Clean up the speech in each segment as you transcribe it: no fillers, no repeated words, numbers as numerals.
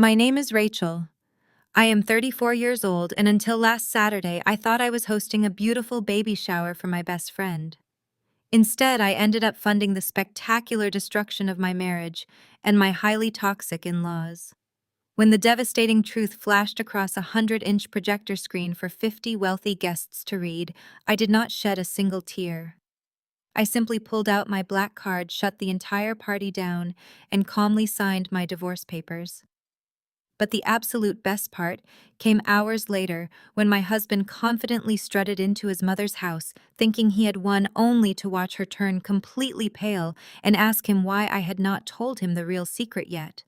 My name is Rachel. I am 34 years old, and until last Saturday, I thought I was hosting a beautiful baby shower for my best friend. Instead, I ended up funding the spectacular destruction of my marriage and my highly toxic in-laws. When the devastating truth flashed across a 100-inch projector screen for 50 wealthy guests to read, I did not shed a single tear. I simply pulled out my black card, shut the entire party down, and calmly signed my divorce papers. But the absolute best part came hours later when my husband confidently strutted into his mother's house, thinking he had won, only to watch her turn completely pale and ask him why I had not told him the real secret yet.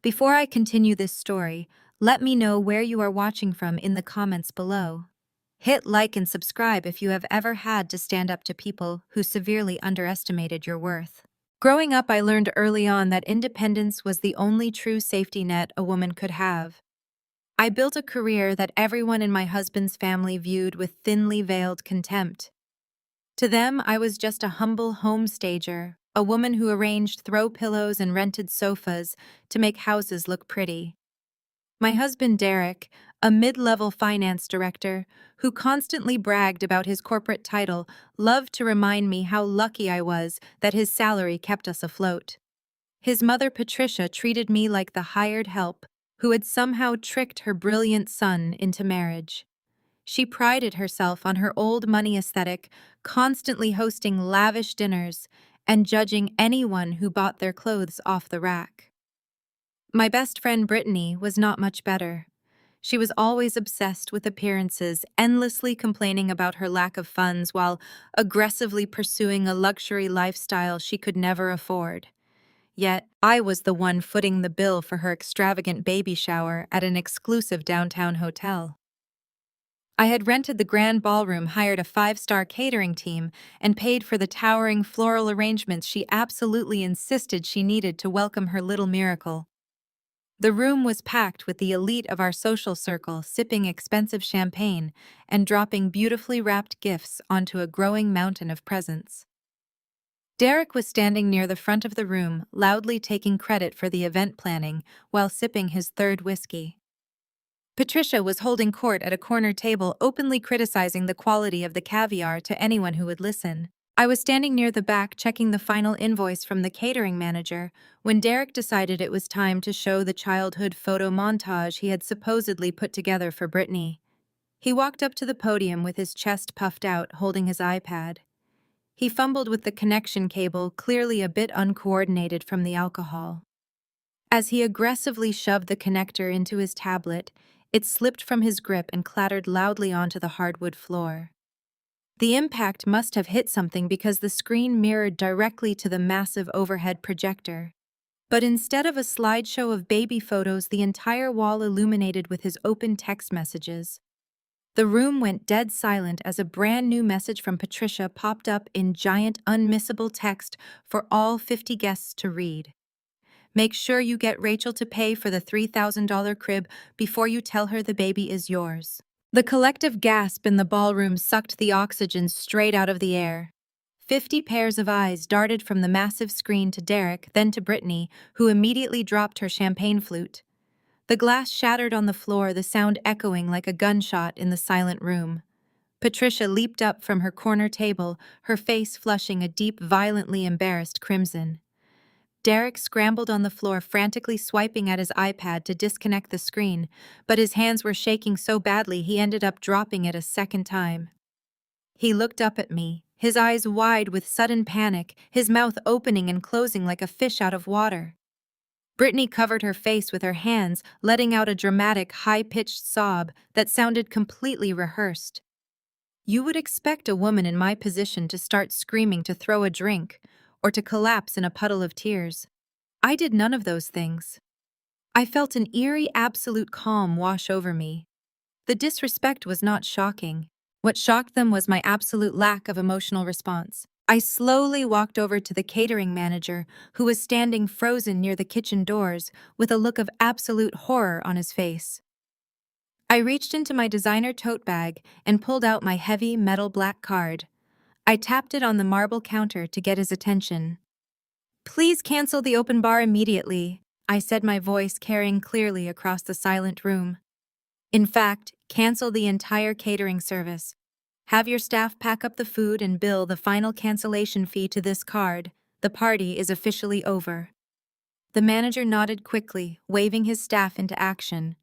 Before I continue this story, let me know where you are watching from in the comments below. Hit like and subscribe if you have ever had to stand up to people who severely underestimated your worth. Growing up, I learned early on that independence was the only true safety net a woman could have. I built a career that everyone in my husband's family viewed with thinly veiled contempt. To them, I was just a humble home stager, a woman who arranged throw pillows and rented sofas to make houses look pretty. My husband Derek, a mid-level finance director who constantly bragged about his corporate title, loved to remind me how lucky I was that his salary kept us afloat. His mother Patricia treated me like the hired help who had somehow tricked her brilliant son into marriage. She prided herself on her old money aesthetic, constantly hosting lavish dinners and judging anyone who bought their clothes off the rack. My best friend Brittany was not much better. She was always obsessed with appearances, endlessly complaining about her lack of funds while aggressively pursuing a luxury lifestyle she could never afford. Yet, I was the one footing the bill for her extravagant baby shower at an exclusive downtown hotel. I had rented the grand ballroom, hired a 5-star catering team, and paid for the towering floral arrangements she absolutely insisted she needed to welcome her little miracle. The room was packed with the elite of our social circle, sipping expensive champagne and dropping beautifully wrapped gifts onto a growing mountain of presents. Derek was standing near the front of the room, loudly taking credit for the event planning while sipping his third whiskey. Patricia was holding court at a corner table, openly criticizing the quality of the caviar to anyone who would listen. I was standing near the back checking the final invoice from the catering manager when Derek decided it was time to show the childhood photo montage he had supposedly put together for Brittany. He walked up to the podium with his chest puffed out, holding his iPad. He fumbled with the connection cable, clearly a bit uncoordinated from the alcohol. As he aggressively shoved the connector into his tablet, it slipped from his grip and clattered loudly onto the hardwood floor. The impact must have hit something because the screen mirrored directly to the massive overhead projector. But instead of a slideshow of baby photos, the entire wall illuminated with his open text messages. The room went dead silent as a brand new message from Patricia popped up in giant, unmissable text for all 50 guests to read. Make sure you get Rachel to pay for the $3,000 crib before you tell her the baby is yours. The collective gasp in the ballroom sucked the oxygen straight out of the air. 50 pairs of eyes darted from the massive screen to Derek, then to Brittany, who immediately dropped her champagne flute. The glass shattered on the floor, the sound echoing like a gunshot in the silent room. Patricia leaped up from her corner table, her face flushing a deep, violently embarrassed crimson. Derek scrambled on the floor, frantically swiping at his iPad to disconnect the screen, but his hands were shaking so badly he ended up dropping it a second time. He looked up at me, his eyes wide with sudden panic, his mouth opening and closing like a fish out of water. Brittany covered her face with her hands, letting out a dramatic, high-pitched sob that sounded completely rehearsed. You would expect a woman in my position to start screaming, to throw a drink, or to collapse in a puddle of tears. I did none of those things. I felt an eerie, absolute calm wash over me. The disrespect was not shocking. What shocked them was my absolute lack of emotional response. I slowly walked over to the catering manager, who was standing frozen near the kitchen doors with a look of absolute horror on his face. I reached into my designer tote bag and pulled out my heavy metal black card. I tapped it on the marble counter to get his attention. Please cancel the open bar immediately. I said, my voice carrying clearly across the silent room. In fact, cancel the entire catering service. Have your staff pack up the food and bill the final cancellation fee to this card. The party is officially over. The manager nodded quickly, waving his staff into action.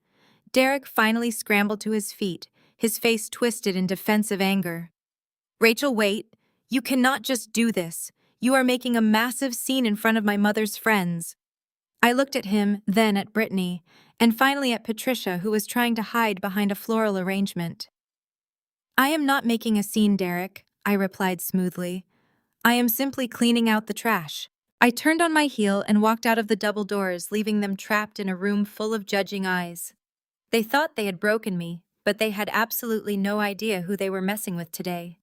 Derek finally scrambled to his feet, his face twisted in defensive anger. Rachel, wait. You cannot just do this. You are making a massive scene in front of my mother's friends. I looked at him, then at Brittany, and finally at Patricia, who was trying to hide behind a floral arrangement. I am not making a scene, Derek, I replied smoothly. I am simply cleaning out the trash. I turned on my heel and walked out of the double doors, leaving them trapped in a room full of judging eyes. They thought they had broken me, but they had absolutely no idea who they were messing with today.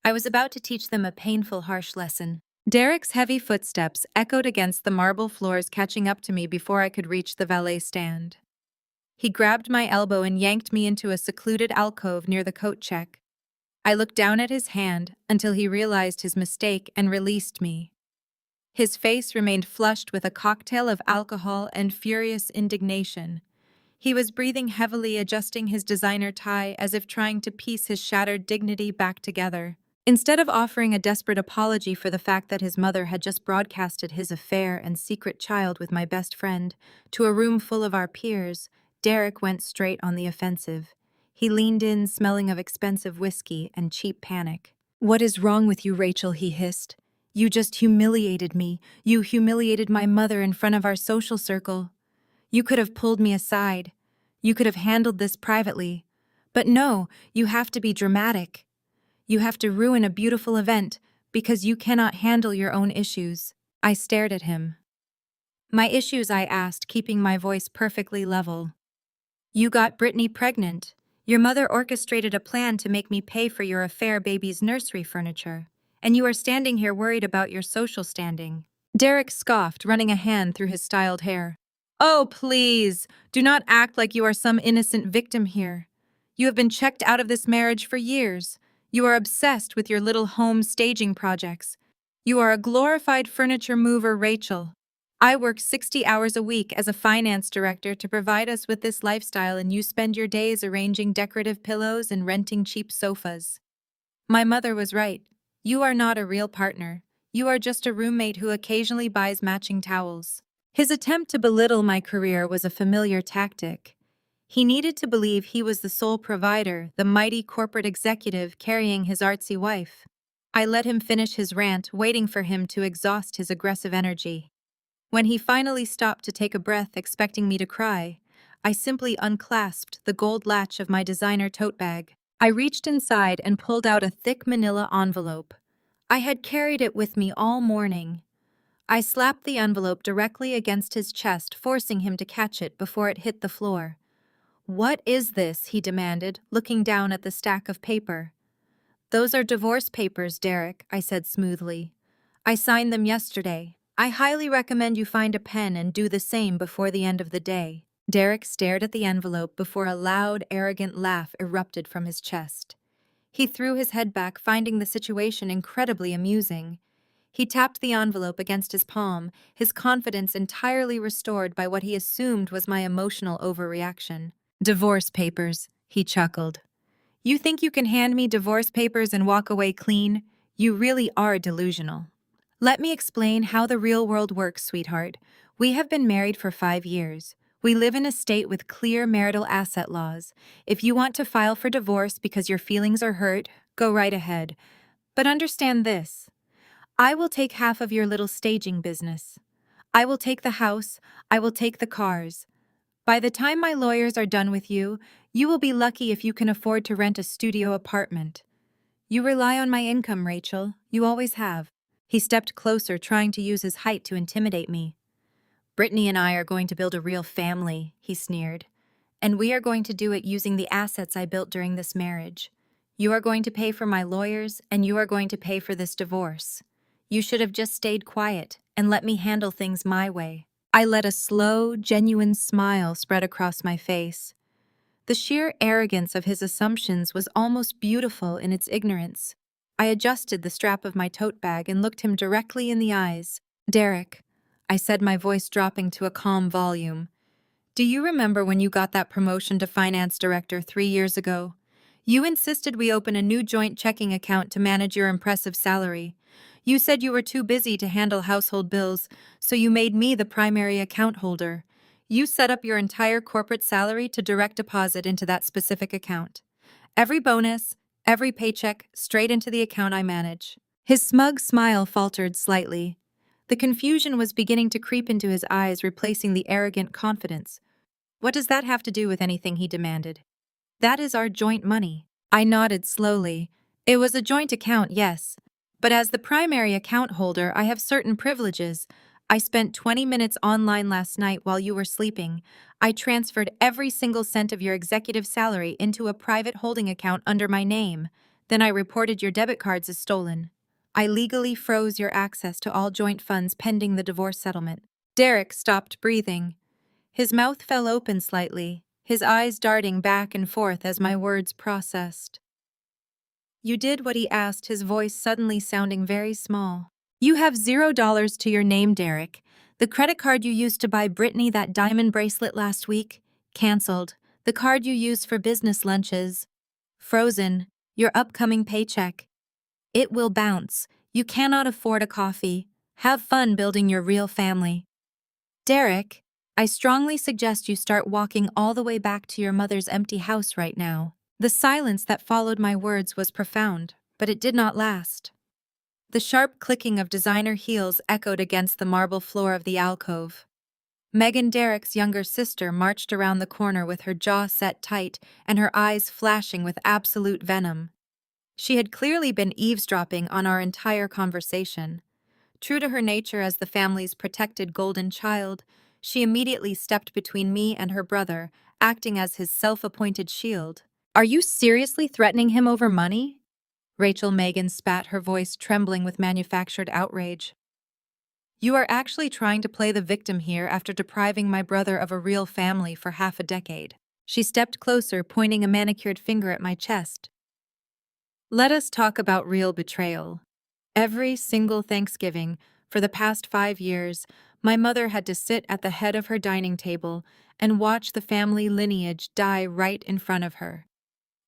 I was about to teach them a painful, harsh lesson. Derek's heavy footsteps echoed against the marble floors, catching up to me before I could reach the valet stand. He grabbed my elbow and yanked me into a secluded alcove near the coat check. I looked down at his hand until he realized his mistake and released me. His face remained flushed with a cocktail of alcohol and furious indignation. He was breathing heavily, adjusting his designer tie as if trying to piece his shattered dignity back together. Instead of offering a desperate apology for the fact that his mother had just broadcasted his affair and secret child with my best friend to a room full of our peers, Derek went straight on the offensive. He leaned in, smelling of expensive whiskey and cheap panic. "What is wrong with you, Rachel?" he hissed. "You just humiliated me. You humiliated my mother in front of our social circle. You could have pulled me aside. You could have handled this privately. But no, you have to be dramatic. You have to ruin a beautiful event because you cannot handle your own issues." I stared at him. "My issues?" I asked, keeping my voice perfectly level. "You got Brittany pregnant. Your mother orchestrated a plan to make me pay for your affair baby's nursery furniture. And you are standing here worried about your social standing." Derek scoffed, running a hand through his styled hair. "Oh, please, do not act like you are some innocent victim here. You have been checked out of this marriage for years. You are obsessed with your little home staging projects. You are a glorified furniture mover, Rachel. I work 60 hours a week as a finance director to provide us with this lifestyle, and you spend your days arranging decorative pillows and renting cheap sofas. My mother was right. You are not a real partner. You are just a roommate who occasionally buys matching towels." His attempt to belittle my career was a familiar tactic. He needed to believe he was the sole provider, the mighty corporate executive carrying his artsy wife. I let him finish his rant, waiting for him to exhaust his aggressive energy. When he finally stopped to take a breath, expecting me to cry, I simply unclasped the gold latch of my designer tote bag. I reached inside and pulled out a thick manila envelope. I had carried it with me all morning. I slapped the envelope directly against his chest, forcing him to catch it before it hit the floor. "What is this?" he demanded, looking down at the stack of paper. "Those are divorce papers, Derek," I said smoothly. "I signed them yesterday. I highly recommend you find a pen and do the same before the end of the day." Derek stared at the envelope before a loud, arrogant laugh erupted from his chest. He threw his head back, finding the situation incredibly amusing. He tapped the envelope against his palm, his confidence entirely restored by what he assumed was my emotional overreaction. "Divorce papers," he chuckled. "You think you can hand me divorce papers and walk away clean? You really are delusional. Let me explain how the real world works, sweetheart. We have been married for 5 years. We live in a state with clear marital asset laws. If you want to file for divorce because your feelings are hurt, go right ahead. But understand this. I will take half of your little staging business. I will take the house. I will take the cars. By the time my lawyers are done with you, you will be lucky if you can afford to rent a studio apartment. You rely on my income, Rachel. You always have." He stepped closer, trying to use his height to intimidate me. "Brittany and I are going to build a real family," he sneered. "And we are going to do it using the assets I built during this marriage. You are going to pay for my lawyers, and you are going to pay for this divorce. You should have just stayed quiet and let me handle things my way." I let a slow, genuine smile spread across my face. The sheer arrogance of his assumptions was almost beautiful in its ignorance. I adjusted the strap of my tote bag and looked him directly in the eyes. "Derek, I said, my voice dropping to a calm volume. Do you remember when you got that promotion to finance director 3 years ago? You insisted we open a new joint checking account to manage your impressive salary. You said you were too busy to handle household bills, so you made me the primary account holder. You set up your entire corporate salary to direct deposit into that specific account. Every bonus, every paycheck, straight into the account I manage. His smug smile faltered slightly. The confusion was beginning to creep into his eyes, replacing the arrogant confidence. What does that have to do with anything? He demanded. That is our joint money. I nodded slowly. It was a joint account, yes. But as the primary account holder, I have certain privileges. I spent 20 minutes online last night while you were sleeping. I transferred every single cent of your executive salary into a private holding account under my name. Then I reported your debit cards as stolen. I legally froze your access to all joint funds pending the divorce settlement. Derek stopped breathing. His mouth fell open slightly, his eyes darting back and forth as my words processed. You did what he asked, his voice suddenly sounding very small. You have $0 to your name, Derek. The credit card you used to buy Brittany that diamond bracelet last week? Cancelled. The card you used for business lunches? Frozen. Your upcoming paycheck? It will bounce. You cannot afford a coffee. Have fun building your real family. Derek, I strongly suggest you start walking all the way back to your mother's empty house right now. The silence that followed my words was profound, but it did not last. The sharp clicking of designer heels echoed against the marble floor of the alcove. Megan, Derek's younger sister, marched around the corner with her jaw set tight and her eyes flashing with absolute venom. She had clearly been eavesdropping on our entire conversation. True to her nature as the family's protected golden child, she immediately stepped between me and her brother, acting as his self-appointed shield. Are you seriously threatening him over money? Rachel Megan spat, her voice trembling with manufactured outrage. You are actually trying to play the victim here after depriving my brother of a real family for half a decade. She stepped closer, pointing a manicured finger at my chest. Let us talk about real betrayal. Every single Thanksgiving, for the past 5 years, my mother had to sit at the head of her dining table and watch the family lineage die right in front of her.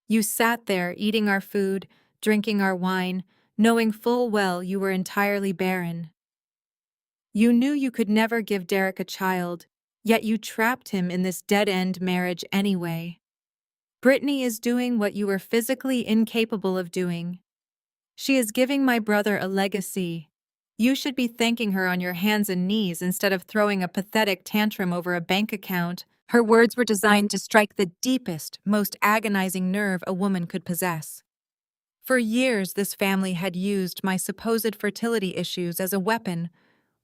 You sat there eating our food, drinking our wine, knowing full well you were entirely barren. You knew you could never give Derek a child, yet you trapped him in this dead-end marriage anyway. Brittany is doing what you were physically incapable of doing. She is giving my brother a legacy. You should be thanking her on your hands and knees instead of throwing a pathetic tantrum over a bank account. Her words were designed to strike the deepest, most agonizing nerve a woman could possess. For years, this family had used my supposed fertility issues as a weapon,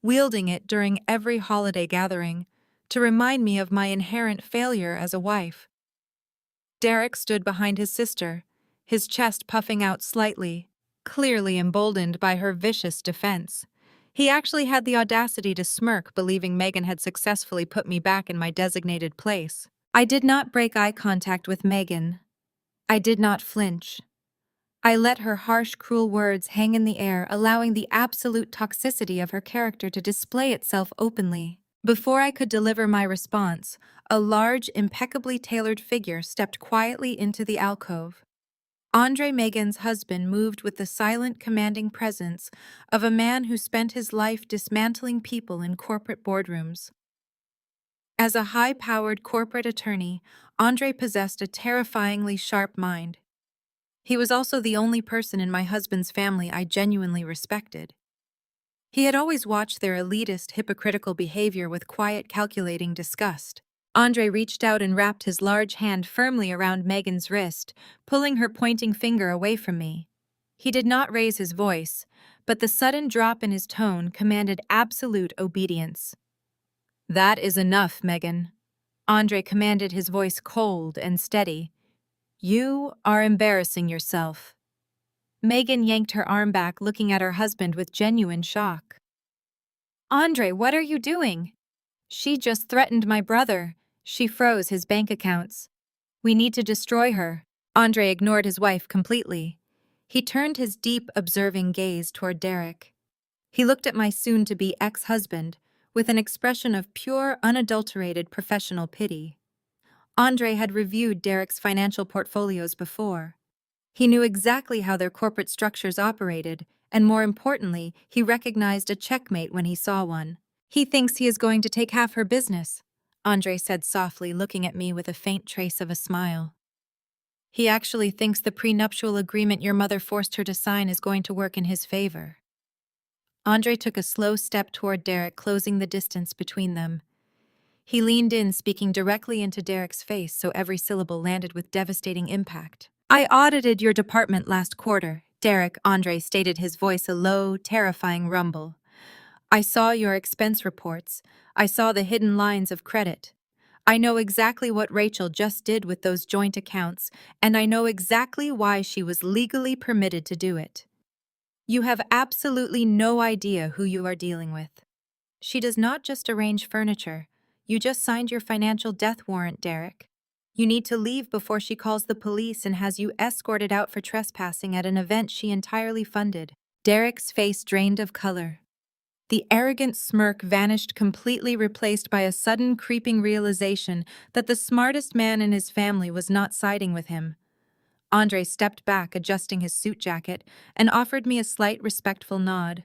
wielding it during every holiday gathering, to remind me of my inherent failure as a wife. Derek stood behind his sister, his chest puffing out slightly, clearly emboldened by her vicious defense. He actually had the audacity to smirk, believing Megan had successfully put me back in my designated place. I did not break eye contact with Megan. I did not flinch. I let her harsh, cruel words hang in the air, allowing the absolute toxicity of her character to display itself openly. Before I could deliver my response, a large, impeccably tailored figure stepped quietly into the alcove. Andre, Megan's husband, moved with the silent, commanding presence of a man who spent his life dismantling people in corporate boardrooms. As a high-powered corporate attorney, Andre possessed a terrifyingly sharp mind. He was also the only person in my husband's family I genuinely respected. He had always watched their elitist, hypocritical behavior with quiet, calculating disgust. Andre reached out and wrapped his large hand firmly around Megan's wrist, pulling her pointing finger away from me. He did not raise his voice, but the sudden drop in his tone commanded absolute obedience. That is enough, Megan. Andre commanded, his voice cold and steady. You are embarrassing yourself. Megan yanked her arm back, looking at her husband with genuine shock. Andre, what are you doing? She just threatened my brother. She froze his bank accounts. We need to destroy her. Andre ignored his wife completely. He turned his deep, observing gaze toward Derek. He looked at my soon-to-be ex-husband with an expression of pure, unadulterated professional pity. Andre had reviewed Derek's financial portfolios before. He knew exactly how their corporate structures operated, and more importantly, he recognized a checkmate when he saw one. "He thinks he is going to take half her business," Andre said softly, looking at me with a faint trace of a smile. "He actually thinks the prenuptial agreement your mother forced her to sign is going to work in his favor." Andre took a slow step toward Derek, closing the distance between them. He leaned in, speaking directly into Derek's face so every syllable landed with devastating impact. "I audited your department last quarter," Derek, Andre stated, his voice a low, terrifying rumble. "I saw your expense reports. I saw the hidden lines of credit. I know exactly what Rachel just did with those joint accounts, and I know exactly why she was legally permitted to do it. You have absolutely no idea who you are dealing with. She does not just arrange furniture. You just signed your financial death warrant, Derek. You need to leave before she calls the police and has you escorted out for trespassing at an event she entirely funded." Derek's face drained of color. The arrogant smirk vanished completely, replaced by a sudden creeping realization that the smartest man in his family was not siding with him. Andre stepped back, adjusting his suit jacket, and offered me a slight, respectful nod.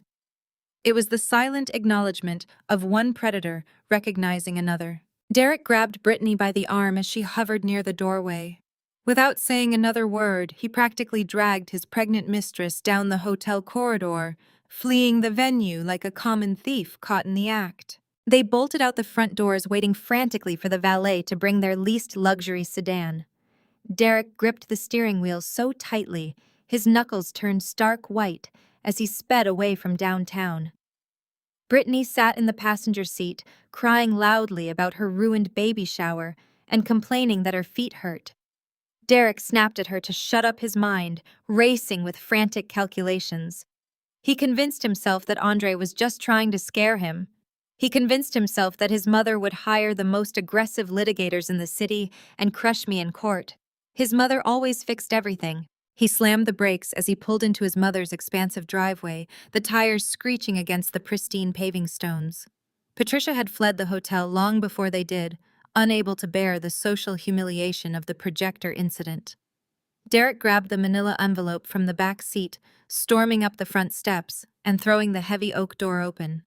It was the silent acknowledgement of one predator recognizing another. Derek grabbed Brittany by the arm as she hovered near the doorway. Without saying another word, he practically dragged his pregnant mistress down the hotel corridor, fleeing the venue like a common thief caught in the act. They bolted out the front doors, waiting frantically for the valet to bring their least luxury sedan. Derek gripped the steering wheel so tightly, his knuckles turned stark white as he sped away from downtown. Brittany sat in the passenger seat, crying loudly about her ruined baby shower and complaining that her feet hurt. Derek snapped at her to shut up his mind, racing with frantic calculations. He convinced himself that Andre was just trying to scare him. He convinced himself that his mother would hire the most aggressive litigators in the city and crush me in court. His mother always fixed everything. He slammed the brakes as he pulled into his mother's expansive driveway, the tires screeching against the pristine paving stones. Patricia had fled the hotel long before they did, unable to bear the social humiliation of the projector incident. Derek grabbed the manila envelope from the back seat, storming up the front steps and throwing the heavy oak door open.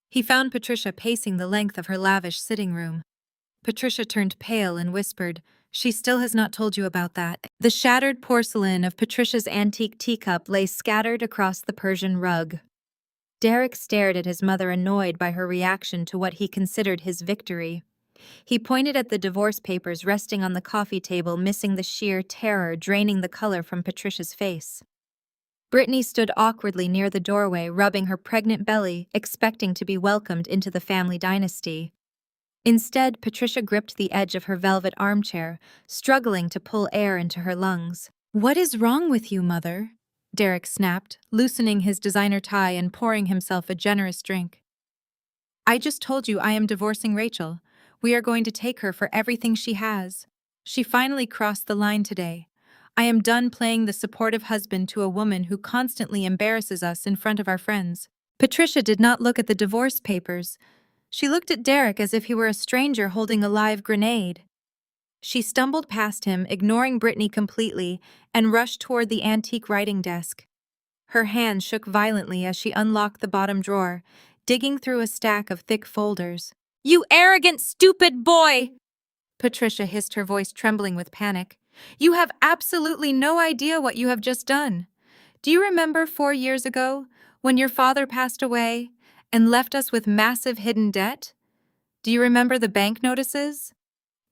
He found Patricia pacing the length of her lavish sitting room. Patricia turned pale and whispered, "She still has not told you about that." The shattered porcelain of Patricia's antique teacup lay scattered across the Persian rug. Derek stared at his mother, annoyed by her reaction to what he considered his victory. He pointed at the divorce papers resting on the coffee table, missing the sheer terror draining the color from Patricia's face. Brittany stood awkwardly near the doorway, rubbing her pregnant belly, expecting to be welcomed into the family dynasty. Instead, Patricia gripped the edge of her velvet armchair, struggling to pull air into her lungs. "What is wrong with you, Mother?" Derek snapped, loosening his designer tie and pouring himself a generous drink. "I just told you I am divorcing Rachel. We are going to take her for everything she has. She finally crossed the line today. I am done playing the supportive husband to a woman who constantly embarrasses us in front of our friends." Patricia did not look at the divorce papers. She looked at Derek as if he were a stranger holding a live grenade. She stumbled past him, ignoring Brittany completely, and rushed toward the antique writing desk. Her hand shook violently as she unlocked the bottom drawer, digging through a stack of thick folders. "You arrogant, stupid boy!" Patricia hissed, her voice trembling with panic. "You have absolutely no idea what you have just done. Do you remember 4 years ago, when your father passed away and left us with massive hidden debt? Do you remember the bank notices?"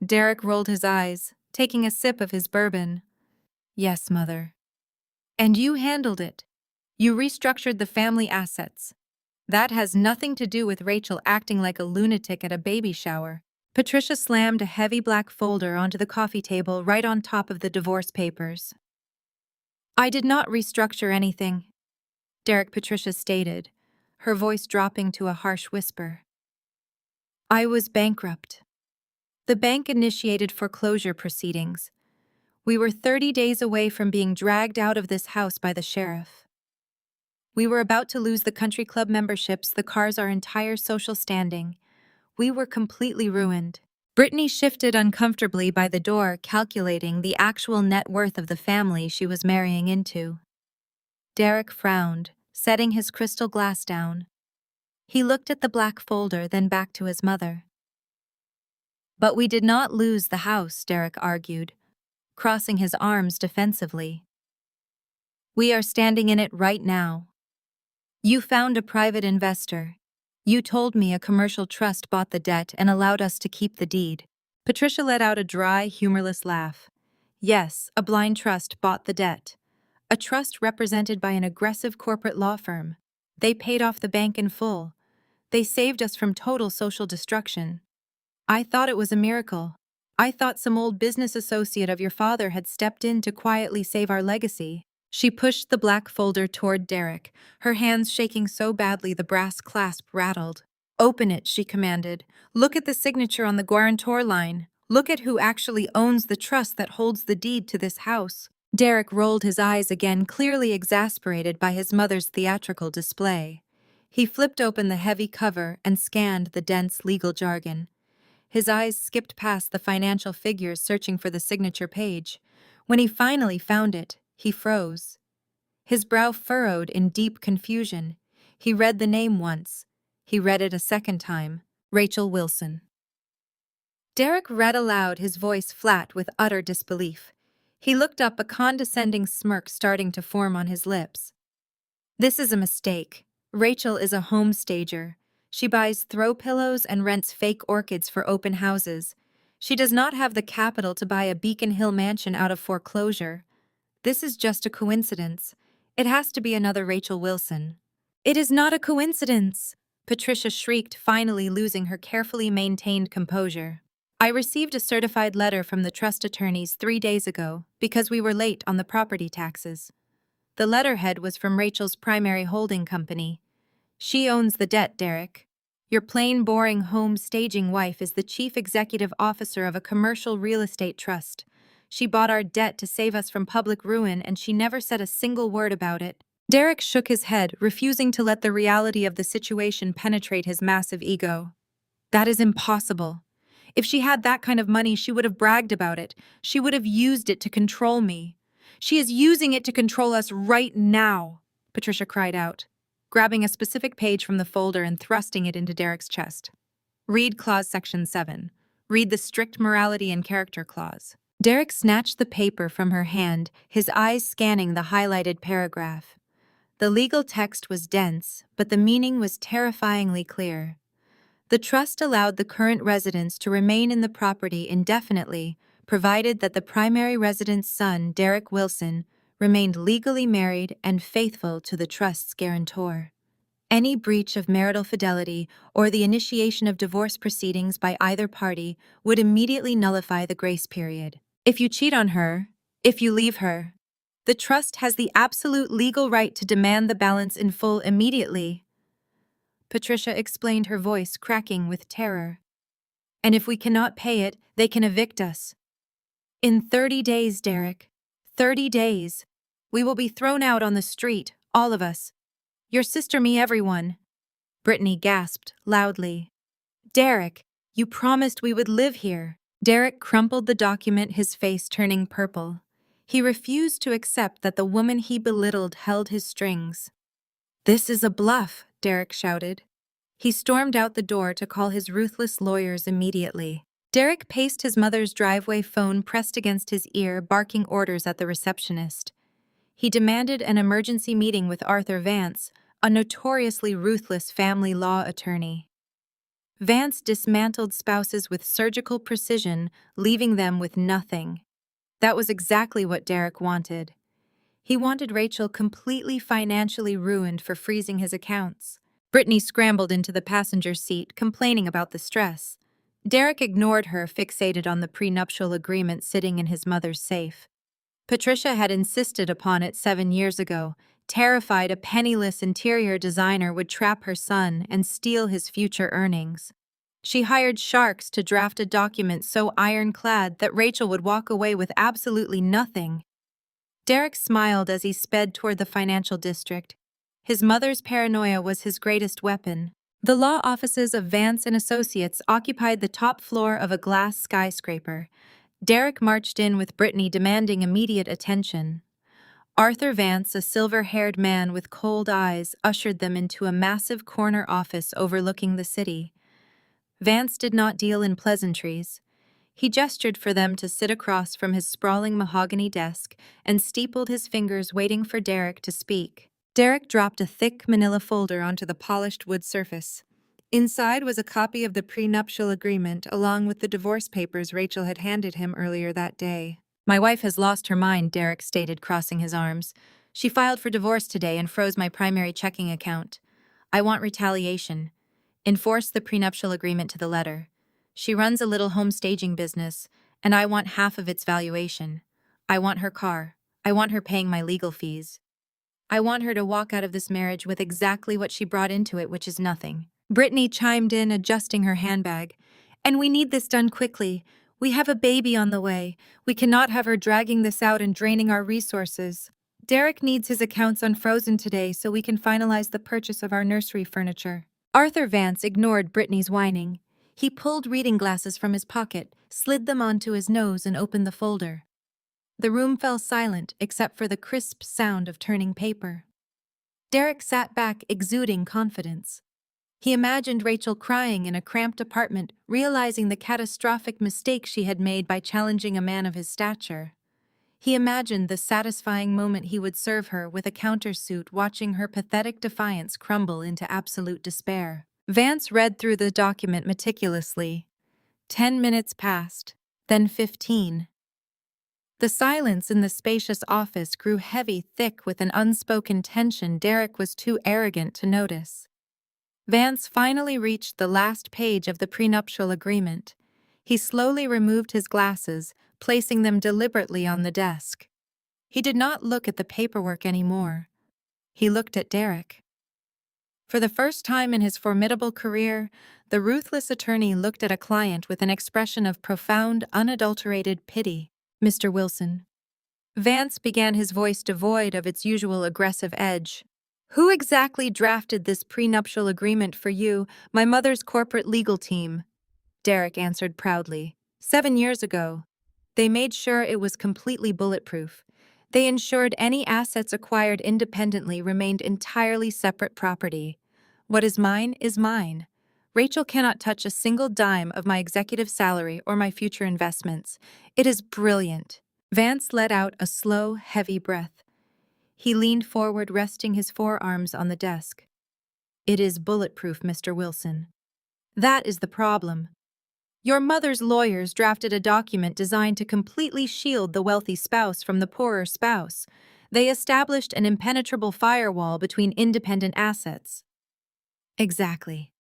Derek rolled his eyes, taking a sip of his bourbon. "Yes, Mother." "And you handled it. You restructured the family assets. That has nothing to do with Rachel acting like a lunatic at a baby shower." Patricia slammed a heavy black folder onto the coffee table right on top of the divorce papers. "I did not restructure anything," Patricia stated, her voice dropping to a harsh whisper. "I was bankrupt. The bank initiated foreclosure proceedings. We were 30 days away from being dragged out of this house by the sheriff. We were about to lose the country club memberships, the cars, our entire social standing. We were completely ruined. Brittany shifted uncomfortably by the door, calculating the actual net worth of the family she was marrying into. Derek frowned, setting his crystal glass down. He looked at the black folder, then back to his mother. But we did not lose the house, Derek argued, crossing his arms defensively. We are standing in it right now. You found a private investor. You told me a commercial trust bought the debt and allowed us to keep the deed. Patricia let out a dry, humorless laugh. Yes, a blind trust bought the debt. A trust represented by an aggressive corporate law firm. They paid off the bank in full. They saved us from total social destruction. I thought it was a miracle. I thought some old business associate of your father had stepped in to quietly save our legacy. She pushed the black folder toward Derek, her hands shaking so badly the brass clasp rattled. Open it, she commanded. Look at the signature on the guarantor line. Look at who actually owns the trust that holds the deed to this house. Derek rolled his eyes again, clearly exasperated by his mother's theatrical display. He flipped open the heavy cover and scanned the dense legal jargon. His eyes skipped past the financial figures, searching for the signature page. When he finally found it, he froze. His brow furrowed in deep confusion. He read the name once. He read it a second time. Rachel Wilson. Derek read aloud, his voice flat with utter disbelief. He looked up, a condescending smirk starting to form on his lips. This is a mistake. Rachel is a home stager. She buys throw pillows and rents fake orchids for open houses. She does not have the capital to buy a Beacon Hill mansion out of foreclosure. This is just a coincidence. It has to be another Rachel Wilson. It is not a coincidence, Patricia shrieked, finally losing her carefully maintained composure. I received a certified letter from the trust attorneys 3 days ago because we were late on the property taxes. The letterhead was from Rachel's primary holding company. She owns the debt, Derek. Your plain, boring home staging wife is the chief executive officer of a commercial real estate trust. She bought our debt to save us from public ruin, and she never said a single word about it. Derek shook his head, refusing to let the reality of the situation penetrate his massive ego. That is impossible. If she had that kind of money, she would have bragged about it. She would have used it to control me. She is using it to control us right now, Patricia cried out, grabbing a specific page from the folder and thrusting it into Derek's chest. Read Clause Section 7. Read the strict morality and character clause. Derek snatched the paper from her hand, his eyes scanning the highlighted paragraph. The legal text was dense, but the meaning was terrifyingly clear. The trust allowed the current residents to remain in the property indefinitely, provided that the primary resident's son, Derek Wilson, remained legally married and faithful to the trust's guarantor. Any breach of marital fidelity or the initiation of divorce proceedings by either party would immediately nullify the grace period. If you cheat on her, if you leave her, the trust has the absolute legal right to demand the balance in full immediately. Patricia explained, her voice cracking with terror. And if we cannot pay it, they can evict us. In 30 days, Derek. 30 days. We will be thrown out on the street, all of us. Your sister, me, everyone. Brittany gasped loudly. Derek, you promised we would live here. Derek crumpled the document, his face turning purple. He refused to accept that the woman he belittled held his strings. This is a bluff, Derek shouted. He stormed out the door to call his ruthless lawyers immediately. Derek paced his mother's driveway, phone pressed against his ear, barking orders at the receptionist. He demanded an emergency meeting with Arthur Vance, a notoriously ruthless family law attorney. Vance dismantled spouses with surgical precision, leaving them with nothing. That was exactly what Derek wanted. He wanted Rachel completely financially ruined for freezing his accounts. Brittany scrambled into the passenger seat, complaining about the stress. Derek ignored her, fixated on the prenuptial agreement sitting in his mother's safe. Patricia had insisted upon it 7 years ago, terrified a penniless interior designer would trap her son and steal his future earnings. She hired sharks to draft a document so ironclad that Rachel would walk away with absolutely nothing. Derek smiled as he sped toward the financial district. His mother's paranoia was his greatest weapon. The law offices of Vance and Associates occupied the top floor of a glass skyscraper. Derek marched in with Brittany demanding immediate attention. Arthur Vance, a silver-haired man with cold eyes, ushered them into a massive corner office overlooking the city. Vance did not deal in pleasantries. He gestured for them to sit across from his sprawling mahogany desk and steepled his fingers waiting for Derek to speak. Derek dropped a thick manila folder onto the polished wood surface. Inside was a copy of the prenuptial agreement along with the divorce papers Rachel had handed him earlier that day. "My wife has lost her mind," Derek stated, crossing his arms. "She filed for divorce today and froze my primary checking account. I want retaliation. Enforce the prenuptial agreement to the letter. She runs a little home staging business, and I want half of its valuation. I want her car. I want her paying my legal fees. I want her to walk out of this marriage with exactly what she brought into it, which is nothing." Brittany chimed in, adjusting her handbag. "And we need this done quickly. We have a baby on the way. We cannot have her dragging this out and draining our resources. Derek needs his accounts unfrozen today so we can finalize the purchase of our nursery furniture." Arthur Vance ignored Brittany's whining. He pulled reading glasses from his pocket, slid them onto his nose, and opened the folder. The room fell silent except for the crisp sound of turning paper. Derek sat back, exuding confidence. He imagined Rachel crying in a cramped apartment, realizing the catastrophic mistake she had made by challenging a man of his stature. He imagined the satisfying moment he would serve her with a countersuit, watching her pathetic defiance crumble into absolute despair. Vance read through the document meticulously. 10 minutes passed, then 15. The silence in the spacious office grew heavy, thick with an unspoken tension Derek was too arrogant to notice. Vance finally reached the last page of the prenuptial agreement. He slowly removed his glasses, placing them deliberately on the desk. He did not look at the paperwork anymore. He looked at Derek. For the first time in his formidable career, the ruthless attorney looked at a client with an expression of profound, unadulterated pity. "Mr. Wilson." Vance began, his voice devoid of its usual aggressive edge. "Who exactly drafted this prenuptial agreement for you?" "My mother's corporate legal team," Derek answered proudly. 7 years ago. They made sure it was completely bulletproof. They ensured any assets acquired independently remained entirely separate property. What is mine is mine. Rachel cannot touch a single dime of my executive salary or my future investments. It is brilliant. Vance let out a slow, heavy breath. He leaned forward, resting his forearms on the desk. "It is bulletproof, Mr. Wilson. That is the problem. Your mother's lawyers drafted a document designed to completely shield the wealthy spouse from the poorer spouse. They established an impenetrable firewall between independent assets." "Exactly."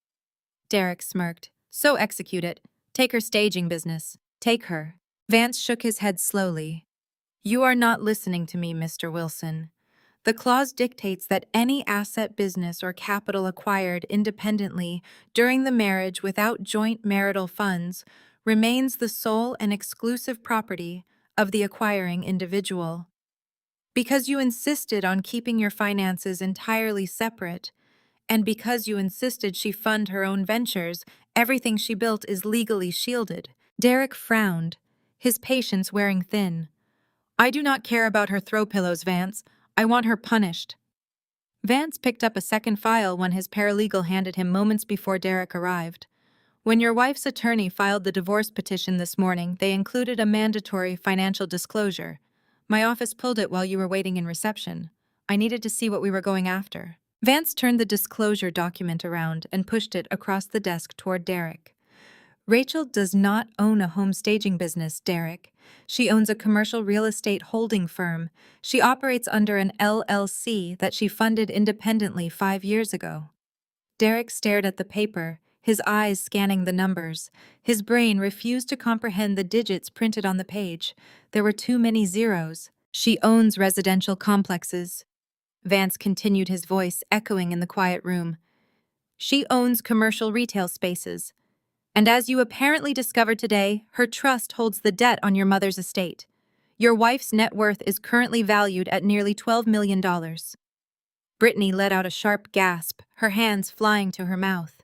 Derek smirked. "So execute it. Take her staging business. Take her." Vance shook his head slowly. "You are not listening to me, Mr. Wilson. The clause dictates that any asset, business, or capital acquired independently during the marriage without joint marital funds remains the sole and exclusive property of the acquiring individual. Because you insisted on keeping your finances entirely separate, and because you insisted she fund her own ventures, everything she built is legally shielded." Derek frowned, his patience wearing thin. "I do not care about her throw pillows, Vance. I want her punished." Vance picked up a second file when his paralegal handed him moments before Derek arrived. "When your wife's attorney filed the divorce petition this morning, they included a mandatory financial disclosure. My office pulled it while you were waiting in reception. I needed to see what we were going after." Vance turned the disclosure document around and pushed it across the desk toward Derek. "Rachel does not own a home staging business, Derek. She owns a commercial real estate holding firm. She operates under an LLC that she funded independently 5 years ago." Derek stared at the paper, his eyes scanning the numbers. His brain refused to comprehend the digits printed on the page. There were too many zeros. "She owns residential complexes." Vance continued, his voice echoing in the quiet room. "She owns commercial retail spaces. And as you apparently discovered today, her trust holds the debt on your mother's estate. Your wife's net worth is currently valued at nearly $12 million. Brittany let out a sharp gasp, her hands flying to her mouth.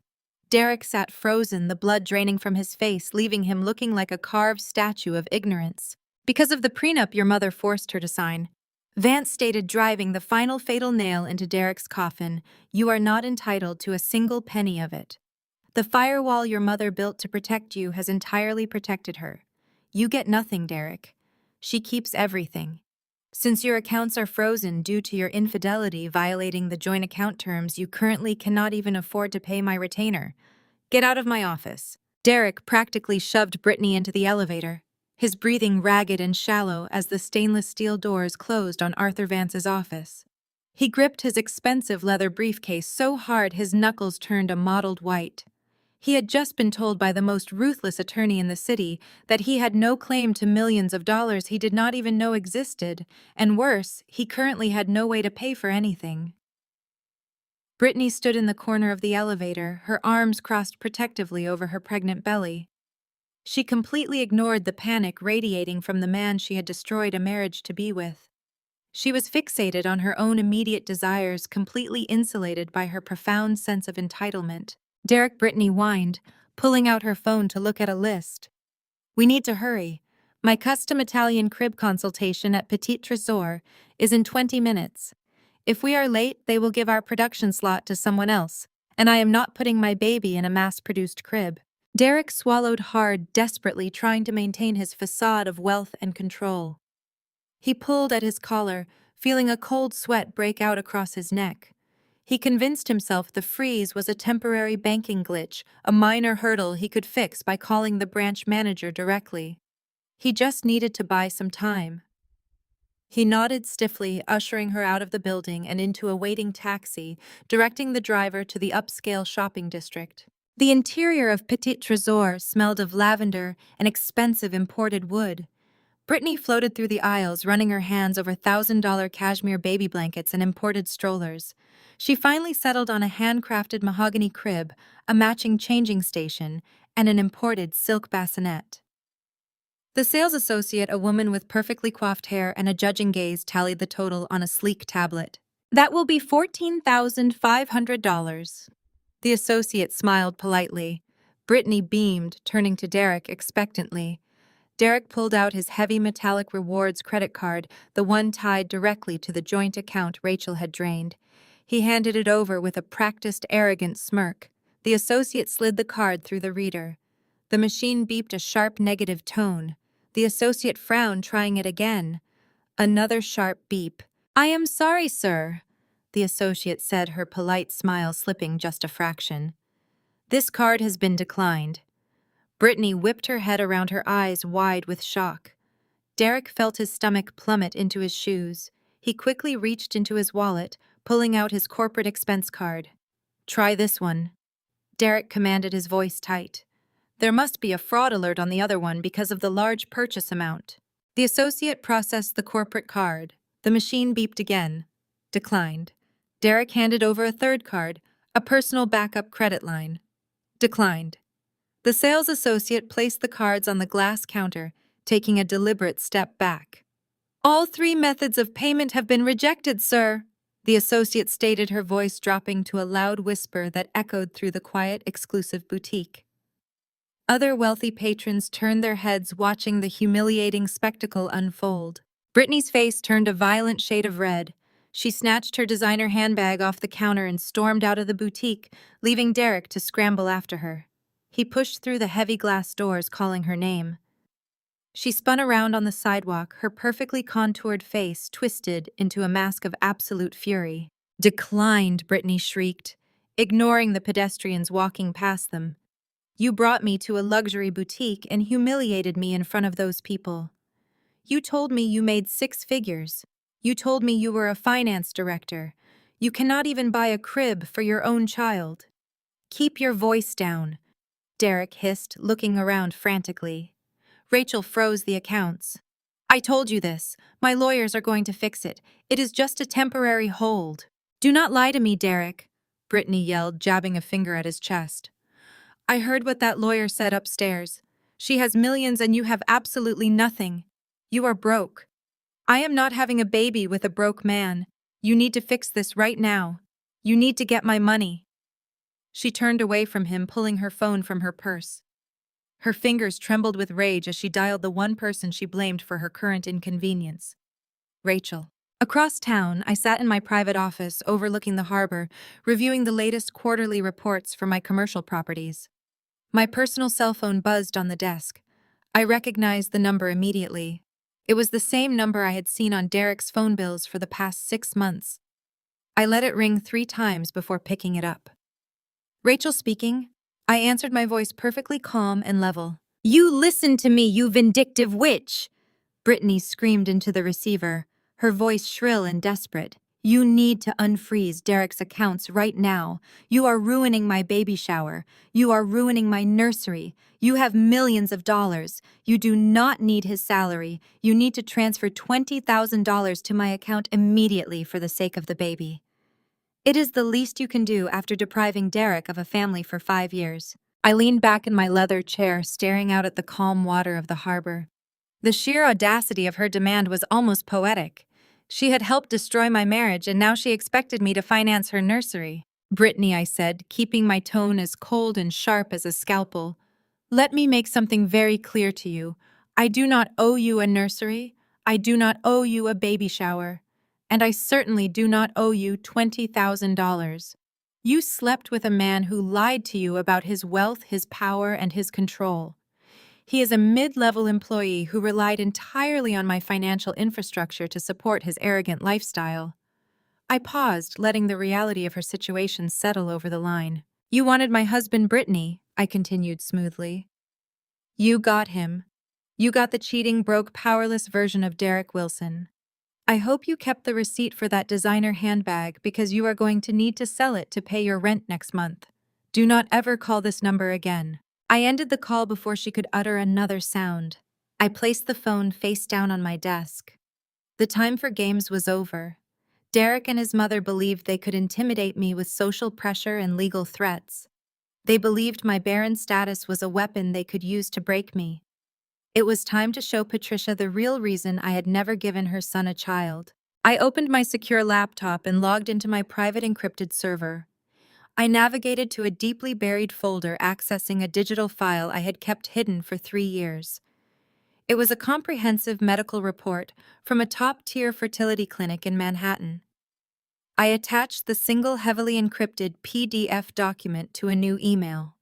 Derek sat frozen, the blood draining from his face, leaving him looking like a carved statue of ignorance. Because of the prenup your mother forced her to sign, Vance stated, driving the final fatal nail into Derek's coffin, you are not entitled to a single penny of it. The firewall your mother built to protect you has entirely protected her. You get nothing, Derek. She keeps everything. Since your accounts are frozen due to your infidelity violating the joint account terms, you currently cannot even afford to pay my retainer. Get out of my office. Derek practically shoved Brittany into the elevator, his breathing ragged and shallow as the stainless steel doors closed on Arthur Vance's office. He gripped his expensive leather briefcase so hard his knuckles turned a mottled white. He had just been told by the most ruthless attorney in the city that he had no claim to millions of dollars he did not even know existed, and worse, he currently had no way to pay for anything. Brittany stood in the corner of the elevator, her arms crossed protectively over her pregnant belly. She completely ignored the panic radiating from the man she had destroyed a marriage to be with. She was fixated on her own immediate desires, completely insulated by her profound sense of entitlement. Derek, Brittany whined, pulling out her phone to look at a list. We need to hurry. My custom Italian crib consultation at Petit Trésor is in 20 minutes. If we are late, they will give our production slot to someone else, and I am not putting my baby in a mass-produced crib. Derek swallowed hard, desperately trying to maintain his facade of wealth and control. He pulled at his collar, feeling a cold sweat break out across his neck. He convinced himself the freeze was a temporary banking glitch, a minor hurdle he could fix by calling the branch manager directly. He just needed to buy some time. He nodded stiffly, ushering her out of the building and into a waiting taxi, directing the driver to the upscale shopping district. The interior of Petit Trésor smelled of lavender and expensive imported wood. Brittany floated through the aisles, running her hands over $1,000 cashmere baby blankets and imported strollers. She finally settled on a handcrafted mahogany crib, a matching changing station, and an imported silk bassinet. The sales associate, a woman with perfectly coiffed hair and a judging gaze, tallied the total on a sleek tablet. That will be $14,500. The associate smiled politely. Brittany beamed, turning to Derek expectantly. Derek pulled out his heavy metallic rewards credit card, the one tied directly to the joint account Rachel had drained. He handed it over with a practiced, arrogant smirk. The associate slid the card through the reader. The machine beeped a sharp negative tone. The associate frowned, trying it again. Another sharp beep. I am sorry, sir, the associate said, her polite smile slipping just a fraction. This card has been declined. Brittany whipped her head around, her eyes wide with shock. Derek felt his stomach plummet into his shoes. He quickly reached into his wallet, pulling out his corporate expense card. Try this one. Derek commanded, his voice tight. There must be a fraud alert on the other one because of the large purchase amount. The associate processed the corporate card. The machine beeped again. Declined. Derek handed over a third card, a personal backup credit line. Declined. The sales associate placed the cards on the glass counter, taking a deliberate step back. All 3 methods of payment have been rejected, sir, the associate stated, her voice dropping to a loud whisper that echoed through the quiet, exclusive boutique. Other wealthy patrons turned their heads, watching the humiliating spectacle unfold. Brittany's face turned a violent shade of red. She snatched her designer handbag off the counter and stormed out of the boutique, leaving Derek to scramble after her. He pushed through the heavy glass doors, calling her name. She spun around on the sidewalk, her perfectly contoured face twisted into a mask of absolute fury. Declined, Brittany shrieked, ignoring the pedestrians walking past them. You brought me to a luxury boutique and humiliated me in front of those people. You told me you made 6 figures. You told me you were a finance director. You cannot even buy a crib for your own child. Keep your voice down, Derek hissed, looking around frantically. Rachel froze the accounts. I told you this. My lawyers are going to fix it. It is just a temporary hold. Do not lie to me, Derek, Brittany yelled, jabbing a finger at his chest. I heard what that lawyer said upstairs. She has millions and you have absolutely nothing. You are broke. I am not having a baby with a broke man. You need to fix this right now. You need to get my money." She turned away from him, pulling her phone from her purse. Her fingers trembled with rage as she dialed the one person she blamed for her current inconvenience: Rachel. Across town, I sat in my private office overlooking the harbor, reviewing the latest quarterly reports for my commercial properties. My personal cell phone buzzed on the desk. I recognized the number immediately. It was the same number I had seen on Derek's phone bills for the past 6 months. I let it ring 3 times before picking it up. "Rachel speaking." I answered, my voice perfectly calm and level. "You listen to me, you vindictive witch!" Brittany screamed into the receiver, her voice shrill and desperate. "You need to unfreeze Derek's accounts right now. You are ruining my baby shower. You are ruining my nursery. You have millions of dollars. You do not need his salary. You need to transfer $20,000 to my account immediately for the sake of the baby. It is the least you can do after depriving Derek of a family for 5 years." I leaned back in my leather chair, staring out at the calm water of the harbor. The sheer audacity of her demand was almost poetic. She had helped destroy my marriage, and now she expected me to finance her nursery. "Brittany," I said, keeping my tone as cold and sharp as a scalpel, "let me make something very clear to you. I do not owe you a nursery. I do not owe you a baby shower. And I certainly do not owe you $20,000. You slept with a man who lied to you about his wealth, his power, and his control. He is a mid-level employee who relied entirely on my financial infrastructure to support his arrogant lifestyle." I paused, letting the reality of her situation settle over the line. "You wanted my husband, Brittany," I continued smoothly. "You got him. You got the cheating, broke, powerless version of Derek Wilson. I hope you kept the receipt for that designer handbag because you are going to need to sell it to pay your rent next month. Do not ever call this number again." I ended the call before she could utter another sound. I placed the phone face down on my desk. The time for games was over. Derek and his mother believed they could intimidate me with social pressure and legal threats. They believed my barren status was a weapon they could use to break me. It was time to show Patricia the real reason I had never given her son a child. I opened my secure laptop and logged into my private encrypted server. I navigated to a deeply buried folder accessing a digital file I had kept hidden for 3 years. It was a comprehensive medical report from a top-tier fertility clinic in Manhattan. I attached the single heavily encrypted PDF document to a new email.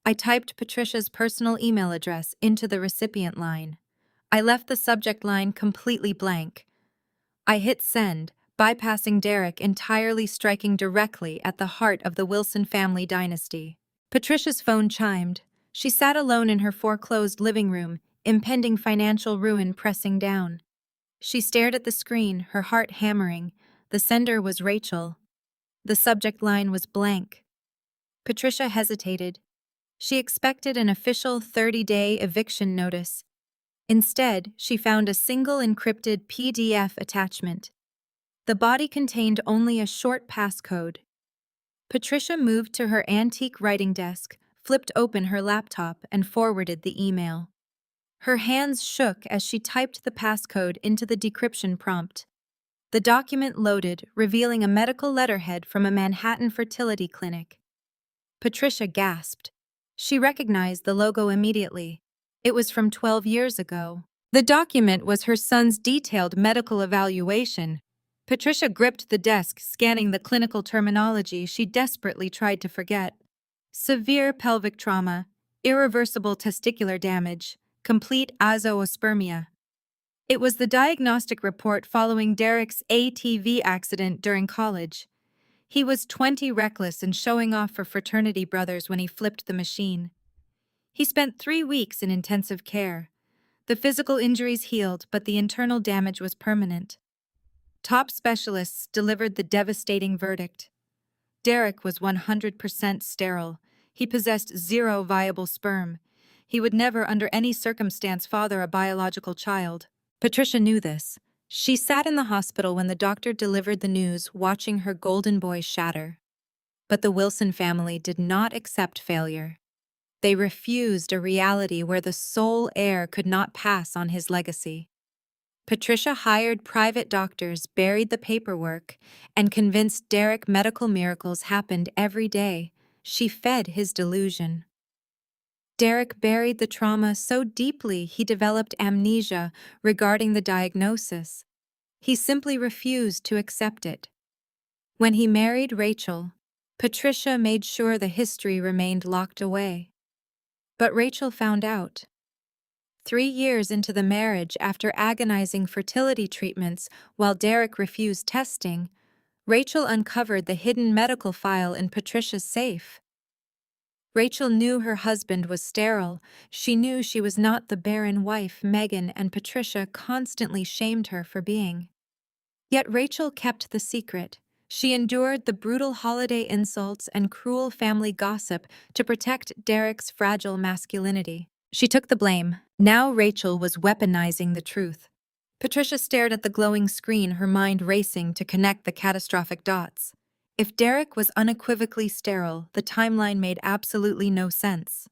I typed Patricia's personal email address into the recipient line. I left the subject line completely blank. I hit send, bypassing Derek entirely, striking directly at the heart of the Wilson family dynasty. Patricia's phone chimed. She sat alone in her foreclosed living room, impending financial ruin pressing down. She stared at the screen, her heart hammering. The sender was Rachel. The subject line was blank. Patricia hesitated. She expected an official 30-day eviction notice. Instead, she found a single encrypted PDF attachment. The body contained only a short passcode. Patricia moved to her antique writing desk, flipped open her laptop, and forwarded the email. Her hands shook as she typed the passcode into the decryption prompt. The document loaded, revealing a medical letterhead from a Manhattan fertility clinic. Patricia gasped. She recognized the logo immediately. It was from 12 years ago. The document was her son's detailed medical evaluation. Patricia gripped the desk, scanning the clinical terminology she desperately tried to forget. Severe pelvic trauma, irreversible testicular damage, complete azoospermia. It was the diagnostic report following Derek's ATV accident during college. He was 20, reckless and showing off for fraternity brothers when he flipped the machine. He spent 3 weeks in intensive care. The physical injuries healed, but the internal damage was permanent. Top specialists delivered the devastating verdict. Derek was 100% sterile. He possessed 0 viable sperm. He would never, under any circumstance, father a biological child. Patricia knew this. She sat in the hospital when the doctor delivered the news, watching her golden boy shatter. But the Wilson family did not accept failure. They refused a reality where the sole heir could not pass on his legacy. Patricia hired private doctors, buried the paperwork, and convinced Derek medical miracles happened every day. She fed his delusion. Derek buried the trauma so deeply he developed amnesia regarding the diagnosis. He simply refused to accept it. When he married Rachel, Patricia made sure the history remained locked away. But Rachel found out. 3 years into the marriage, after agonizing fertility treatments while Derek refused testing, Rachel uncovered the hidden medical file in Patricia's safe. Rachel knew her husband was sterile. She knew she was not the barren wife Megan and Patricia constantly shamed her for being. Yet Rachel kept the secret. She endured the brutal holiday insults and cruel family gossip to protect Derek's fragile masculinity. She took the blame. Now Rachel was weaponizing the truth. Patricia stared at the glowing screen, her mind racing to connect the catastrophic dots. If Derek was unequivocally sterile, the timeline made absolutely no sense.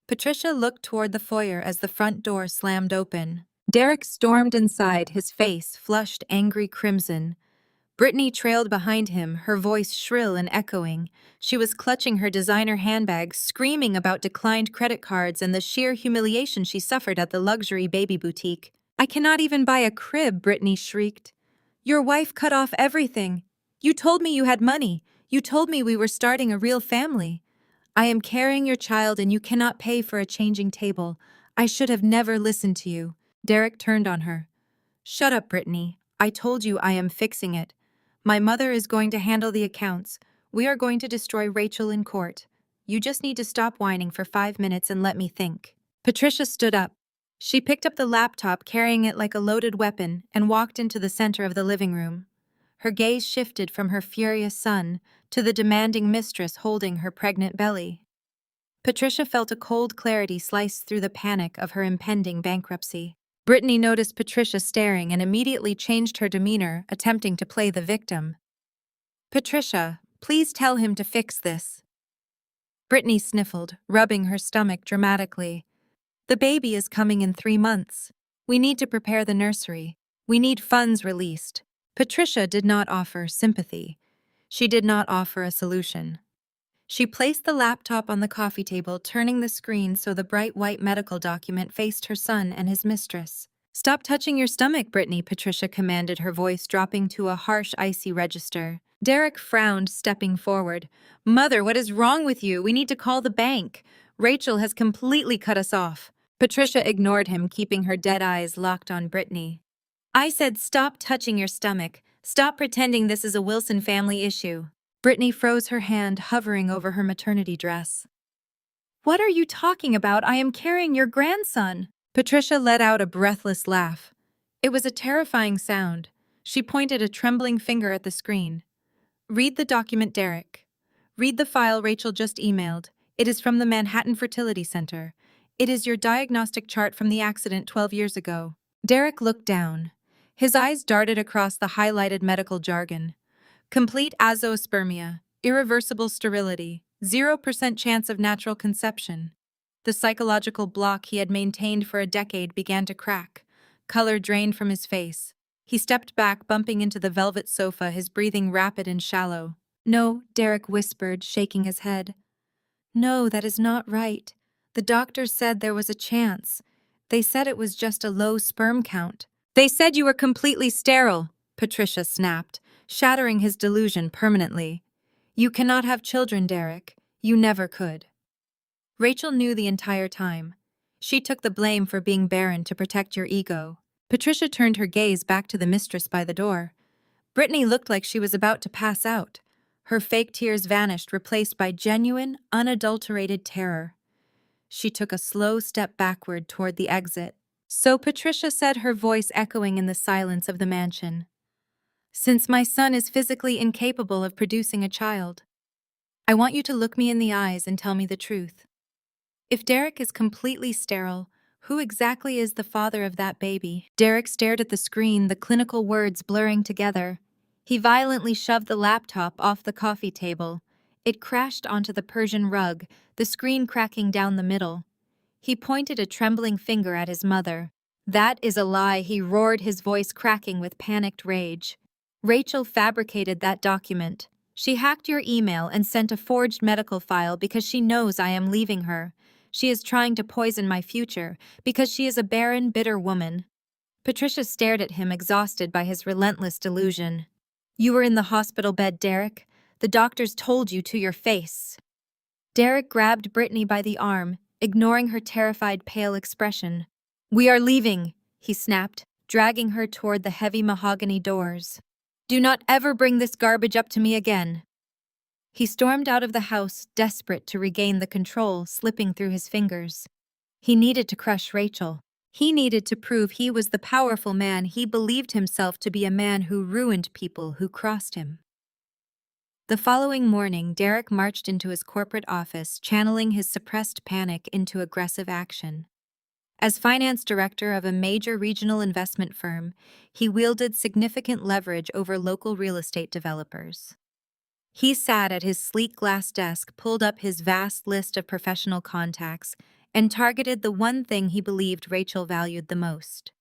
Patricia looked toward the foyer as the front door slammed open. Derek stormed inside, his face flushed angry crimson. Brittany trailed behind him, her voice shrill and echoing. She was clutching her designer handbag, screaming about declined credit cards and the sheer humiliation she suffered at the luxury baby boutique. "I cannot even buy a crib," Brittany shrieked. "Your wife cut off everything. You told me you had money. You told me we were starting a real family. I am carrying your child and you cannot pay for a changing table. I should have never listened to you." Derek turned on her. "Shut up, Brittany. I told you I am fixing it. My mother is going to handle the accounts. We are going to destroy Rachel in court. You just need to stop whining for 5 minutes and let me think." Patricia stood up. She picked up the laptop, carrying it like a loaded weapon, and walked into the center of the living room. Her gaze shifted from her furious son to the demanding mistress holding her pregnant belly. Patricia felt a cold clarity slice through the panic of her impending bankruptcy. Brittany noticed Patricia staring and immediately changed her demeanor, attempting to play the victim. "Patricia, please tell him to fix this." Brittany sniffled, rubbing her stomach dramatically. "The baby is coming in 3 months. We need to prepare the nursery. We need funds released." Patricia did not offer sympathy. She did not offer a solution. She placed the laptop on the coffee table, turning the screen so the bright white medical document faced her son and his mistress. "Stop touching your stomach, Brittany," Patricia commanded, her voice dropping to a harsh, icy register. Derek frowned, stepping forward. "Mother, what is wrong with you? We need to call the bank. Rachel has completely cut us off." Patricia ignored him, keeping her dead eyes locked on Brittany. "I said stop touching your stomach. Stop pretending this is a Wilson family issue." Brittany froze, her hand hovering over her maternity dress. "What are you talking about? I am carrying your grandson." Patricia let out a breathless laugh. It was a terrifying sound. She pointed a trembling finger at the screen. "Read the document, Derek. Read the file Rachel just emailed. It is from the Manhattan Fertility Center. It is your diagnostic chart from the accident 12 years ago." Derek looked down. His eyes darted across the highlighted medical jargon. "Complete azoospermia, irreversible sterility, 0% chance of natural conception." The psychological block he had maintained for a decade began to crack. Color drained from his face. He stepped back, bumping into the velvet sofa, his breathing rapid and shallow. "No," Derek whispered, shaking his head. "No, that is not right. The doctors said there was a chance. They said it was just a low sperm count." "They said you were completely sterile," Patricia snapped, shattering his delusion permanently. "You cannot have children, Derek. You never could." Rachel knew the entire time. She took the blame for being barren to protect your ego. Patricia turned her gaze back to the mistress by the door. Brittany looked like she was about to pass out. Her fake tears vanished, replaced by genuine, unadulterated terror. She took a slow step backward toward the exit. "So," Patricia said, her voice echoing in the silence of the mansion, "since my son is physically incapable of producing a child, I want you to look me in the eyes and tell me the truth. If Derek is completely sterile, who exactly is the father of that baby?" Derek stared at the screen, the clinical words blurring together. He violently shoved the laptop off the coffee table. It crashed onto the Persian rug, the screen cracking down the middle. He pointed a trembling finger at his mother. That is a lie, he roared, his voice cracking with panicked rage. Rachel fabricated that document. She hacked your email and sent a forged medical file because she knows I am leaving her. She is trying to poison my future because she is a barren, bitter woman. Patricia stared at him, exhausted by his relentless delusion. You were in the hospital bed, Derek. The doctors told you to your face. Derek grabbed Brittany by the arm, ignoring her terrified, pale expression. We are leaving, he snapped, dragging her toward the heavy mahogany doors. Do not ever bring this garbage up to me again. He stormed out of the house, desperate to regain the control slipping through his fingers. He needed to crush Rachel. He needed to prove he was the powerful man he believed himself to be, a man who ruined people who crossed him. The following morning, Derek marched into his corporate office, channeling his suppressed panic into aggressive action. As finance director of a major regional investment firm, he wielded significant leverage over local real estate developers. He sat at his sleek glass desk, pulled up his vast list of professional contacts, and targeted the one thing he believed Rachel valued the most: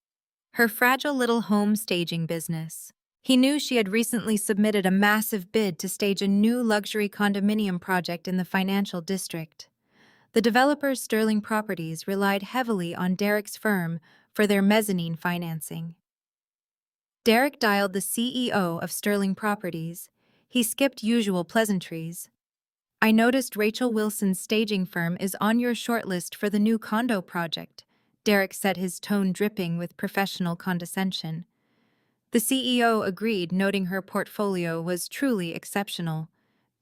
her fragile little home staging business. He knew she had recently submitted a massive bid to stage a new luxury condominium project in the financial district. The developer, Sterling Properties, relied heavily on Derek's firm for their mezzanine financing. Derek dialed the CEO of Sterling Properties. He skipped usual pleasantries. I noticed Rachel Wilson's staging firm is on your shortlist for the new condo project, Derek said, his tone dripping with professional condescension. The CEO agreed, noting her portfolio was truly exceptional.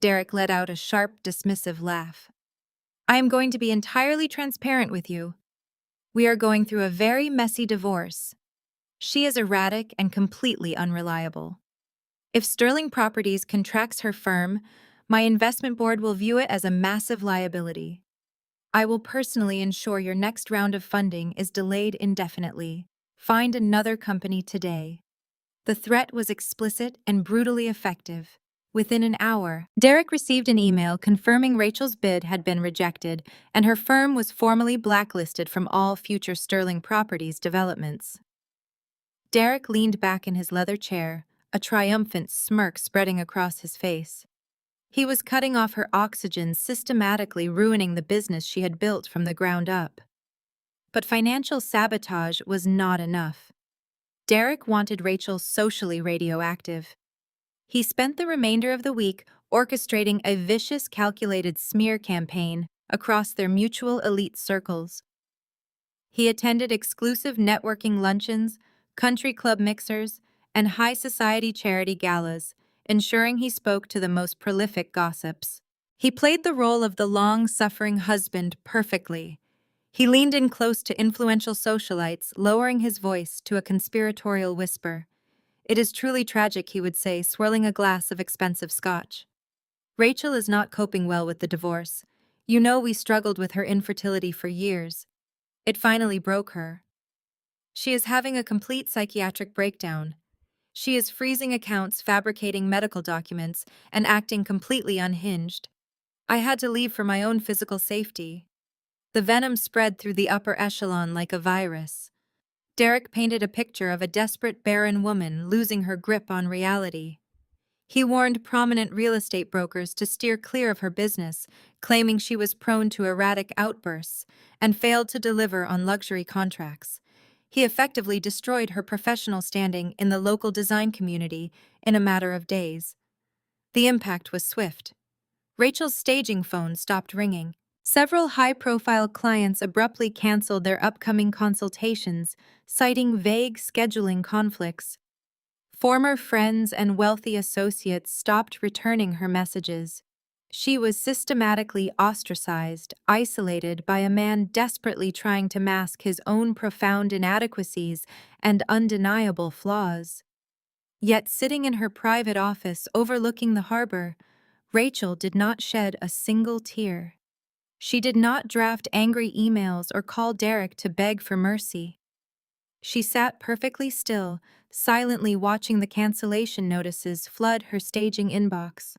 Derek let out a sharp, dismissive laugh. I am going to be entirely transparent with you. We are going through a very messy divorce. She is erratic and completely unreliable. If Sterling Properties contracts her firm, my investment board will view it as a massive liability. I will personally ensure your next round of funding is delayed indefinitely. Find another company today. The threat was explicit and brutally effective. Within an hour, Derek received an email confirming Rachel's bid had been rejected and her firm was formally blacklisted from all future Sterling Properties developments. Derek leaned back in his leather chair, a triumphant smirk spreading across his face. He was cutting off her oxygen, systematically ruining the business she had built from the ground up. But financial sabotage was not enough. Derek wanted Rachel socially radioactive. He spent the remainder of the week orchestrating a vicious, calculated smear campaign across their mutual elite circles. He attended exclusive networking luncheons, country club mixers, and high society charity galas, ensuring he spoke to the most prolific gossips. He played the role of the long-suffering husband perfectly. He leaned in close to influential socialites, lowering his voice to a conspiratorial whisper. It is truly tragic, he would say, swirling a glass of expensive scotch. Rachel is not coping well with the divorce. You know, we struggled with her infertility for years. It finally broke her. She is having a complete psychiatric breakdown. She is freezing accounts, fabricating medical documents, and acting completely unhinged. I had to leave for my own physical safety. The venom spread through the upper echelon like a virus. Derek painted a picture of a desperate, barren woman losing her grip on reality. He warned prominent real estate brokers to steer clear of her business, claiming she was prone to erratic outbursts and failed to deliver on luxury contracts. He effectively destroyed her professional standing in the local design community in a matter of days. The impact was swift. Rachel's staging phone stopped ringing. Several high-profile clients abruptly canceled their upcoming consultations, citing vague scheduling conflicts. Former friends and wealthy associates stopped returning her messages. She was systematically ostracized, isolated by a man desperately trying to mask his own profound inadequacies and undeniable flaws. Yet sitting in her private office overlooking the harbor, Rachel did not shed a single tear. She did not draft angry emails or call Derek to beg for mercy. She sat perfectly still, silently watching the cancellation notices flood her staging inbox.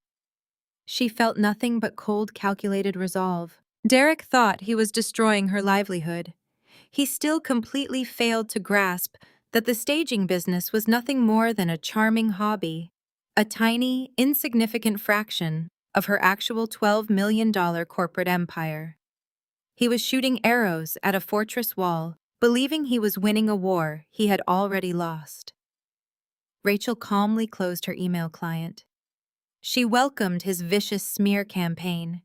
She felt nothing but cold, calculated resolve. Derek thought he was destroying her livelihood. He still completely failed to grasp that the staging business was nothing more than a charming hobby, a tiny, insignificant fraction of her actual $12 million corporate empire. He was shooting arrows at a fortress wall, believing he was winning a war he had already lost. Rachel calmly closed her email client. She welcomed his vicious smear campaign.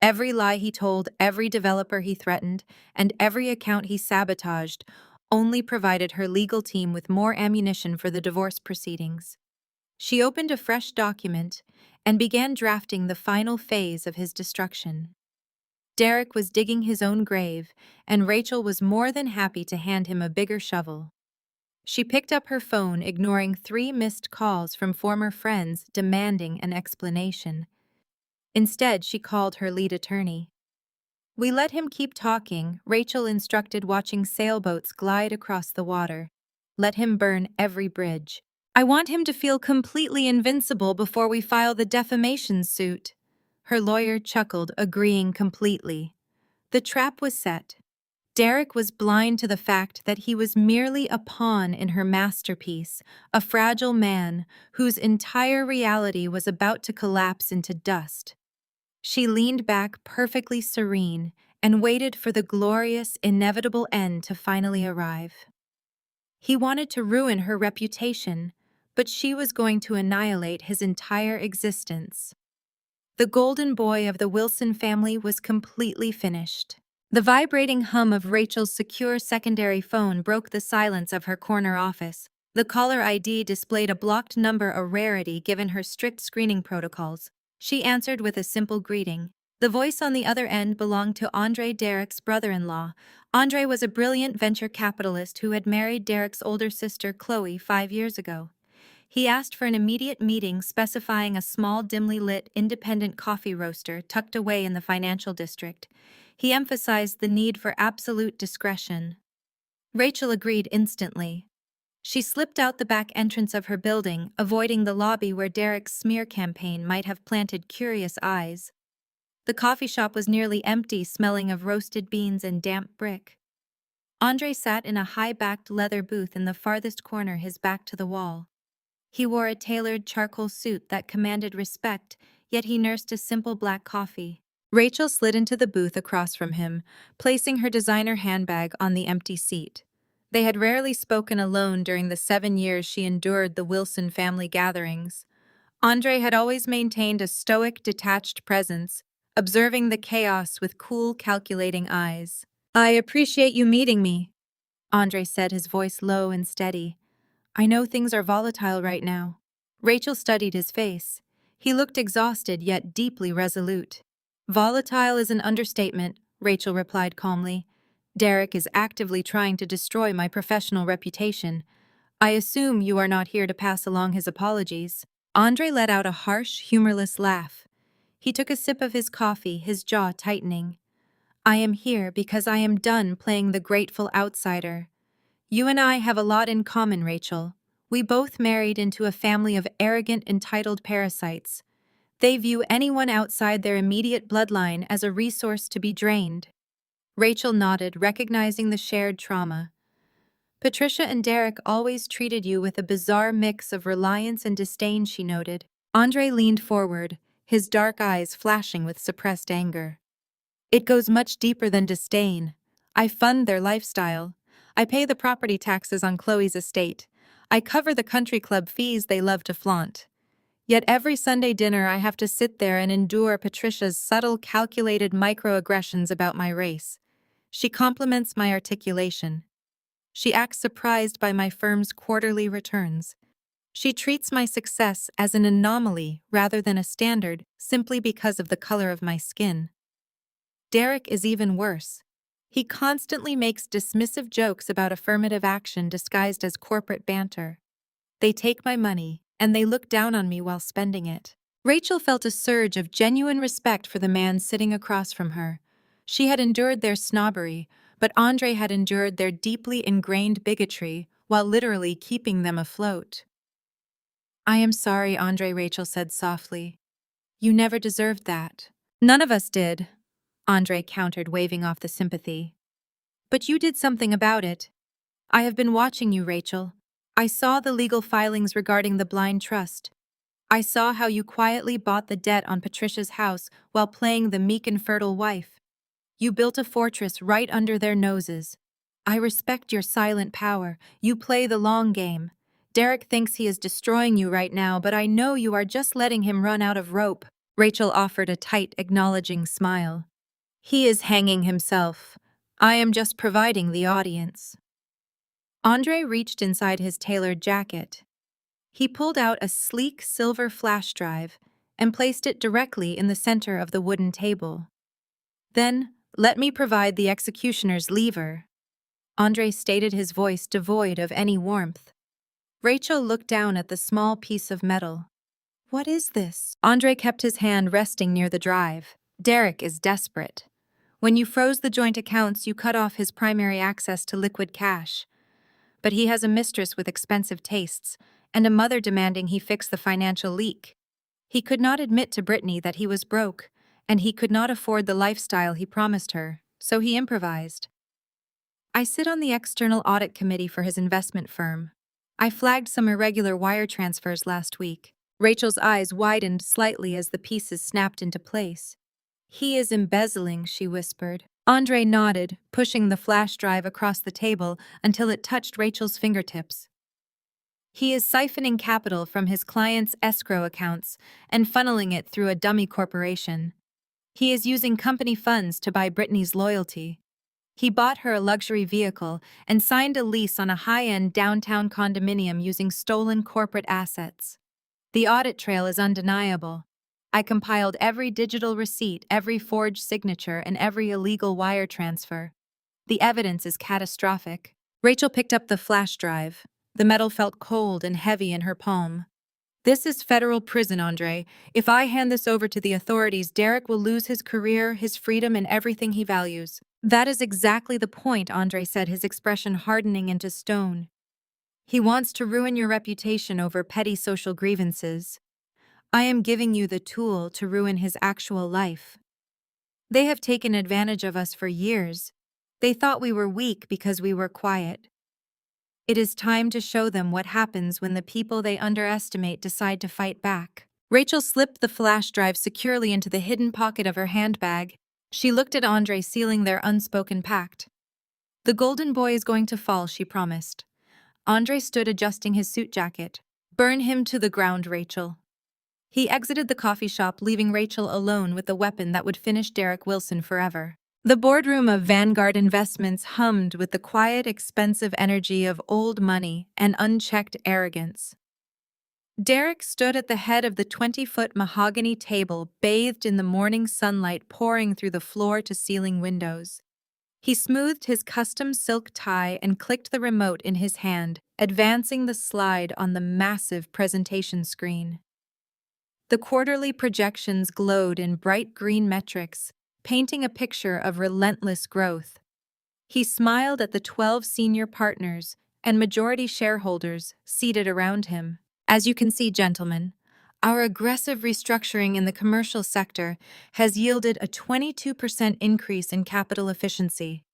Every lie he told, every developer he threatened, and every account he sabotaged only provided her legal team with more ammunition for the divorce proceedings. She opened a fresh document and began drafting the final phase of his destruction. Derek was digging his own grave, and Rachel was more than happy to hand him a bigger shovel. She picked up her phone, ignoring 3 missed calls from former friends demanding an explanation. Instead, she called her lead attorney. "We let him keep talking," Rachel instructed, watching sailboats glide across the water. "Let him burn every bridge. I want him to feel completely invincible before we file the defamation suit." Her lawyer chuckled, agreeing completely. The trap was set. Derek was blind to the fact that he was merely a pawn in her masterpiece, a fragile man whose entire reality was about to collapse into dust. She leaned back, perfectly serene, and waited for the glorious, inevitable end to finally arrive. He wanted to ruin her reputation, but she was going to annihilate his entire existence. The golden boy of the Wilson family was completely finished. The vibrating hum of Rachel's secure secondary phone broke the silence of her corner office. The caller ID displayed a blocked number, a rarity given her strict screening protocols. She answered with a simple greeting. The voice on the other end belonged to Andre, Derek's brother-in-law. Andre was a brilliant venture capitalist who had married Derek's older sister, Chloe, 5 years ago. He asked for an immediate meeting, specifying a small, dimly lit, independent coffee roaster tucked away in the financial district. He emphasized the need for absolute discretion. Rachel agreed instantly. She slipped out the back entrance of her building, avoiding the lobby where Derek's smear campaign might have planted curious eyes. The coffee shop was nearly empty, smelling of roasted beans and damp brick. Andre sat in a high-backed leather booth in the farthest corner, his back to the wall. He wore a tailored charcoal suit that commanded respect, yet he nursed a simple black coffee. Rachel slid into the booth across from him, placing her designer handbag on the empty seat. They had rarely spoken alone during the 7 years she endured the Wilson family gatherings. Andre had always maintained a stoic, detached presence, observing the chaos with cool, calculating eyes. "I appreciate you meeting me," Andre said, his voice low and steady. "I know things are volatile right now." Rachel studied his face. He looked exhausted yet deeply resolute. "Volatile is an understatement," Rachel replied calmly. "Derek is actively trying to destroy my professional reputation. I assume you are not here to pass along his apologies." Andre let out a harsh, humorless laugh. He took a sip of his coffee, his jaw tightening. "I am here because I am done playing the grateful outsider. You and I have a lot in common, Rachel. We both married into a family of arrogant, entitled parasites. They view anyone outside their immediate bloodline as a resource to be drained." Rachel nodded, recognizing the shared trauma. "Patricia and Derek always treated you with a bizarre mix of reliance and disdain," she noted. Andre leaned forward, his dark eyes flashing with suppressed anger. "It goes much deeper than disdain. I fund their lifestyle. I pay the property taxes on Chloe's estate. I cover the country club fees they love to flaunt. Yet every Sunday dinner I have to sit there and endure Patricia's subtle, calculated microaggressions about my race. She compliments my articulation. She acts surprised by my firm's quarterly returns. She treats my success as an anomaly rather than a standard simply because of the color of my skin. Derek is even worse. He constantly makes dismissive jokes about affirmative action disguised as corporate banter. They take my money, and they look down on me while spending it." Rachel felt a surge of genuine respect for the man sitting across from her. She had endured their snobbery, but Andre had endured their deeply ingrained bigotry while literally keeping them afloat. "I am sorry, Andre," Rachel said softly. "You never deserved that." "None of us did," Andre countered, waving off the sympathy. But you did something about it. I have been watching you, Rachel. I saw the legal filings regarding the blind trust. I saw how you quietly bought the debt on Patricia's house while playing the meek and fertile wife. You built a fortress right under their noses. I respect your silent power. You play the long game. Derek thinks he is destroying you right now, but I know you are just letting him run out of rope. Rachel offered a tight, acknowledging smile. He is hanging himself. I am just providing the audience. Andre reached inside his tailored jacket. He pulled out a sleek silver flash drive and placed it directly in the center of the wooden table. Then, let me provide the executioner's lever. Andre stated, his voice devoid of any warmth. Rachel looked down at the small piece of metal. What is this? Andre kept his hand resting near the drive. Derek is desperate. When you froze the joint accounts, you cut off his primary access to liquid cash. But he has a mistress with expensive tastes, and a mother demanding he fix the financial leak. He could not admit to Brittany that he was broke, and he could not afford the lifestyle he promised her, so he improvised. I sit on the external audit committee for his investment firm. I flagged some irregular wire transfers last week. Rachel's eyes widened slightly as the pieces snapped into place. He is embezzling, she whispered. Andre nodded, pushing the flash drive across the table until it touched Rachel's fingertips. He is siphoning capital from his clients' escrow accounts and funneling it through a dummy corporation. He is using company funds to buy Brittany's loyalty. He bought her a luxury vehicle and signed a lease on a high-end downtown condominium using stolen corporate assets. The audit trail is undeniable. I compiled every digital receipt, every forged signature, and every illegal wire transfer. The evidence is catastrophic. Rachel picked up the flash drive. The metal felt cold and heavy in her palm. This is federal prison, Andre. If I hand this over to the authorities, Derek will lose his career, his freedom, and everything he values. That is exactly the point, Andre said, his expression hardening into stone. He wants to ruin your reputation over petty social grievances. I am giving you the tool to ruin his actual life. They have taken advantage of us for years. They thought we were weak because we were quiet. It is time to show them what happens when the people they underestimate decide to fight back. Rachel slipped the flash drive securely into the hidden pocket of her handbag. She looked at Andre, sealing their unspoken pact. The golden boy is going to fall, she promised. Andre stood adjusting his suit jacket. Burn him to the ground, Rachel. He exited the coffee shop, leaving Rachel alone with the weapon that would finish Derek Wilson forever. The boardroom of Vanguard Investments hummed with the quiet, expensive energy of old money and unchecked arrogance. Derek stood at the head of the 20-foot mahogany table, bathed in the morning sunlight pouring through the floor-to-ceiling windows. He smoothed his custom silk tie and clicked the remote in his hand, advancing the slide on the massive presentation screen. The quarterly projections glowed in bright green metrics, painting a picture of relentless growth. He smiled at the 12 senior partners and majority shareholders seated around him. As you can see, gentlemen, our aggressive restructuring in the commercial sector has yielded a 22% increase in capital efficiency.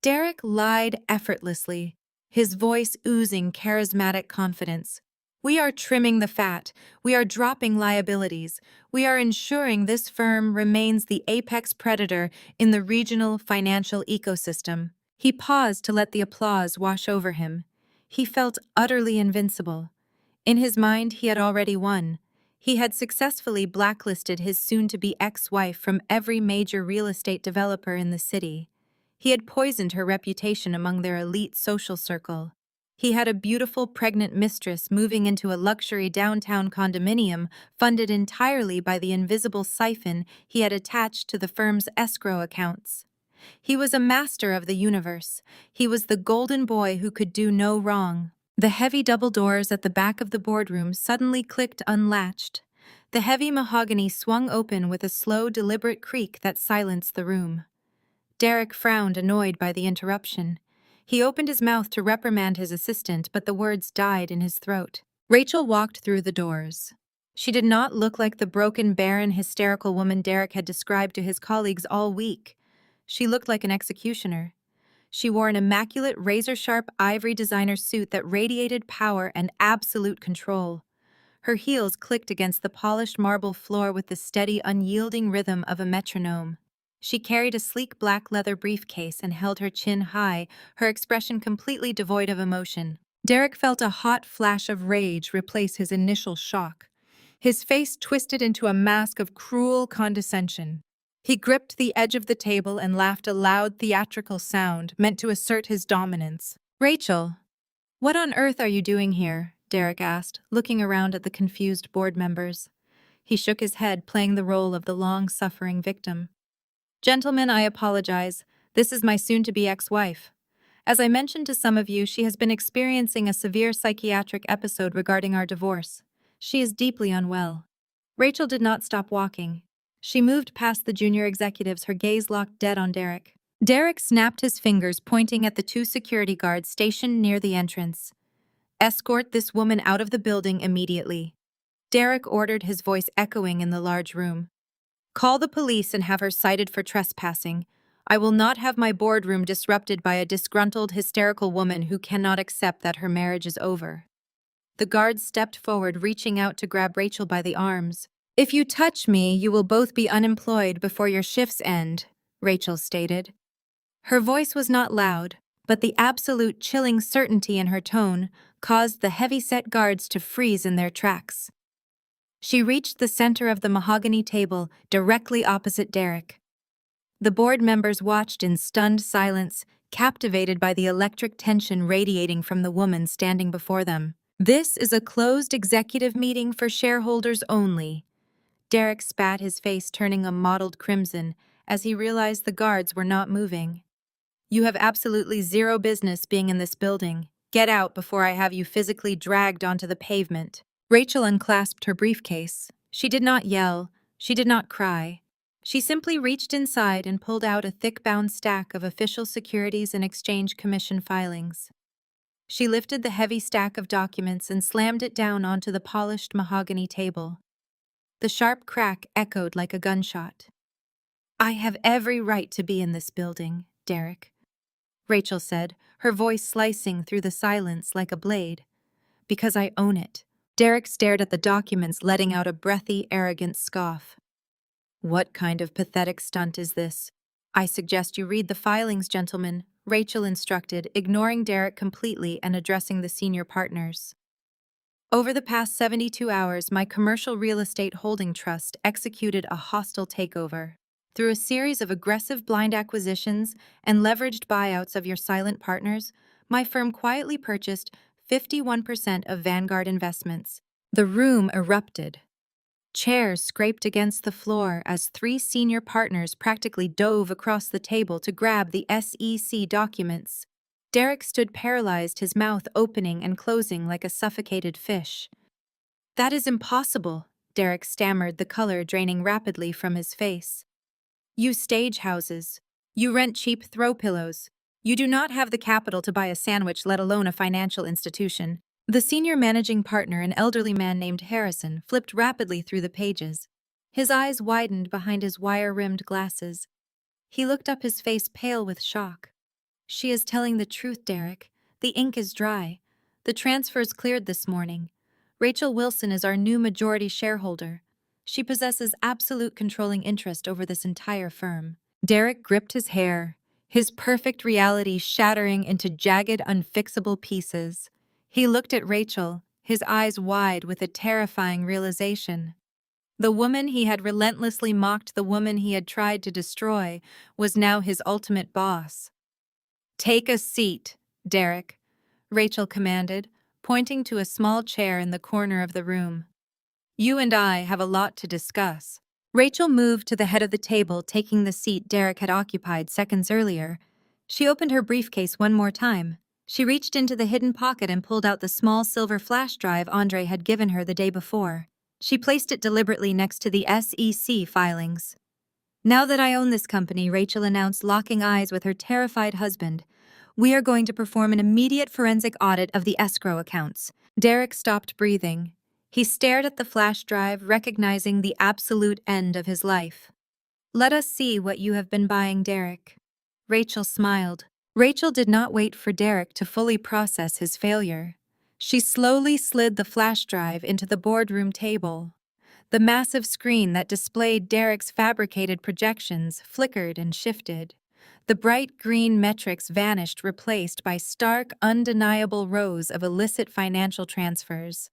Derek lied effortlessly, his voice oozing charismatic confidence. We are trimming the fat, we are dropping liabilities, we are ensuring this firm remains the apex predator in the regional financial ecosystem. He paused to let the applause wash over him. He felt utterly invincible. In his mind, he had already won. He had successfully blacklisted his soon-to-be ex-wife from every major real estate developer in the city. He had poisoned her reputation among their elite social circle. He had a beautiful pregnant mistress moving into a luxury downtown condominium funded entirely by the invisible siphon he had attached to the firm's escrow accounts. He was a master of the universe. He was the golden boy who could do no wrong. The heavy double doors at the back of the boardroom suddenly clicked unlatched. The heavy mahogany swung open with a slow, deliberate creak that silenced the room. Derek frowned, annoyed by the interruption. He opened his mouth to reprimand his assistant, but the words died in his throat. Rachel walked through the doors. She did not look like the broken, barren, hysterical woman Derek had described to his colleagues all week. She looked like an executioner. She wore an immaculate razor-sharp ivory designer suit that radiated power and absolute control. Her heels clicked against the polished marble floor with the steady, unyielding rhythm of a metronome. She carried a sleek black leather briefcase and held her chin high, her expression completely devoid of emotion. Derek felt a hot flash of rage replace his initial shock. His face twisted into a mask of cruel condescension. He gripped the edge of the table and laughed a loud, theatrical sound meant to assert his dominance. "Rachel, what on earth are you doing here?" Derek asked, looking around at the confused board members. He shook his head, playing the role of the long-suffering victim. "Gentlemen, I apologize. This is my soon-to-be ex-wife. As I mentioned to some of you, she has been experiencing a severe psychiatric episode regarding our divorce. She is deeply unwell." Rachel did not stop walking. She moved past the junior executives, her gaze locked dead on Derek. Derek snapped his fingers, pointing at the two security guards stationed near the entrance. "Escort this woman out of the building immediately." Derek ordered, his voice echoing in the large room. "Call the police and have her cited for trespassing. I will not have my boardroom disrupted by a disgruntled, hysterical woman who cannot accept that her marriage is over." The guards stepped forward, reaching out to grab Rachel by the arms. "If you touch me, you will both be unemployed before your shifts end," Rachel stated. Her voice was not loud, but the absolute chilling certainty in her tone caused the heavy-set guards to freeze in their tracks. She reached the center of the mahogany table, directly opposite Derek. The board members watched in stunned silence, captivated by the electric tension radiating from the woman standing before them. "This is a closed executive meeting for shareholders only." Derek spat, his face turning a mottled crimson as he realized the guards were not moving. "You have absolutely zero business being in this building. Get out before I have you physically dragged onto the pavement." Rachel unclasped her briefcase. She did not yell. She did not cry. She simply reached inside and pulled out a thick-bound stack of official Securities and Exchange Commission filings. She lifted the heavy stack of documents and slammed it down onto the polished mahogany table. The sharp crack echoed like a gunshot. "I have every right to be in this building, Derek," Rachel said, her voice slicing through the silence like a blade. "Because I own it." Derek stared at the documents, letting out a breathy, arrogant scoff. "What kind of pathetic stunt is this?" "I suggest you read the filings, gentlemen," Rachel instructed, ignoring Derek completely and addressing the senior partners. "Over the past 72 hours, my commercial real estate holding trust executed a hostile takeover. Through a series of aggressive blind acquisitions and leveraged buyouts of your silent partners, my firm quietly purchased 51% of Vanguard Investments." The room erupted. Chairs scraped against the floor as three senior partners practically dove across the table to grab the SEC documents. Derek stood paralyzed, his mouth opening and closing like a suffocated fish. "That is impossible," Derek stammered, the color draining rapidly from his face. "You stage houses. You rent cheap throw pillows. You do not have the capital to buy a sandwich, let alone a financial institution." The senior managing partner, an elderly man named Harrison, flipped rapidly through the pages. His eyes widened behind his wire-rimmed glasses. He looked up, his face pale with shock. "She is telling the truth, Derek. The ink is dry. The transfers cleared this morning. Rachel Wilson is our new majority shareholder. She possesses absolute controlling interest over this entire firm." Derek gripped his hair, his perfect reality shattering into jagged, unfixable pieces. He looked at Rachel, his eyes wide with a terrifying realization. The woman he had relentlessly mocked, the woman he had tried to destroy, was now his ultimate boss. "Take a seat, Derek," Rachel commanded, pointing to a small chair in the corner of the room. "You and I have a lot to discuss." Rachel moved to the head of the table, taking the seat Derek had occupied seconds earlier. She opened her briefcase one more time. She reached into the hidden pocket and pulled out the small silver flash drive Andre had given her the day before. She placed it deliberately next to the SEC filings. "Now that I own this company," Rachel announced, locking eyes with her terrified husband, "we are going to perform an immediate forensic audit of the escrow accounts." Derek stopped breathing. He stared at the flash drive, recognizing the absolute end of his life. "Let us see what you have been buying, Derek." Rachel smiled. Rachel did not wait for Derek to fully process his failure. She slowly slid the flash drive into the boardroom table. The massive screen that displayed Derek's fabricated projections flickered and shifted. The bright green metrics vanished, replaced by stark, undeniable rows of illicit financial transfers.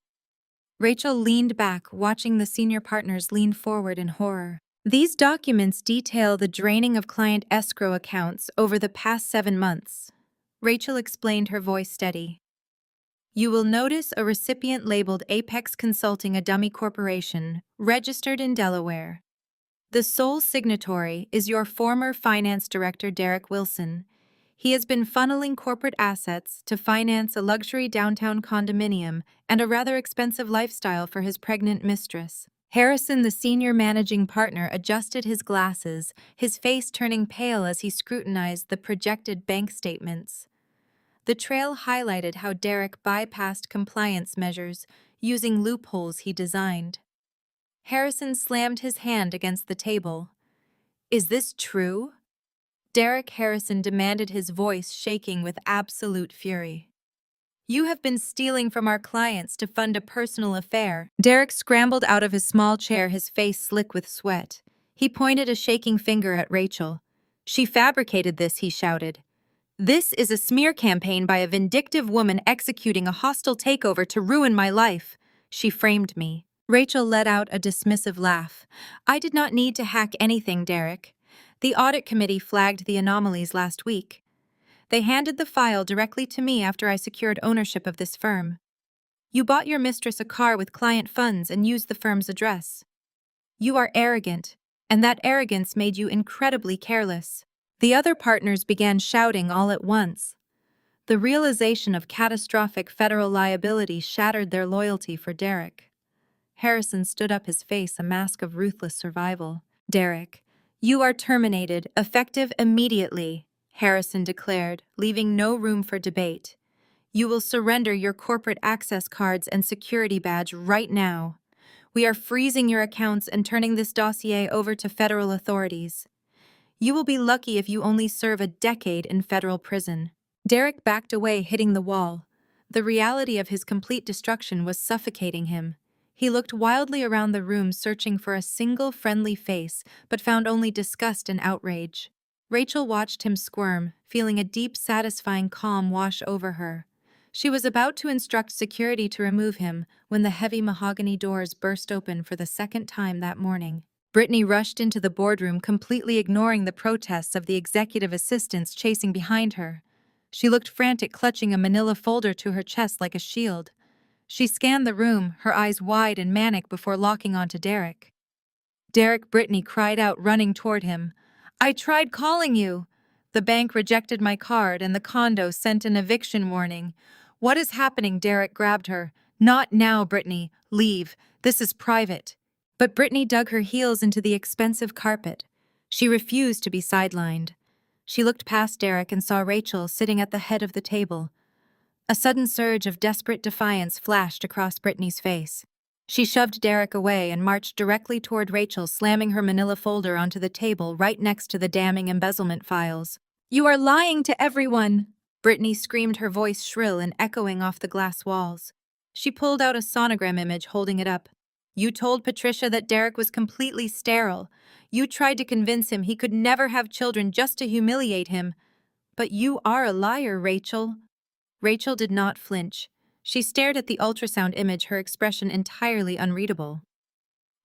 Rachel leaned back, watching the senior partners lean forward in horror. These documents detail the draining of client escrow accounts over the past 7 months. Rachel explained, her voice steady. You will notice a recipient labeled Apex Consulting, a dummy corporation, registered in Delaware. The sole signatory is your former finance director, Derek Wilson. He has been funneling corporate assets to finance a luxury downtown condominium and a rather expensive lifestyle for his pregnant mistress. Harrison, the senior managing partner, adjusted his glasses, his face turning pale as he scrutinized the projected bank statements. The trail highlighted how Derek bypassed compliance measures using loopholes he designed. Harrison slammed his hand against the table. Is this true? Derek Harrison demanded, his voice shaking with absolute fury. You have been stealing from our clients to fund a personal affair. Derek scrambled out of his small chair, his face slick with sweat. He pointed a shaking finger at Rachel. She fabricated this, he shouted. This is a smear campaign by a vindictive woman executing a hostile takeover to ruin my life. She framed me. Rachel let out a dismissive laugh. I did not need to hack anything, Derek. The audit committee flagged the anomalies last week. They handed the file directly to me after I secured ownership of this firm. You bought your mistress a car with client funds and used the firm's address. You are arrogant, and that arrogance made you incredibly careless. The other partners began shouting all at once. The realization of catastrophic federal liability shattered their loyalty for Derek. Harrison stood up, his face a mask of ruthless survival. Derek, you are terminated, effective immediately, Harrison declared, leaving no room for debate. You will surrender your corporate access cards and security badge right now. We are freezing your accounts and turning this dossier over to federal authorities. You will be lucky if you only serve a decade in federal prison. Derek backed away, hitting the wall. The reality of his complete destruction was suffocating him. He looked wildly around the room, searching for a single friendly face, but found only disgust and outrage. Rachel watched him squirm, feeling a deep, satisfying calm wash over her. She was about to instruct security to remove him when the heavy mahogany doors burst open for the second time that morning. Brittany rushed into the boardroom, completely ignoring the protests of the executive assistants chasing behind her. She looked frantic, clutching a manila folder to her chest like a shield. She scanned the room, her eyes wide and manic, before locking onto Derek. Derek, Brittany cried out, running toward him. I tried calling you. The bank rejected my card and the condo sent an eviction warning. What is happening? Derek grabbed her. Not now, Brittany. Leave. This is private. But Brittany dug her heels into the expensive carpet. She refused to be sidelined. She looked past Derek and saw Rachel sitting at the head of the table. A sudden surge of desperate defiance flashed across Brittany's face. She shoved Derek away and marched directly toward Rachel, slamming her manila folder onto the table right next to the damning embezzlement files. You are lying to everyone! Brittany screamed, her voice shrill and echoing off the glass walls. She pulled out a sonogram image, holding it up. You told Patricia that Derek was completely sterile. You tried to convince him he could never have children just to humiliate him. But you are a liar, Rachel. Rachel did not flinch. She stared at the ultrasound image, her expression entirely unreadable.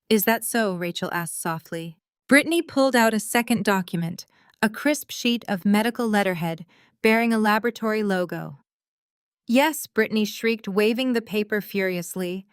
Is that so? Rachel asked softly. Brittany pulled out a second document, a crisp sheet of medical letterhead bearing a laboratory logo. Yes, Brittany shrieked, waving the paper furiously.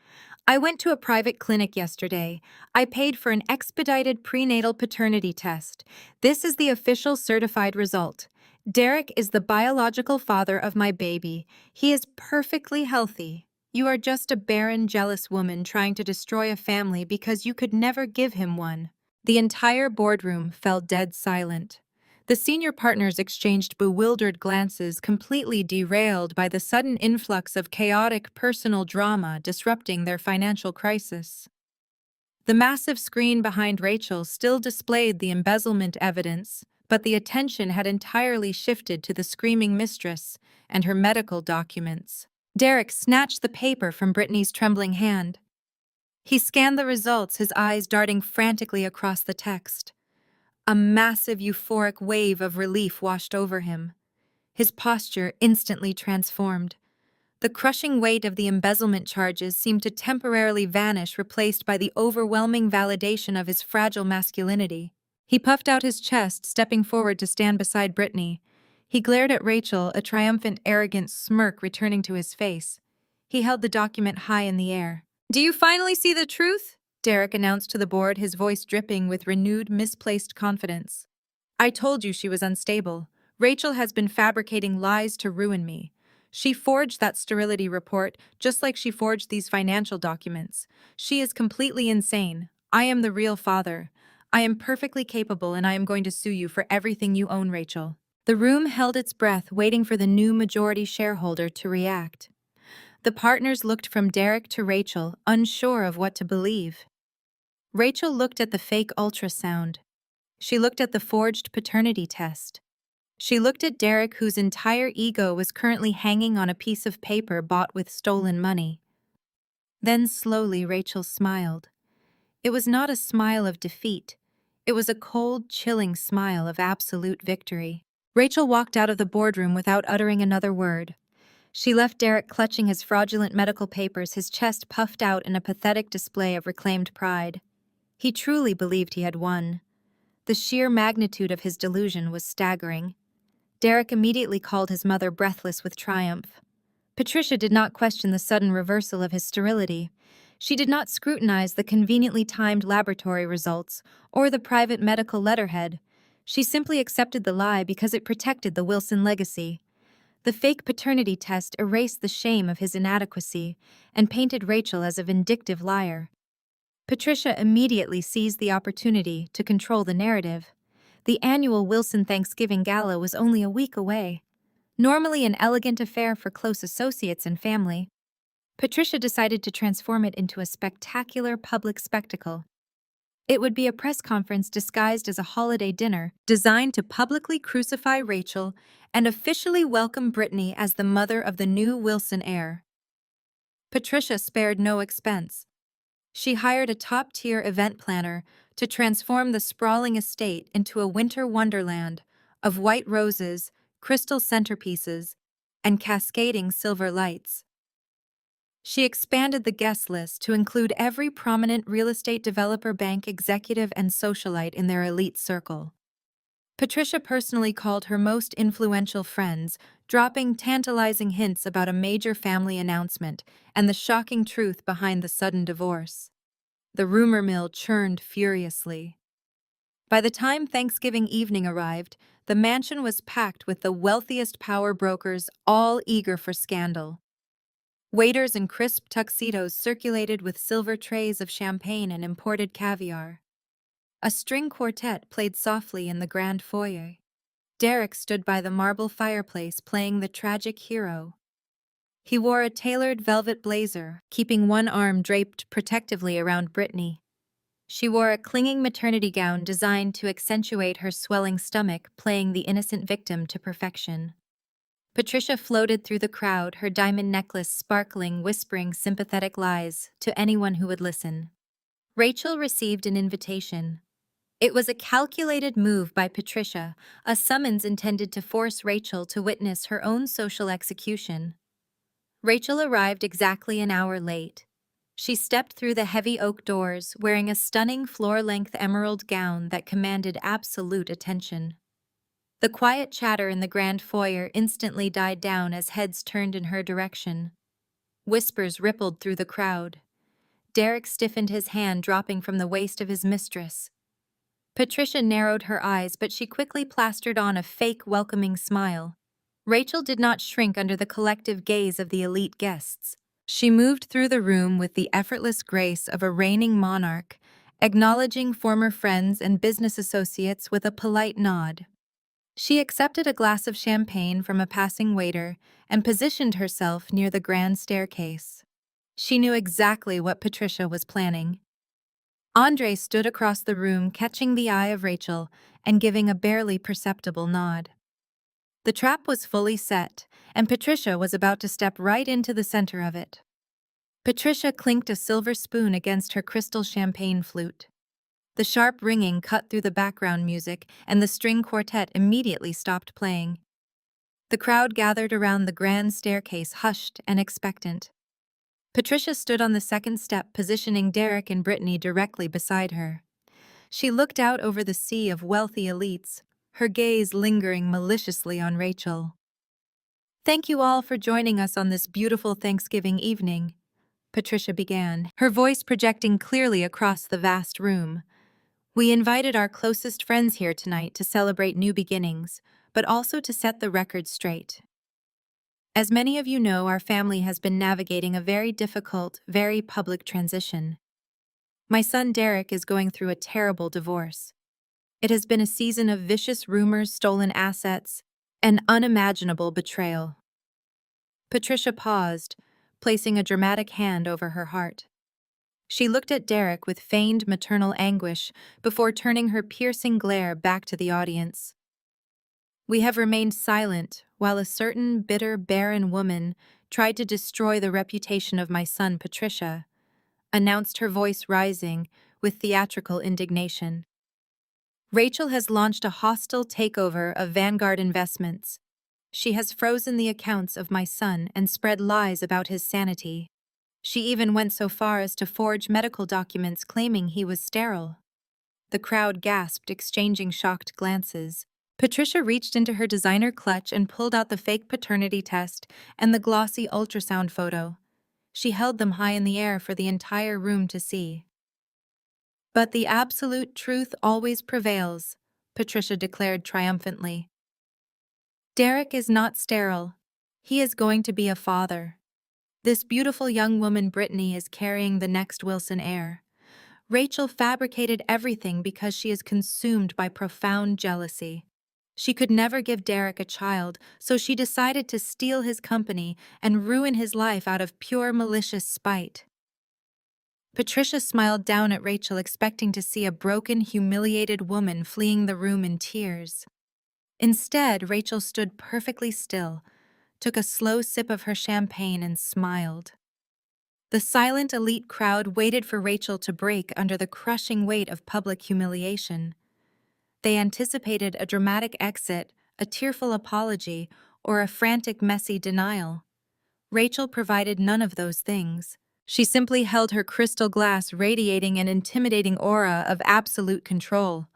I went to a private clinic yesterday. I paid for an expedited prenatal paternity test. This is the official certified result. Derek is the biological father of my baby. He is perfectly healthy. You are just a barren, jealous woman trying to destroy a family because you could never give him one. The entire boardroom fell dead silent. The senior partners exchanged bewildered glances, completely derailed by the sudden influx of chaotic personal drama disrupting their financial crisis. The massive screen behind Rachel still displayed the embezzlement evidence, but the attention had entirely shifted to the screaming mistress and her medical documents. Derek snatched the paper from Brittany's trembling hand. He scanned the results, his eyes darting frantically across the text. A massive euphoric wave of relief washed over him. His posture instantly transformed. The crushing weight of the embezzlement charges seemed to temporarily vanish, replaced by the overwhelming validation of his fragile masculinity. He puffed out his chest, stepping forward to stand beside Brittany. He glared at Rachel, a triumphant, arrogant smirk returning to his face. He held the document high in the air. "Do you finally see the truth?" Derek announced to the board, his voice dripping with renewed, misplaced confidence. "I told you she was unstable. Rachel has been fabricating lies to ruin me. She forged that sterility report, just like she forged these financial documents. She is completely insane. I am the real father. I am perfectly capable, and I am going to sue you for everything you own, Rachel." The room held its breath, waiting for the new majority shareholder to react. The partners looked from Derek to Rachel, unsure of what to believe. Rachel looked at the fake ultrasound. She looked at the forged paternity test. She looked at Derek, whose entire ego was currently hanging on a piece of paper bought with stolen money. Then slowly Rachel smiled. It was not a smile of defeat. It was a cold, chilling smile of absolute victory. Rachel walked out of the boardroom without uttering another word. She left Derek clutching his fraudulent medical papers, his chest puffed out in a pathetic display of reclaimed pride. He truly believed he had won. The sheer magnitude of his delusion was staggering. Derek immediately called his mother, breathless with triumph. Patricia did not question the sudden reversal of his sterility. She did not scrutinize the conveniently timed laboratory results or the private medical letterhead. She simply accepted the lie because it protected the Wilson legacy. The fake paternity test erased the shame of his inadequacy and painted Rachel as a vindictive liar. Patricia immediately seized the opportunity to control the narrative. The annual Wilson Thanksgiving Gala was only a week away. Normally an elegant affair for close associates and family, Patricia decided to transform it into a spectacular public spectacle. It would be a press conference disguised as a holiday dinner, designed to publicly crucify Rachel and officially welcome Brittany as the mother of the new Wilson heir. Patricia spared no expense. She hired a top-tier event planner to transform the sprawling estate into a winter wonderland of white roses, crystal centerpieces, and cascading silver lights. She expanded the guest list to include every prominent real estate developer, bank executive, and socialite in their elite circle. Patricia personally called her most influential friends, dropping tantalizing hints about a major family announcement and the shocking truth behind the sudden divorce. The rumor mill churned furiously. By the time Thanksgiving evening arrived, the mansion was packed with the wealthiest power brokers, all eager for scandal. Waiters in crisp tuxedos circulated with silver trays of champagne and imported caviar. A string quartet played softly in the grand foyer. Derek stood by the marble fireplace playing the tragic hero. He wore a tailored velvet blazer, keeping one arm draped protectively around Brittany. She wore a clinging maternity gown designed to accentuate her swelling stomach, playing the innocent victim to perfection. Patricia floated through the crowd, her diamond necklace sparkling, whispering sympathetic lies to anyone who would listen. Rachel received an invitation. It was a calculated move by Patricia, a summons intended to force Rachel to witness her own social execution. Rachel arrived exactly an hour late. She stepped through the heavy oak doors, wearing a stunning floor-length emerald gown that commanded absolute attention. The quiet chatter in the grand foyer instantly died down as heads turned in her direction. Whispers rippled through the crowd. Derek stiffened, his hand dropping from the waist of his mistress. Patricia narrowed her eyes, but she quickly plastered on a fake, welcoming smile. Rachel did not shrink under the collective gaze of the elite guests. She moved through the room with the effortless grace of a reigning monarch, acknowledging former friends and business associates with a polite nod. She accepted a glass of champagne from a passing waiter and positioned herself near the grand staircase. She knew exactly what Patricia was planning. Andre stood across the room, catching the eye of Rachel and giving a barely perceptible nod. The trap was fully set, and Patricia was about to step right into the center of it. Patricia clinked a silver spoon against her crystal champagne flute. The sharp ringing cut through the background music, and the string quartet immediately stopped playing. The crowd gathered around the grand staircase, hushed and expectant. Patricia stood on the second step, positioning Derek and Brittany directly beside her. She looked out over the sea of wealthy elites, her gaze lingering maliciously on Rachel. "Thank you all for joining us on this beautiful Thanksgiving evening," Patricia began, her voice projecting clearly across the vast room. "We invited our closest friends here tonight to celebrate new beginnings, but also to set the record straight. As many of you know, our family has been navigating a very difficult, very public transition. My son Derek is going through a terrible divorce. It has been a season of vicious rumors, stolen assets, and unimaginable betrayal." Patricia paused, placing a dramatic hand over her heart. She looked at Derek with feigned maternal anguish before turning her piercing glare back to the audience. "We have remained silent while a certain bitter, barren woman tried to destroy the reputation of my son Patricia," announced her voice rising with theatrical indignation. "Rachel has launched a hostile takeover of Vanguard Investments. She has frozen the accounts of my son and spread lies about his sanity. She even went so far as to forge medical documents claiming he was sterile." The crowd gasped, exchanging shocked glances. Patricia reached into her designer clutch and pulled out the fake paternity test and the glossy ultrasound photo. She held them high in the air for the entire room to see. "But the absolute truth always prevails," Patricia declared triumphantly. "Derek is not sterile. He is going to be a father. This beautiful young woman, Brittany, is carrying the next Wilson heir. Rachel fabricated everything because she is consumed by profound jealousy. She could never give Derek a child, so she decided to steal his company and ruin his life out of pure malicious spite." Patricia smiled down at Rachel, expecting to see a broken, humiliated woman fleeing the room in tears. Instead, Rachel stood perfectly still, took a slow sip of her champagne, and smiled. The silent elite crowd waited for Rachel to break under the crushing weight of public humiliation. They anticipated a dramatic exit, a tearful apology, or a frantic, messy denial. Rachel provided none of those things. She simply held her crystal glass, radiating an intimidating aura of absolute control.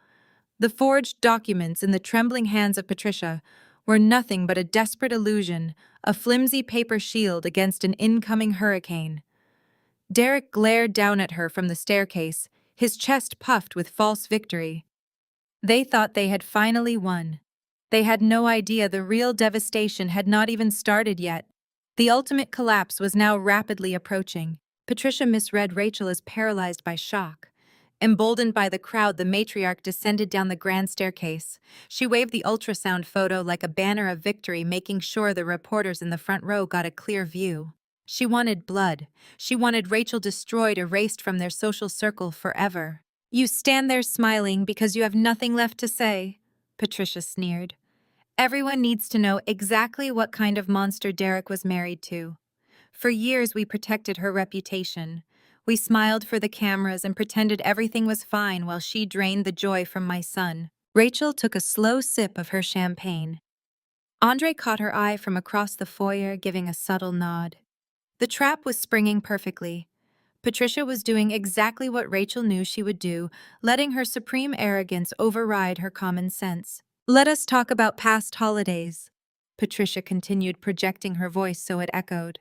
The forged documents in the trembling hands of Patricia were nothing but a desperate illusion, a flimsy paper shield against an incoming hurricane. Derek glared down at her from the staircase, his chest puffed with false victory. They thought they had finally won. They had no idea the real devastation had not even started yet. The ultimate collapse was now rapidly approaching. Patricia misread Rachel as paralyzed by shock. Emboldened by the crowd, the matriarch descended down the grand staircase. She waved the ultrasound photo like a banner of victory, making sure the reporters in the front row got a clear view. She wanted blood. She wanted Rachel destroyed, erased from their social circle forever. "You stand there smiling because you have nothing left to say," Patricia sneered. "Everyone needs to know exactly what kind of monster Derek was married to. For years we protected her reputation. We smiled for the cameras and pretended everything was fine while she drained the joy from my son." Rachel took a slow sip of her champagne. Andre caught her eye from across the foyer, giving a subtle nod. The trap was springing perfectly. Patricia was doing exactly what Rachel knew she would do, letting her supreme arrogance override her common sense. "Let us talk about past holidays," Patricia continued, projecting her voice so it echoed.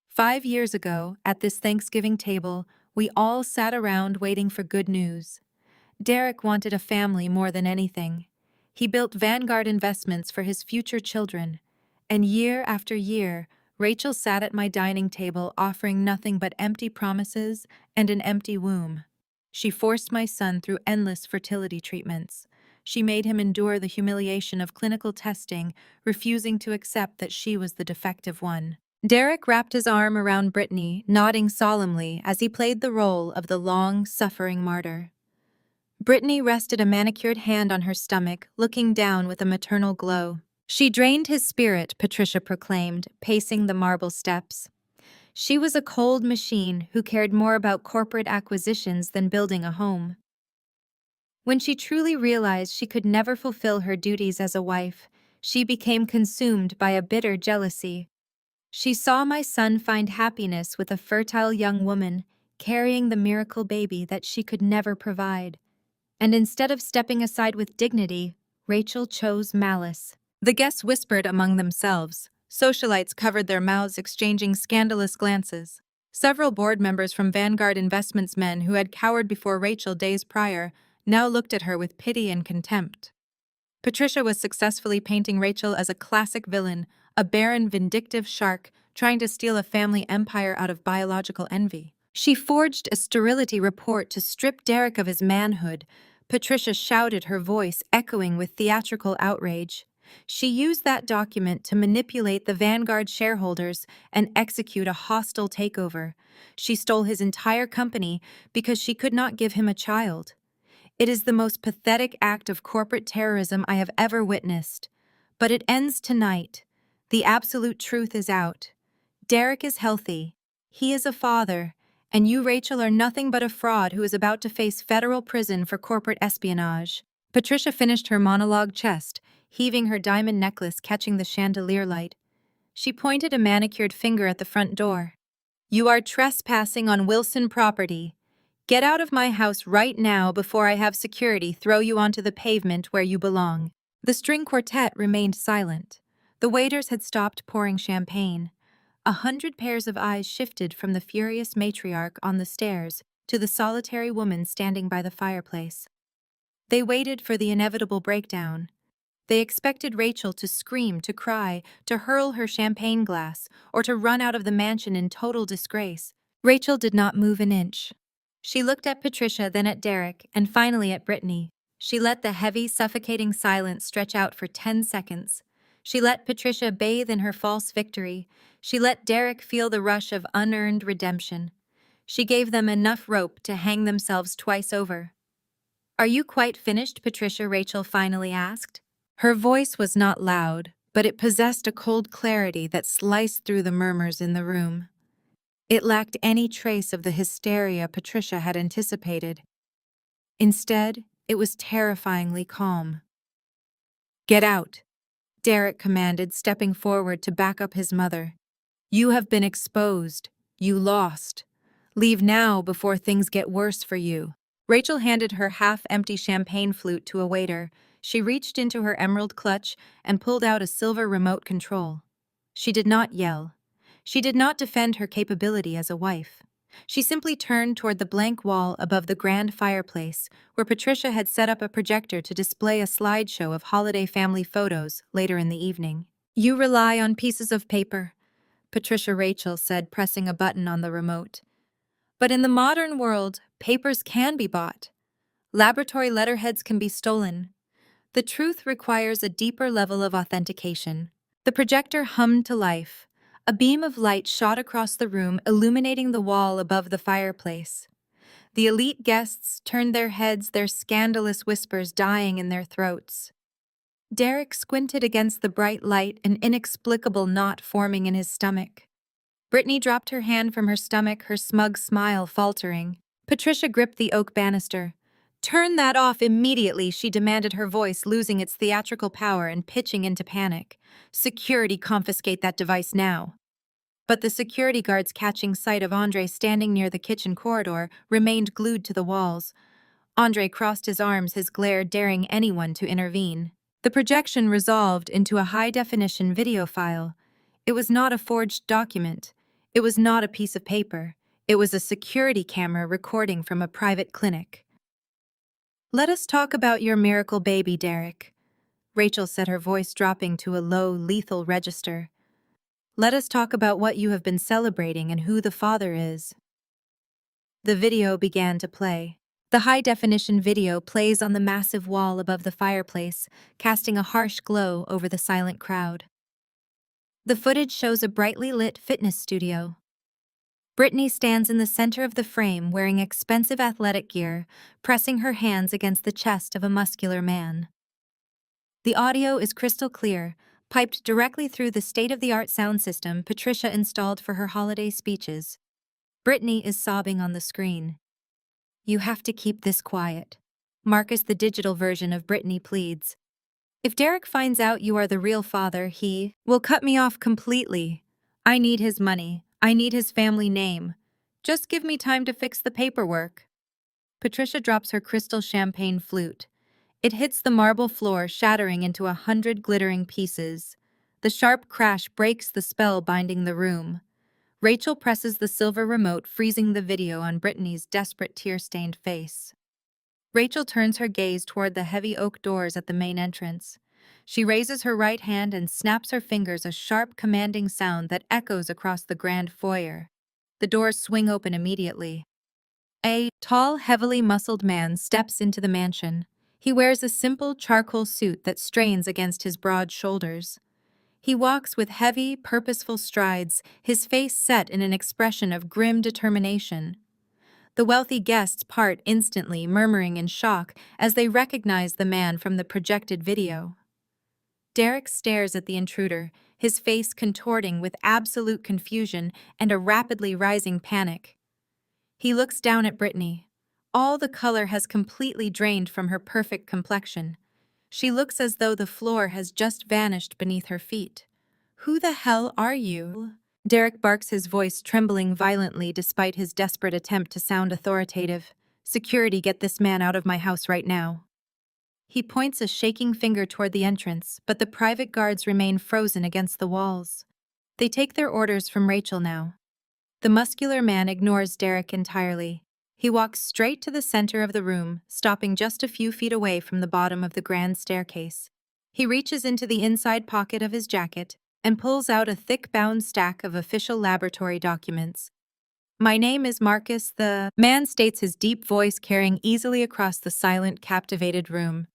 "5 years ago, at this Thanksgiving table, we all sat around waiting for good news. Derek wanted a family more than anything. He built Vanguard Investments for his future children. And year after year, Rachel sat at my dining table offering nothing but empty promises and an empty womb. She forced my son through endless fertility treatments. She made him endure the humiliation of clinical testing, refusing to accept that she was the defective one. Derek wrapped his arm around Brittany, nodding solemnly as he played the role of the long-suffering martyr. Brittany rested a manicured hand on her stomach, looking down with a maternal glow. She drained his spirit, Patricia proclaimed, pacing the marble steps. She was a cold machine who cared more about corporate acquisitions than building a home. When she truly realized she could never fulfill her duties as a wife, she became consumed by a bitter jealousy. She saw my son find happiness with a fertile young woman, carrying the miracle baby that she could never provide. And instead of stepping aside with dignity, Rachel chose malice. The guests whispered among themselves. Socialites covered their mouths, exchanging scandalous glances. Several board members from Vanguard Investments men who had cowered before Rachel days prior now looked at her with pity and contempt. Patricia was successfully painting Rachel as a classic villain, a barren, vindictive shark trying to steal a family empire out of biological envy. She forged a sterility report to strip Derek of his manhood. Patricia shouted, her voice echoing with theatrical outrage. She used that document to manipulate the Vanguard shareholders and execute a hostile takeover. She stole his entire company because she could not give him a child. It is the most pathetic act of corporate terrorism I have ever witnessed. But it ends tonight. The absolute truth is out. Derek is healthy. He is a father. And you, Rachel, are nothing but a fraud who is about to face federal prison for corporate espionage. Patricia finished her monologue chest, heaving her diamond necklace catching the chandelier light. She pointed a manicured finger at the front door. You are trespassing on Wilson property. Get out of my house right now before I have security throw you onto the pavement where you belong. The string quartet remained silent. The waiters had stopped pouring champagne. 100 pairs of eyes shifted from the furious matriarch on the stairs to the solitary woman standing by the fireplace. They waited for the inevitable breakdown. They expected Rachel to scream, to cry, to hurl her champagne glass, or to run out of the mansion in total disgrace. Rachel did not move an inch. She looked at Patricia, then at Derek, and finally at Brittany. She let the heavy, suffocating silence stretch out for 10 seconds. She let Patricia bathe in her false victory. She let Derek feel the rush of unearned redemption. She gave them enough rope to hang themselves twice over. Are you quite finished, Patricia? Rachel finally asked. Her voice was not loud, but it possessed a cold clarity that sliced through the murmurs in the room. It lacked any trace of the hysteria Patricia had anticipated. Instead, it was terrifyingly calm. Get out, Derek commanded, stepping forward to back up his mother. You have been exposed. You lost. Leave now before things get worse for you. Rachel handed her half-empty champagne flute to a waiter. She reached into her emerald clutch and pulled out a silver remote control. She did not yell. She did not defend her capability as a wife. She simply turned toward the blank wall above the grand fireplace, where Patricia had set up a projector to display a slideshow of holiday family photos later in the evening. You rely on pieces of paper, Patricia Rachel said, pressing a button on the remote. But in the modern world, papers can be bought. Laboratory letterheads can be stolen. The truth requires a deeper level of authentication. The projector hummed to life. A beam of light shot across the room, illuminating the wall above the fireplace. The elite guests turned their heads, their scandalous whispers dying in their throats. Derek squinted against the bright light, an inexplicable knot forming in his stomach. Brittany dropped her hand from her stomach, her smug smile faltering. Patricia gripped the oak banister. Turn that off immediately, she demanded, her voice losing its theatrical power and pitching into panic. Security, confiscate that device now. But the security guards, catching sight of Andre standing near the kitchen corridor, remained glued to the walls. Andre crossed his arms, his glare daring anyone to intervene. The projection resolved into a high-definition video file. It was not a forged document. It was not a piece of paper. It was a security camera recording from a private clinic. Let us talk about your miracle baby, Derek, Rachel said, her voice dropping to a low, lethal register. Let us talk about what you have been celebrating and who the father is. The video began to play. The high-definition video plays on the massive wall above the fireplace, casting a harsh glow over the silent crowd. The footage shows a brightly lit fitness studio. Brittany stands in the center of the frame wearing expensive athletic gear, pressing her hands against the chest of a muscular man. The audio is crystal clear, piped directly through the state-of-the-art sound system Patricia installed for her holiday speeches. Brittany is sobbing on the screen. "You have to keep this quiet." Marcus, the digital version of Brittany, pleads. "If Derek finds out you are the real father, he will cut me off completely. I need his money. I need his family name. Just give me time to fix the paperwork." Patricia drops her crystal champagne flute. It hits the marble floor, shattering into 100 glittering pieces. The sharp crash breaks the spell binding the room. Rachel presses the silver remote, freezing the video on Brittany's desperate, tear-stained face. Rachel turns her gaze toward the heavy oak doors at the main entrance. She raises her right hand and snaps her fingers, a sharp, commanding sound that echoes across the grand foyer. The doors swing open immediately. A tall, heavily muscled man steps into the mansion. He wears a simple charcoal suit that strains against his broad shoulders. He walks with heavy, purposeful strides, his face set in an expression of grim determination. The wealthy guests part instantly, murmuring in shock as they recognize the man from the projected video. Derek stares at the intruder, his face contorting with absolute confusion and a rapidly rising panic. He looks down at Brittany. All the color has completely drained from her perfect complexion. She looks as though the floor has just vanished beneath her feet. "Who the hell are you?" Derek barks, his voice trembling violently despite his desperate attempt to sound authoritative. "Security, get this man out of my house right now." He points a shaking finger toward the entrance, but the private guards remain frozen against the walls. They take their orders from Rachel now. The muscular man ignores Derek entirely. He walks straight to the center of the room, stopping just a few feet away from the bottom of the grand staircase. He reaches into the inside pocket of his jacket and pulls out a thick-bound stack of official laboratory documents. "My name is Marcus," the man states, his deep voice carrying easily across the silent, captivated room.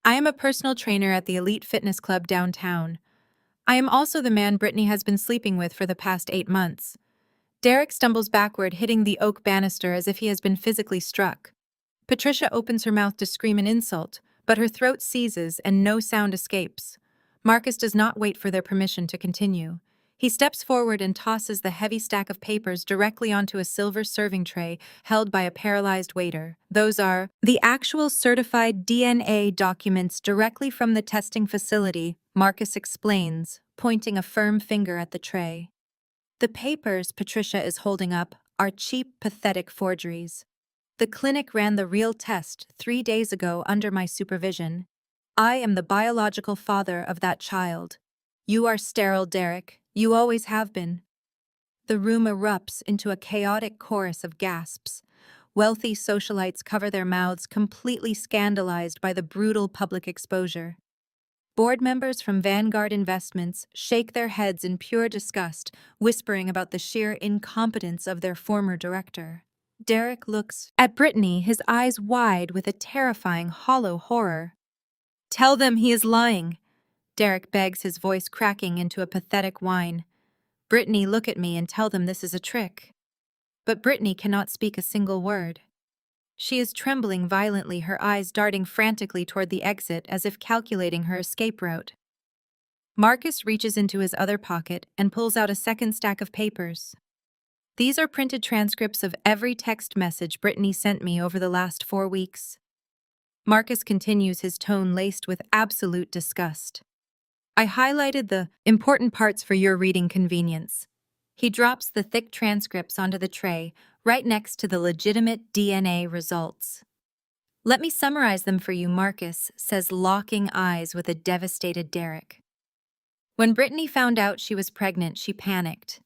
"I am a personal trainer at the elite fitness club downtown. I am also the man Brittany has been sleeping with for the past 8 months. Derek stumbles backward, hitting the oak banister as if he has been physically struck. Patricia opens her mouth to scream an insult, but her throat seizes and no sound escapes. Marcus does not wait for their permission to continue. He steps forward and tosses the heavy stack of papers directly onto a silver serving tray held by a paralyzed waiter. Those are the actual certified DNA documents directly from the testing facility, Marcus explains, pointing a firm finger at the tray. "The papers Patricia is holding up are cheap, pathetic forgeries. The clinic ran the real test 3 days ago under my supervision. I am the biological father of that child. You are sterile, Derek. You always have been." The room erupts into a chaotic chorus of gasps. Wealthy socialites cover their mouths, completely scandalized by the brutal public exposure. Board members from Vanguard Investments shake their heads in pure disgust, whispering about the sheer incompetence of their former director. Derek looks at Brittany, his eyes wide with a terrifying, hollow horror. "Tell them he is lying," Derek begs, his voice cracking into a pathetic whine. "Brittany, look at me and tell them this is a trick." But Brittany cannot speak a single word. She is trembling violently, her eyes darting frantically toward the exit as if calculating her escape route. Marcus reaches into his other pocket and pulls out a second stack of papers. "These are printed transcripts of every text message Brittany sent me over the last 4 weeks. Marcus continues, his tone laced with absolute disgust. "I highlighted the important parts for your reading convenience." He drops the thick transcripts onto the tray, right next to the legitimate DNA results. "Let me summarize them for you," Marcus says, locking eyes with a devastated Derek. "When Brittany found out she was pregnant, she panicked.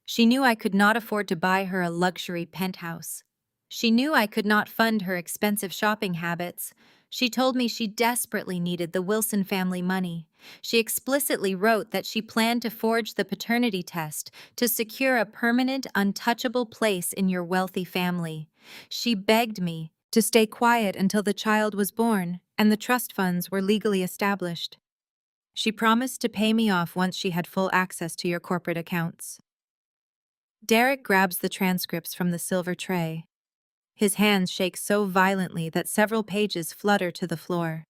She knew I could not afford to buy her a luxury penthouse. She knew I could not fund her expensive shopping habits. She told me she desperately needed the Wilson family money. She explicitly wrote that she planned to forge the paternity test to secure a permanent, untouchable place in your wealthy family. She begged me to stay quiet until the child was born and the trust funds were legally established. She promised to pay me off once she had full access to your corporate accounts. Derek grabs the transcripts from the silver tray. His hands shake so violently that several pages flutter to the floor.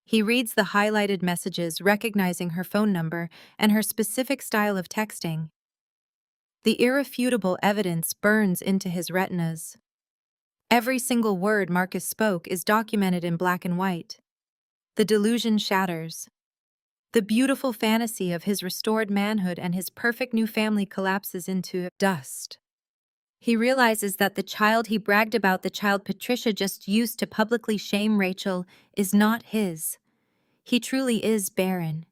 He reads the highlighted messages, recognizing her phone number and her specific style of texting. The irrefutable evidence burns into his retinas. Every single word Marcus spoke is documented in black and white. The delusion shatters. The beautiful fantasy of his restored manhood and his perfect new family collapses into dust. He realizes that the child he bragged about, the child Patricia just used to publicly shame Rachel, is not his. He truly is barren.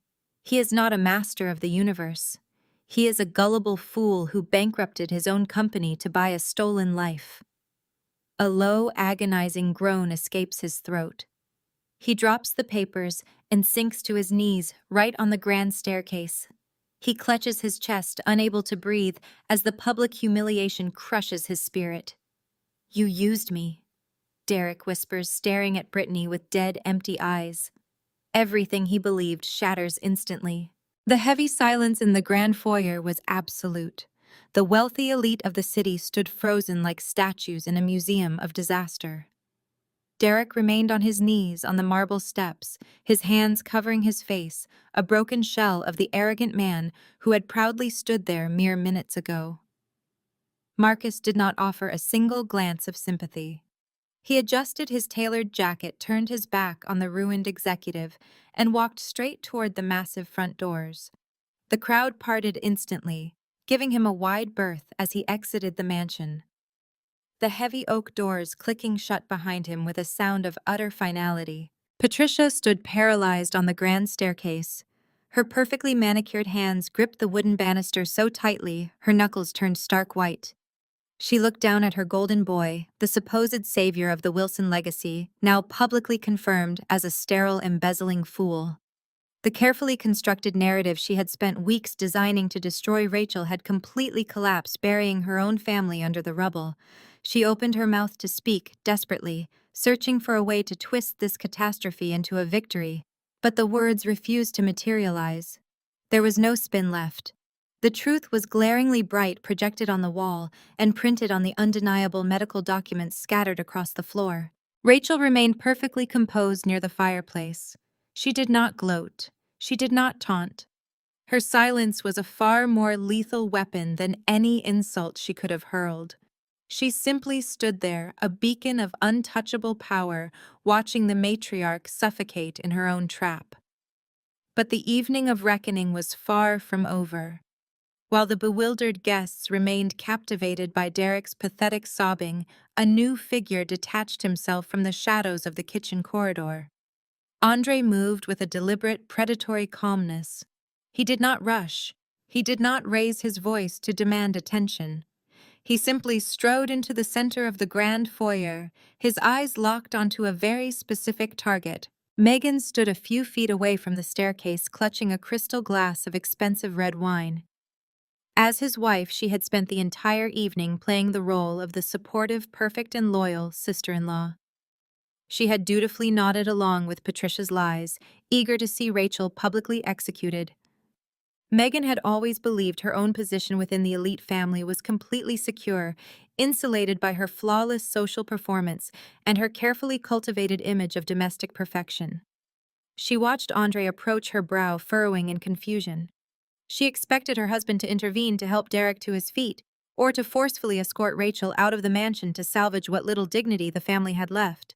He is not a master of the universe. He is a gullible fool who bankrupted his own company to buy a stolen life. A low, agonizing groan escapes his throat. He drops the papers and sinks to his knees right on the grand staircase. He clutches his chest, unable to breathe, as the public humiliation crushes his spirit. "You used me," Derek whispers, staring at Brittany with dead, empty eyes. Everything he believed shatters instantly. The heavy silence in the grand foyer was absolute. The wealthy elite of the city stood frozen like statues in a museum of disaster. Derek remained on his knees on the marble steps, his hands covering his face, a broken shell of the arrogant man who had proudly stood there mere minutes ago. Marcus did not offer a single glance of sympathy. He adjusted his tailored jacket, turned his back on the ruined executive, and walked straight toward the massive front doors. The crowd parted instantly, giving him a wide berth as he exited the mansion. The heavy oak doors clicking shut behind him with a sound of utter finality. Patricia stood paralyzed on the grand staircase. Her perfectly manicured hands gripped the wooden banister so tightly, her knuckles turned stark white. She looked down at her golden boy, the supposed savior of the Wilson legacy, now publicly confirmed as a sterile, embezzling fool. The carefully constructed narrative she had spent weeks designing to destroy Rachel had completely collapsed, burying her own family under the rubble. She opened her mouth to speak, desperately, searching for a way to twist this catastrophe into a victory, but the words refused to materialize. There was no spin left. The truth was glaringly bright, projected on the wall, and printed on the undeniable medical documents scattered across the floor. Rachel remained perfectly composed near the fireplace. She did not gloat. She did not taunt. Her silence was a far more lethal weapon than any insult she could have hurled. She simply stood there, a beacon of untouchable power, watching the matriarch suffocate in her own trap. But the evening of reckoning was far from over. While the bewildered guests remained captivated by Derek's pathetic sobbing, a new figure detached himself from the shadows of the kitchen corridor. Andre moved with a deliberate, predatory calmness. He did not rush. He did not raise his voice to demand attention. He simply strode into the center of the grand foyer, his eyes locked onto a very specific target. Megan stood a few feet away from the staircase, clutching a crystal glass of expensive red wine. As his wife, she had spent the entire evening playing the role of the supportive, perfect, and loyal sister-in-law. She had dutifully nodded along with Patricia's lies, eager to see Rachel publicly executed. Megan had always believed her own position within the elite family was completely secure, insulated by her flawless social performance and her carefully cultivated image of domestic perfection. She watched Andre approach her, brow furrowing in confusion. She expected her husband to intervene to help Derek to his feet, or to forcefully escort Rachel out of the mansion to salvage what little dignity the family had left.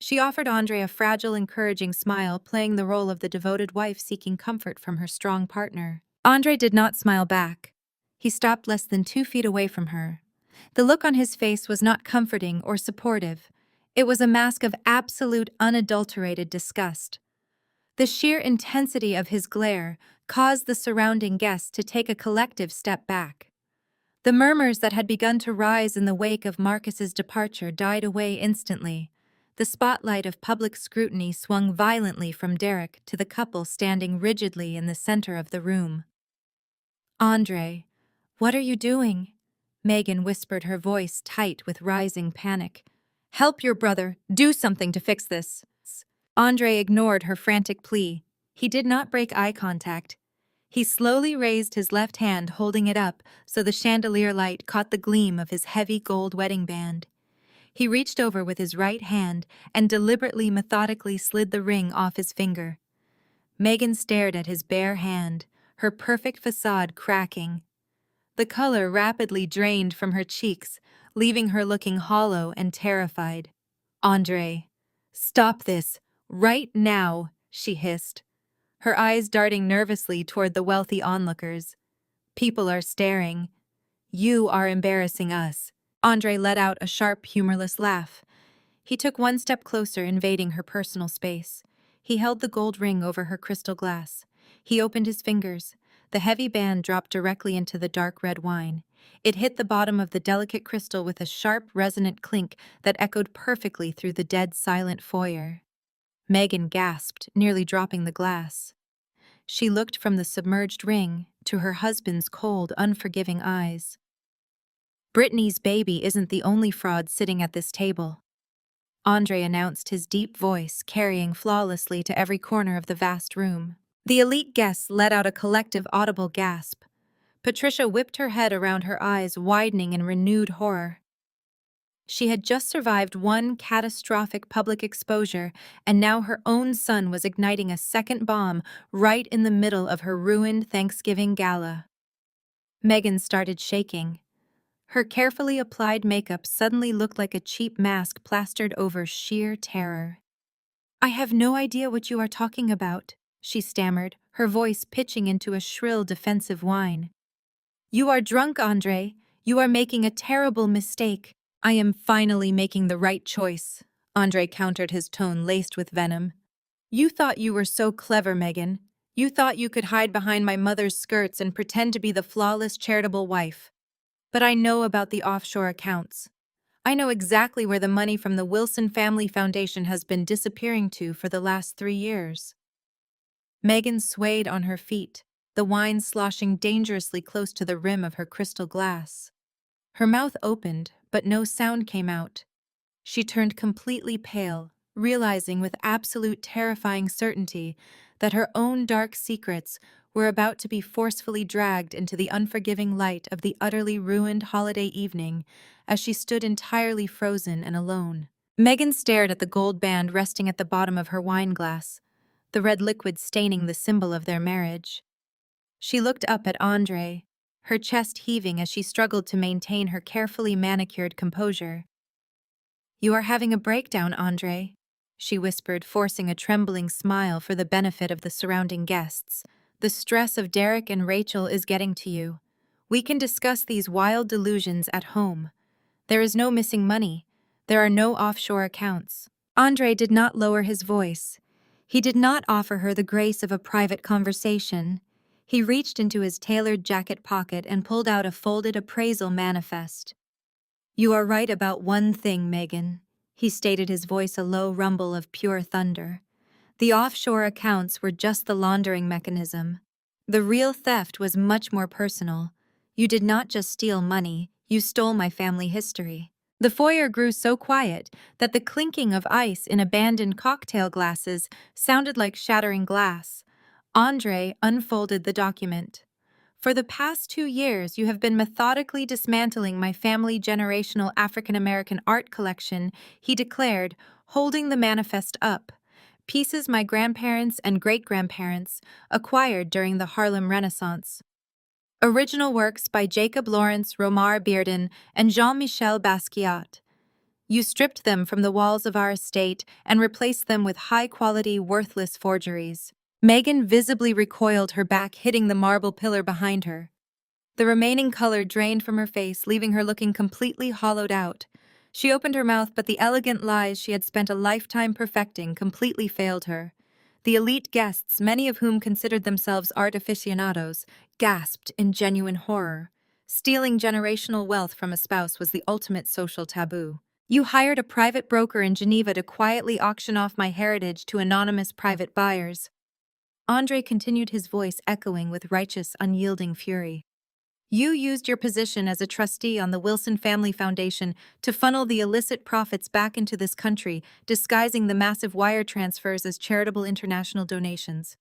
She offered Andre a fragile, encouraging smile, playing the role of the devoted wife seeking comfort from her strong partner. Andre did not smile back. He stopped less than 2 feet away from her. The look on his face was not comforting or supportive. It was a mask of absolute, unadulterated disgust. The sheer intensity of his glare caused the surrounding guests to take a collective step back. The murmurs that had begun to rise in the wake of Marcus's departure died away instantly. The spotlight of public scrutiny swung violently from Derek to the couple standing rigidly in the center of the room. "Andre, what are you doing?" Megan whispered, her voice tight with rising panic. "Help your brother. Do something to fix this." Andre ignored her frantic plea. He did not break eye contact. He slowly raised his left hand, holding it up so the chandelier light caught the gleam of his heavy gold wedding band. He reached over with his right hand and deliberately, methodically slid the ring off his finger. Megan stared at his bare hand, her perfect facade cracking. The color rapidly drained from her cheeks, leaving her looking hollow and terrified. "Andre, stop this, right now," she hissed, her eyes darting nervously toward the wealthy onlookers. "People are staring. You are embarrassing us." Andre let out a sharp, humorless laugh. He took one step closer, invading her personal space. He held the gold ring over her crystal glass. He opened his fingers. The heavy band dropped directly into the dark red wine. It hit the bottom of the delicate crystal with a sharp, resonant clink that echoed perfectly through the dead, silent foyer. Megan gasped, nearly dropping the glass. She looked from the submerged ring to her husband's cold, unforgiving eyes. "Brittany's baby isn't the only fraud sitting at this table," Andre announced, his deep voice carrying flawlessly to every corner of the vast room. The elite guests let out a collective audible gasp. Patricia whipped her head around, her eyes widening in renewed horror. She had just survived one catastrophic public exposure, and now her own son was igniting a second bomb right in the middle of her ruined Thanksgiving gala. Megan started shaking. Her carefully applied makeup suddenly looked like a cheap mask plastered over sheer terror. "I have no idea what you are talking about," she stammered, her voice pitching into a shrill, defensive whine. "You are drunk, Andre. You are making a terrible mistake." "I am finally making the right choice," Andre countered, his tone laced with venom. "You thought you were so clever, Megan. You thought you could hide behind my mother's skirts and pretend to be the flawless, charitable wife. But I know about the offshore accounts. I know exactly where the money from the Wilson Family Foundation has been disappearing to for the last 3 years." Megan swayed on her feet, the wine sloshing dangerously close to the rim of her crystal glass. Her mouth opened, but no sound came out. She turned completely pale, realizing with absolute terrifying certainty that her own dark secrets were about to be forcefully dragged into the unforgiving light of the utterly ruined holiday evening as she stood entirely frozen and alone. Megan stared at the gold band resting at the bottom of her wine glass, the red liquid staining the symbol of their marriage. She looked up at Andre, her chest heaving as she struggled to maintain her carefully manicured composure. "You are having a breakdown, Andre," she whispered, forcing a trembling smile for the benefit of the surrounding guests. "The stress of Derek and Rachel is getting to you. We can discuss these wild delusions at home. There is no missing money. There are no offshore accounts." Andre did not lower his voice. He did not offer her the grace of a private conversation. He reached into his tailored jacket pocket and pulled out a folded appraisal manifest. "You are right about one thing, Megan," he stated, his voice a low rumble of pure thunder. "The offshore accounts were just the laundering mechanism. The real theft was much more personal. You did not just steal money, you stole my family history." The foyer grew so quiet that the clinking of ice in abandoned cocktail glasses sounded like shattering glass. Andre unfolded the document. "For the past 2 years, you have been methodically dismantling my family generational African-American art collection," he declared, holding the manifest up. "Pieces my grandparents and great-grandparents acquired during the Harlem Renaissance. Original works by Jacob Lawrence, Romar Bearden, and Jean-Michel Basquiat. You stripped them from the walls of our estate and replaced them with high-quality, worthless forgeries." Megan visibly recoiled, her back hitting the marble pillar behind her. The remaining color drained from her face, leaving her looking completely hollowed out. She opened her mouth, but the elegant lies she had spent a lifetime perfecting completely failed her. The elite guests, many of whom considered themselves art aficionados, gasped in genuine horror. Stealing generational wealth from a spouse was the ultimate social taboo. "You hired a private broker in Geneva to quietly auction off my heritage to anonymous private buyers." Andre continued, his voice echoing with righteous, unyielding fury. "You used your position as a trustee on the Wilson Family Foundation to funnel the illicit profits back into this country, disguising the massive wire transfers as charitable international donations.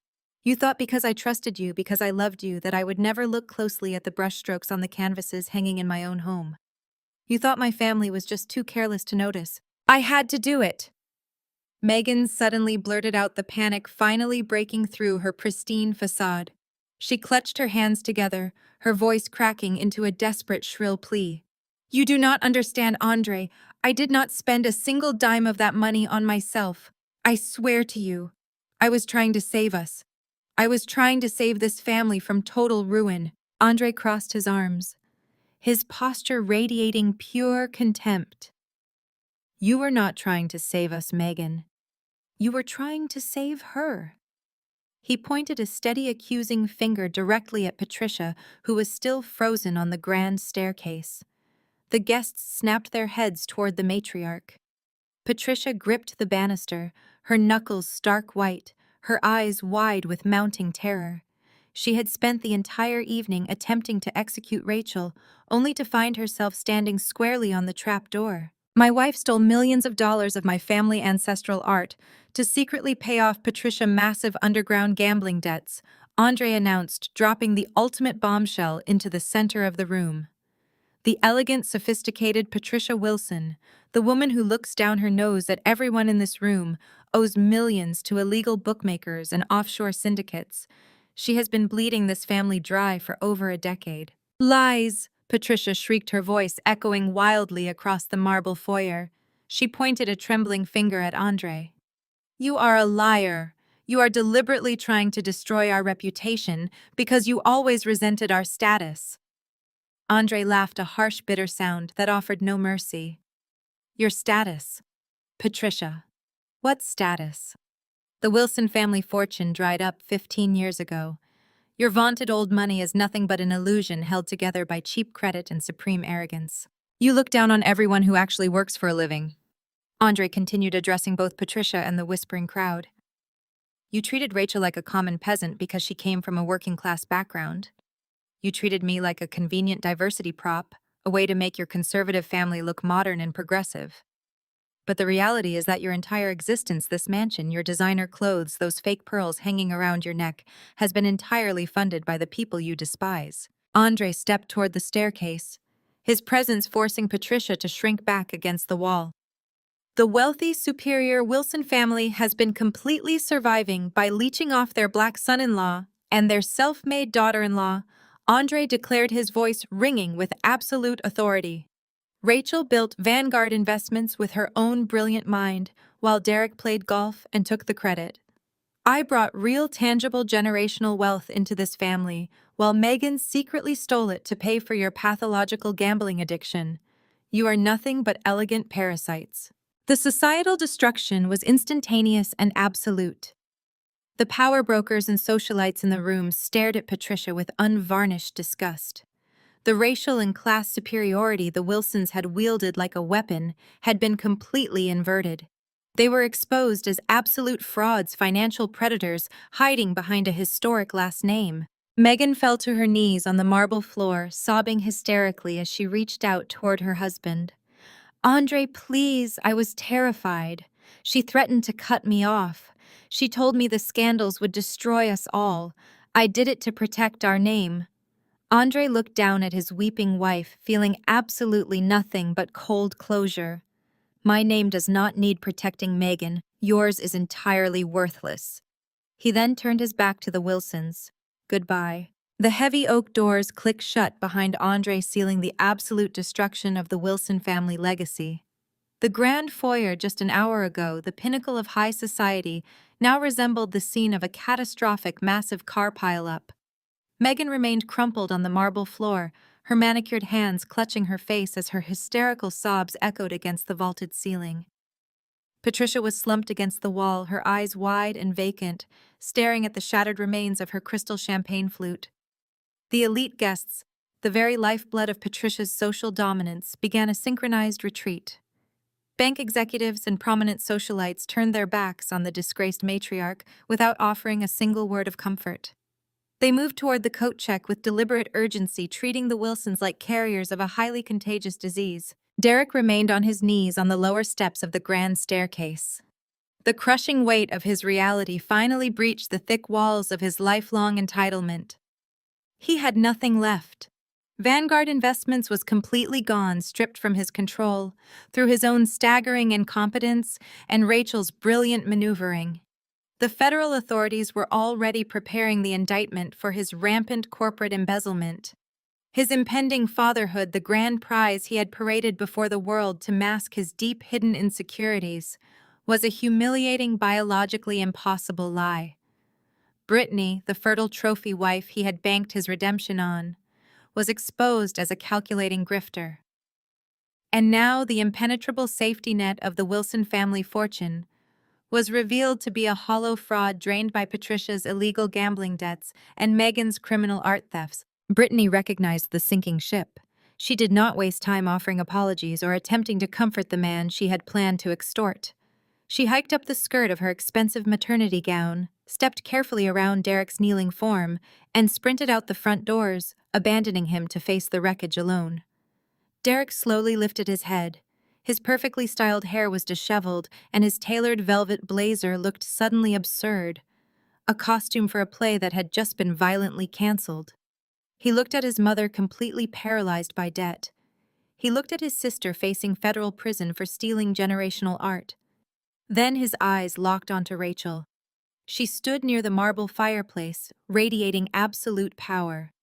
You thought because I trusted you, because I loved you, that I would never look closely at the brushstrokes on the canvases hanging in my own home. You thought my family was just too careless to notice. I had to do it. Megan suddenly blurted out, the panic finally breaking through her pristine facade. She clutched her hands together, her voice cracking into a desperate, shrill plea. You do not understand, Andre. I did not spend a single dime of that money on myself. I swear to you. I was trying to save us. I was trying to save this family from total ruin. Andre crossed his arms, his posture radiating pure contempt. You were not trying to save us, Megan. You were trying to save her. He pointed a steady, accusing finger directly at Patricia, who was still frozen on the grand staircase. The guests snapped their heads toward the matriarch. Patricia gripped the banister, her knuckles stark white, her eyes wide with mounting terror. She had spent the entire evening attempting to execute Rachel, only to find herself standing squarely on the trap door. My wife stole millions of dollars of my family ancestral art to secretly pay off Patricia's massive underground gambling debts, Andre announced, dropping the ultimate bombshell into the center of the room. The elegant, sophisticated Patricia Wilson, the woman who looks down her nose at everyone in this room, owes millions to illegal bookmakers and offshore syndicates. She has been bleeding this family dry for over a decade. Lies! Patricia shrieked, her voice echoing wildly across the marble foyer. She pointed a trembling finger at Andre. You are a liar. You are deliberately trying to destroy our reputation because you always resented our status. Andre laughed, a harsh, bitter sound that offered no mercy. Your status. Patricia. What status? The Wilson family fortune dried up 15 years ago. Your vaunted old money is nothing but an illusion held together by cheap credit and supreme arrogance. You look down on everyone who actually works for a living. Andre continued, addressing both Patricia and the whispering crowd. You treated Rachel like a common peasant because she came from a working-class background. You treated me like a convenient diversity prop, a way to make your conservative family look modern and progressive. But the reality is that your entire existence, this mansion, your designer clothes, those fake pearls hanging around your neck, has been entirely funded by the people you despise. Andre stepped toward the staircase, his presence forcing Patricia to shrink back against the wall. The wealthy, superior Wilson family has been completely surviving by leeching off their black son-in-law and their self-made daughter-in-law, Andre declared, his voice ringing with absolute authority. Rachel built Vanguard Investments with her own brilliant mind, while Derek played golf and took the credit. I brought real, tangible generational wealth into this family, while Megan secretly stole it to pay for your pathological gambling addiction. You are nothing but elegant parasites. The societal destruction was instantaneous and absolute. The power brokers and socialites in the room stared at Patricia with unvarnished disgust. The racial and class superiority the Wilsons had wielded like a weapon had been completely inverted. They were exposed as absolute frauds, financial predators hiding behind a historic last name. Megan fell to her knees on the marble floor, sobbing hysterically as she reached out toward her husband. Andre, please, I was terrified. She threatened to cut me off. She told me the scandals would destroy us all. I did it to protect our name. Andre looked down at his weeping wife, feeling absolutely nothing but cold closure. My name does not need protecting, Megan. Yours is entirely worthless. He then turned his back to the Wilsons. Goodbye. The heavy oak doors clicked shut behind Andre, sealing the absolute destruction of the Wilson family legacy. The grand foyer just an hour ago, the pinnacle of high society, now resembled the scene of a catastrophic massive car pileup. Megan remained crumpled on the marble floor, her manicured hands clutching her face as her hysterical sobs echoed against the vaulted ceiling. Patricia was slumped against the wall, her eyes wide and vacant, staring at the shattered remains of her crystal champagne flute. The elite guests, the very lifeblood of Patricia's social dominance, began a synchronized retreat. Bank executives and prominent socialites turned their backs on the disgraced matriarch without offering a single word of comfort. They moved toward the coat check with deliberate urgency, treating the Wilsons like carriers of a highly contagious disease. Derek remained on his knees on the lower steps of the grand staircase. The crushing weight of his reality finally breached the thick walls of his lifelong entitlement. He had nothing left. Vanguard Investments was completely gone, stripped from his control, through his own staggering incompetence and Rachel's brilliant maneuvering. The federal authorities were already preparing the indictment for his rampant corporate embezzlement. His impending fatherhood, the grand prize he had paraded before the world to mask his deep hidden insecurities, was a humiliating, biologically impossible lie. Brittany, the fertile trophy wife he had banked his redemption on, was exposed as a calculating grifter. And now the impenetrable safety net of the Wilson family fortune was revealed to be a hollow fraud drained by Patricia's illegal gambling debts and Megan's criminal art thefts. Brittany recognized the sinking ship. She did not waste time offering apologies or attempting to comfort the man she had planned to extort. She hiked up the skirt of her expensive maternity gown, stepped carefully around Derek's kneeling form, and sprinted out the front doors, abandoning him to face the wreckage alone. Derek slowly lifted his head. His perfectly styled hair was disheveled, and his tailored velvet blazer looked suddenly absurd, a costume for a play that had just been violently canceled. He looked at his mother, completely paralyzed by debt. He looked at his sister facing federal prison for stealing generational art. Then his eyes locked onto Rachel. She stood near the marble fireplace, radiating absolute power.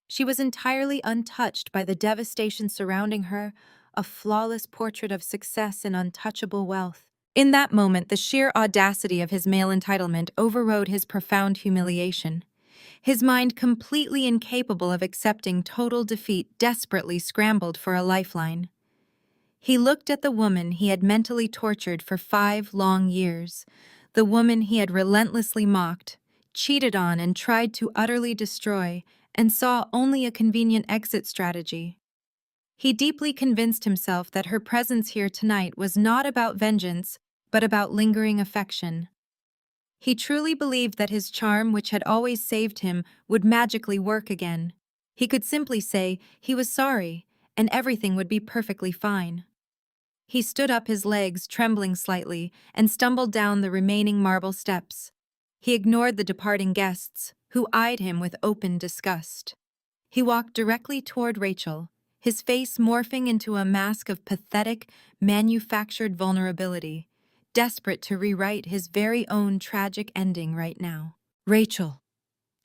She was entirely untouched by the devastation surrounding her, a flawless portrait of success and untouchable wealth. In that moment, the sheer audacity of his male entitlement overrode his profound humiliation. His mind, completely incapable of accepting total defeat, desperately scrambled for a lifeline. He looked at the woman he had mentally tortured for 5 long years, the woman he had relentlessly mocked, cheated on, and tried to utterly destroy, and saw only a convenient exit strategy. He deeply convinced himself that her presence here tonight was not about vengeance, but about lingering affection. He truly believed that his charm, which had always saved him, would magically work again. He could simply say he was sorry, and everything would be perfectly fine. He stood up, his legs trembling slightly, and stumbled down the remaining marble steps. He ignored the departing guests, who eyed him with open disgust. He walked directly toward Rachel, his face morphing into a mask of pathetic, manufactured vulnerability, desperate to rewrite his very own tragic ending right now. "Rachel,"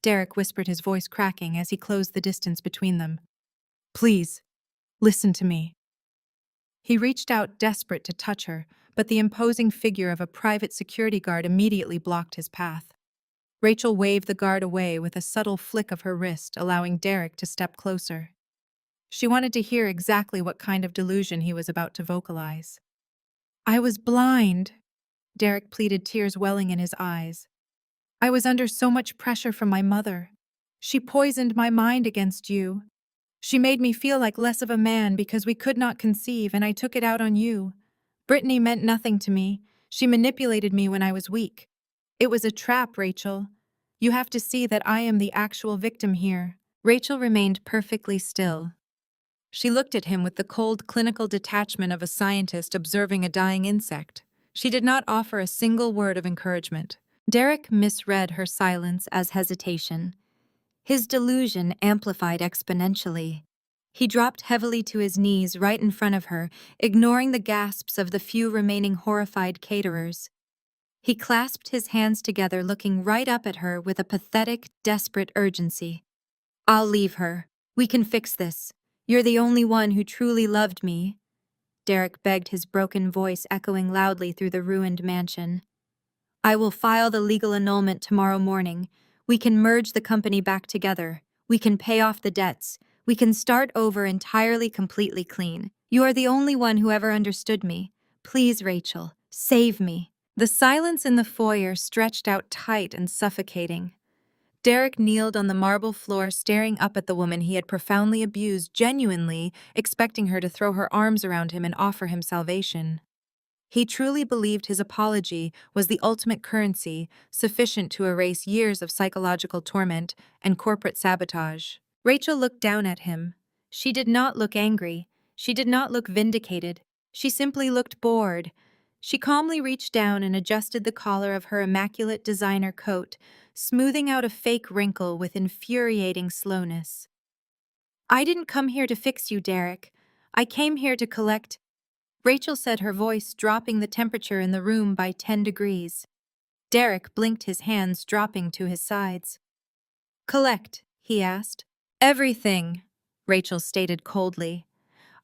Derek whispered, his voice cracking as he closed the distance between them. "Please, listen to me." He reached out, desperate to touch her, but the imposing figure of a private security guard immediately blocked his path. Rachel waved the guard away with a subtle flick of her wrist, allowing Derek to step closer. She wanted to hear exactly what kind of delusion he was about to vocalize. "I was blind," Derek pleaded, tears welling in his eyes. "I was under so much pressure from my mother. She poisoned my mind against you. She made me feel like less of a man because we could not conceive, and I took it out on you. Brittany meant nothing to me. She manipulated me when I was weak. It was a trap, Rachel. You have to see that I am the actual victim here." Rachel remained perfectly still. She looked at him with the cold, clinical detachment of a scientist observing a dying insect. She did not offer a single word of encouragement. Derek misread her silence as hesitation. His delusion amplified exponentially. He dropped heavily to his knees right in front of her, ignoring the gasps of the few remaining horrified caterers. He clasped his hands together, looking right up at her with a pathetic, desperate urgency. "I'll leave her. We can fix this. You're the only one who truly loved me," Derek begged, his broken voice echoing loudly through the ruined mansion. "I will file the legal annulment tomorrow morning. We can merge the company back together. We can pay off the debts. We can start over entirely, completely clean. You are the only one who ever understood me. Please, Rachel, save me." The silence in the foyer stretched out tight and suffocating. Derek kneeled on the marble floor, staring up at the woman he had profoundly abused, genuinely expecting her to throw her arms around him and offer him salvation. He truly believed his apology was the ultimate currency, sufficient to erase years of psychological torment and corporate sabotage. Rachel looked down at him. She did not look angry. She did not look vindicated. She simply looked bored. She calmly reached down and adjusted the collar of her immaculate designer coat, smoothing out a fake wrinkle with infuriating slowness. "I didn't come here to fix you, Derek. I came here to collect," Rachel said, her voice dropping the temperature in the room by 10 degrees. Derek blinked, his hands dropping to his sides. "Collect?" he asked. "Everything," Rachel stated coldly.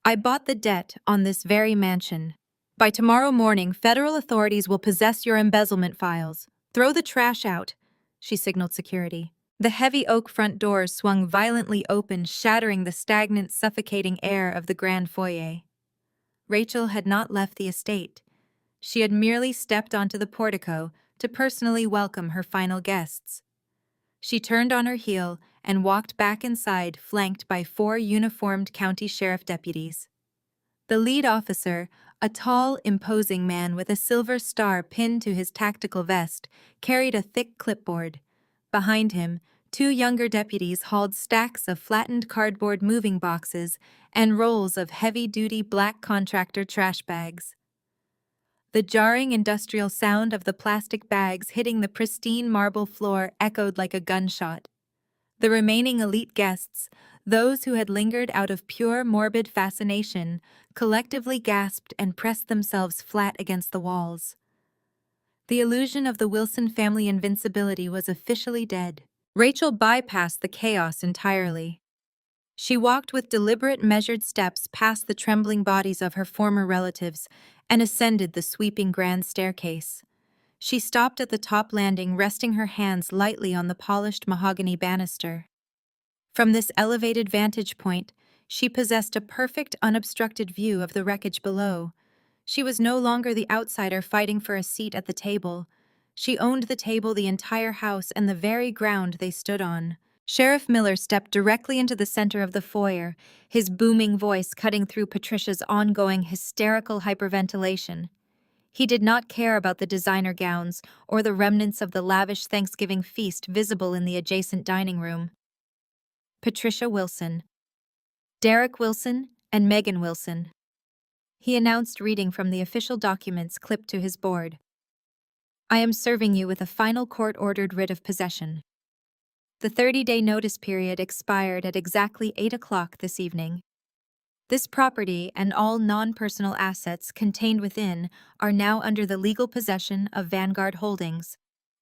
"I bought the debt on this very mansion. By tomorrow morning, federal authorities will possess your embezzlement files. Throw the trash out," she signaled security. The heavy oak front doors swung violently open, shattering the stagnant, suffocating air of the grand foyer. Rachel had not left the estate. She had merely stepped onto the portico to personally welcome her final guests. She turned on her heel and walked back inside, flanked by 4 uniformed county sheriff deputies. The lead officer, a tall, imposing man with a silver star pinned to his tactical vest, carried a thick clipboard. Behind him, 2 younger deputies hauled stacks of flattened cardboard moving boxes and rolls of heavy-duty black contractor trash bags. The jarring industrial sound of the plastic bags hitting the pristine marble floor echoed like a gunshot. The remaining elite guests, those who had lingered out of pure morbid fascination, collectively gasped and pressed themselves flat against the walls. The illusion of the Wilson family invincibility was officially dead. Rachel bypassed the chaos entirely. She walked with deliberate, measured steps past the trembling bodies of her former relatives and ascended the sweeping grand staircase. She stopped at the top landing, resting her hands lightly on the polished mahogany banister. From this elevated vantage point, she possessed a perfect, unobstructed view of the wreckage below. She was no longer the outsider fighting for a seat at the table. She owned the table, the entire house, and the very ground they stood on. Sheriff Miller stepped directly into the center of the foyer, his booming voice cutting through Patricia's ongoing hysterical hyperventilation. He did not care about the designer gowns or the remnants of the lavish Thanksgiving feast visible in the adjacent dining room. "Patricia Wilson, Derek Wilson, and Megan Wilson," he announced, reading from the official documents clipped to his board. "I am serving you with a final court-ordered writ of possession. The 30-day notice period expired at exactly 8 o'clock this evening. This property and all non-personal assets contained within are now under the legal possession of Vanguard Holdings.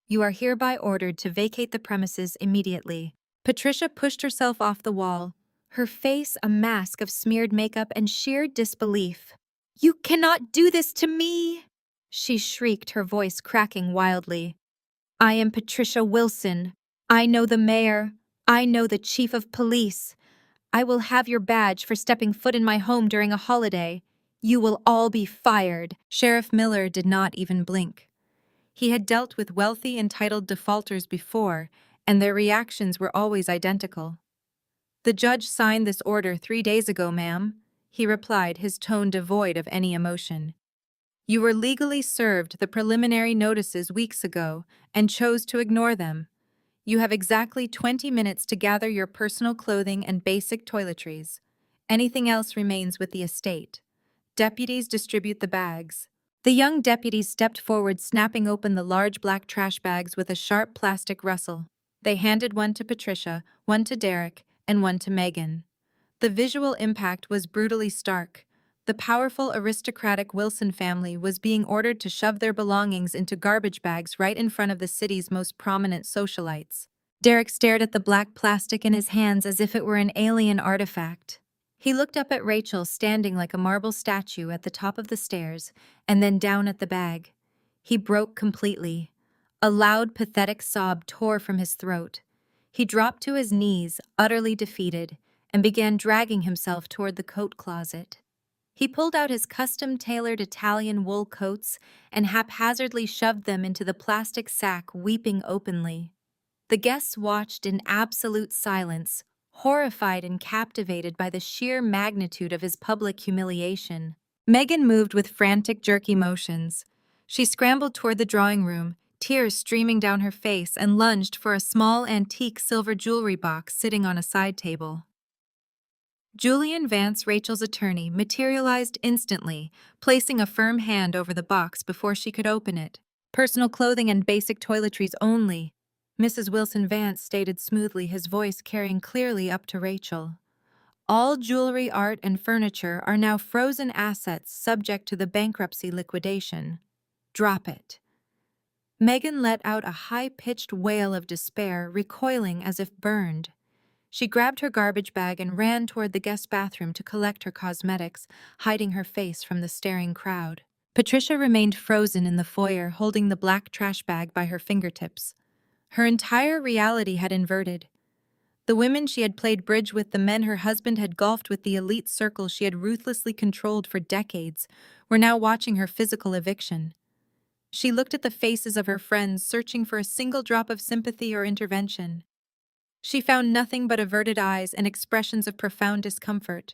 You are hereby ordered to vacate the premises immediately." Patricia pushed herself off the wall, her face a mask of smeared makeup and sheer disbelief. "You cannot do this to me!" she shrieked, her voice cracking wildly. "I am Patricia Wilson. I know the mayor. I know the chief of police. I will have your badge for stepping foot in my home during a holiday. You will all be fired." Sheriff Miller did not even blink. He had dealt with wealthy, entitled defaulters before, and their reactions were always identical. "The judge signed this order 3 days ago, ma'am," he replied, his tone devoid of any emotion. "You were legally served the preliminary notices weeks ago and chose to ignore them. You have exactly 20 minutes to gather your personal clothing and basic toiletries. Anything else remains with the estate. Deputies distribute the bags." The young deputies stepped forward, snapping open the large black trash bags with a sharp plastic rustle. They handed one to Patricia, one to Derek, and one to Megan. The visual impact was brutally stark. The powerful, aristocratic Wilson family was being ordered to shove their belongings into garbage bags right in front of the city's most prominent socialites. Derek stared at the black plastic in his hands as if it were an alien artifact. He looked up at Rachel, standing like a marble statue at the top of the stairs, and then down at the bag. He broke completely. A loud, pathetic sob tore from his throat. He dropped to his knees, utterly defeated, and began dragging himself toward the coat closet. He pulled out his custom-tailored Italian wool coats and haphazardly shoved them into the plastic sack, weeping openly. The guests watched in absolute silence, horrified and captivated by the sheer magnitude of his public humiliation. Megan moved with frantic, jerky motions. She scrambled toward the drawing room, tears streaming down her face, and lunged for a small antique silver jewelry box sitting on a side table. Julian Vance, Rachel's attorney, materialized instantly, placing a firm hand over the box before she could open it. Personal clothing and basic toiletries only, Mrs. Wilson Vance stated smoothly, his voice carrying clearly up to Rachel. All jewelry, art, and furniture are now frozen assets subject to the bankruptcy liquidation. Drop it. Megan let out a high-pitched wail of despair, recoiling as if burned. She grabbed her garbage bag and ran toward the guest bathroom to collect her cosmetics, hiding her face from the staring crowd. Patricia remained frozen in the foyer, holding the black trash bag by her fingertips. Her entire reality had inverted. The women she had played bridge with, the men her husband had golfed with, the elite circle she had ruthlessly controlled for decades, were now watching her physical eviction. She looked at the faces of her friends, searching for a single drop of sympathy or intervention. She found nothing but averted eyes and expressions of profound discomfort.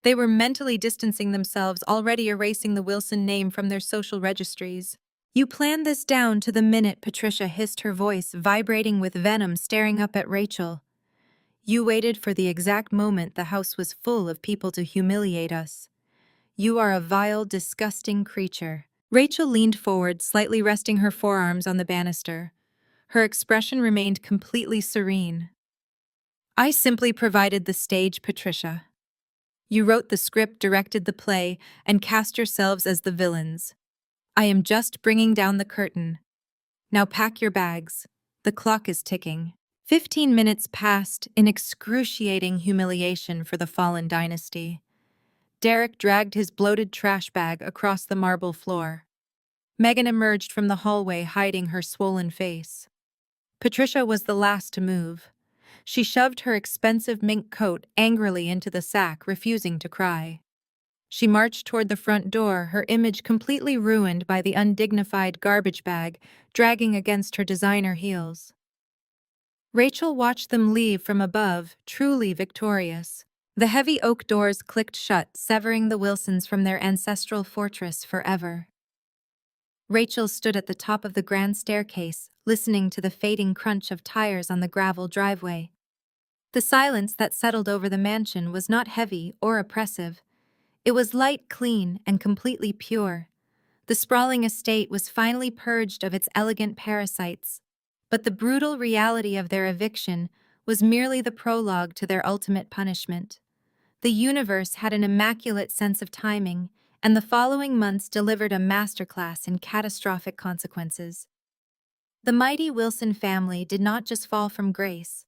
They were mentally distancing themselves, already erasing the Wilson name from their social registries. "You planned this down to the minute," Patricia hissed, her voice vibrating with venom, staring up at Rachel. "You waited for the exact moment the house was full of people to humiliate us. You are a vile, disgusting creature." Rachel leaned forward, slightly resting her forearms on the banister. Her expression remained completely serene. "I simply provided the stage, Patricia. You wrote the script, directed the play, and cast yourselves as the villains. I am just bringing down the curtain. Now pack your bags. The clock is ticking." 15 minutes passed in excruciating humiliation for the fallen dynasty. Derek dragged his bloated trash bag across the marble floor. Megan emerged from the hallway, hiding her swollen face. Patricia was the last to move. She shoved her expensive mink coat angrily into the sack, refusing to cry. She marched toward the front door, her image completely ruined by the undignified garbage bag dragging against her designer heels. Rachel watched them leave from above, truly victorious. The heavy oak doors clicked shut, severing the Wilsons from their ancestral fortress forever. Rachel stood at the top of the grand staircase, listening to the fading crunch of tires on the gravel driveway. The silence that settled over the mansion was not heavy or oppressive. It was light, clean, and completely pure. The sprawling estate was finally purged of its elegant parasites, but the brutal reality of their eviction was merely the prologue to their ultimate punishment. The universe had an immaculate sense of timing, and the following months delivered a masterclass in catastrophic consequences. The mighty Wilson family did not just fall from grace.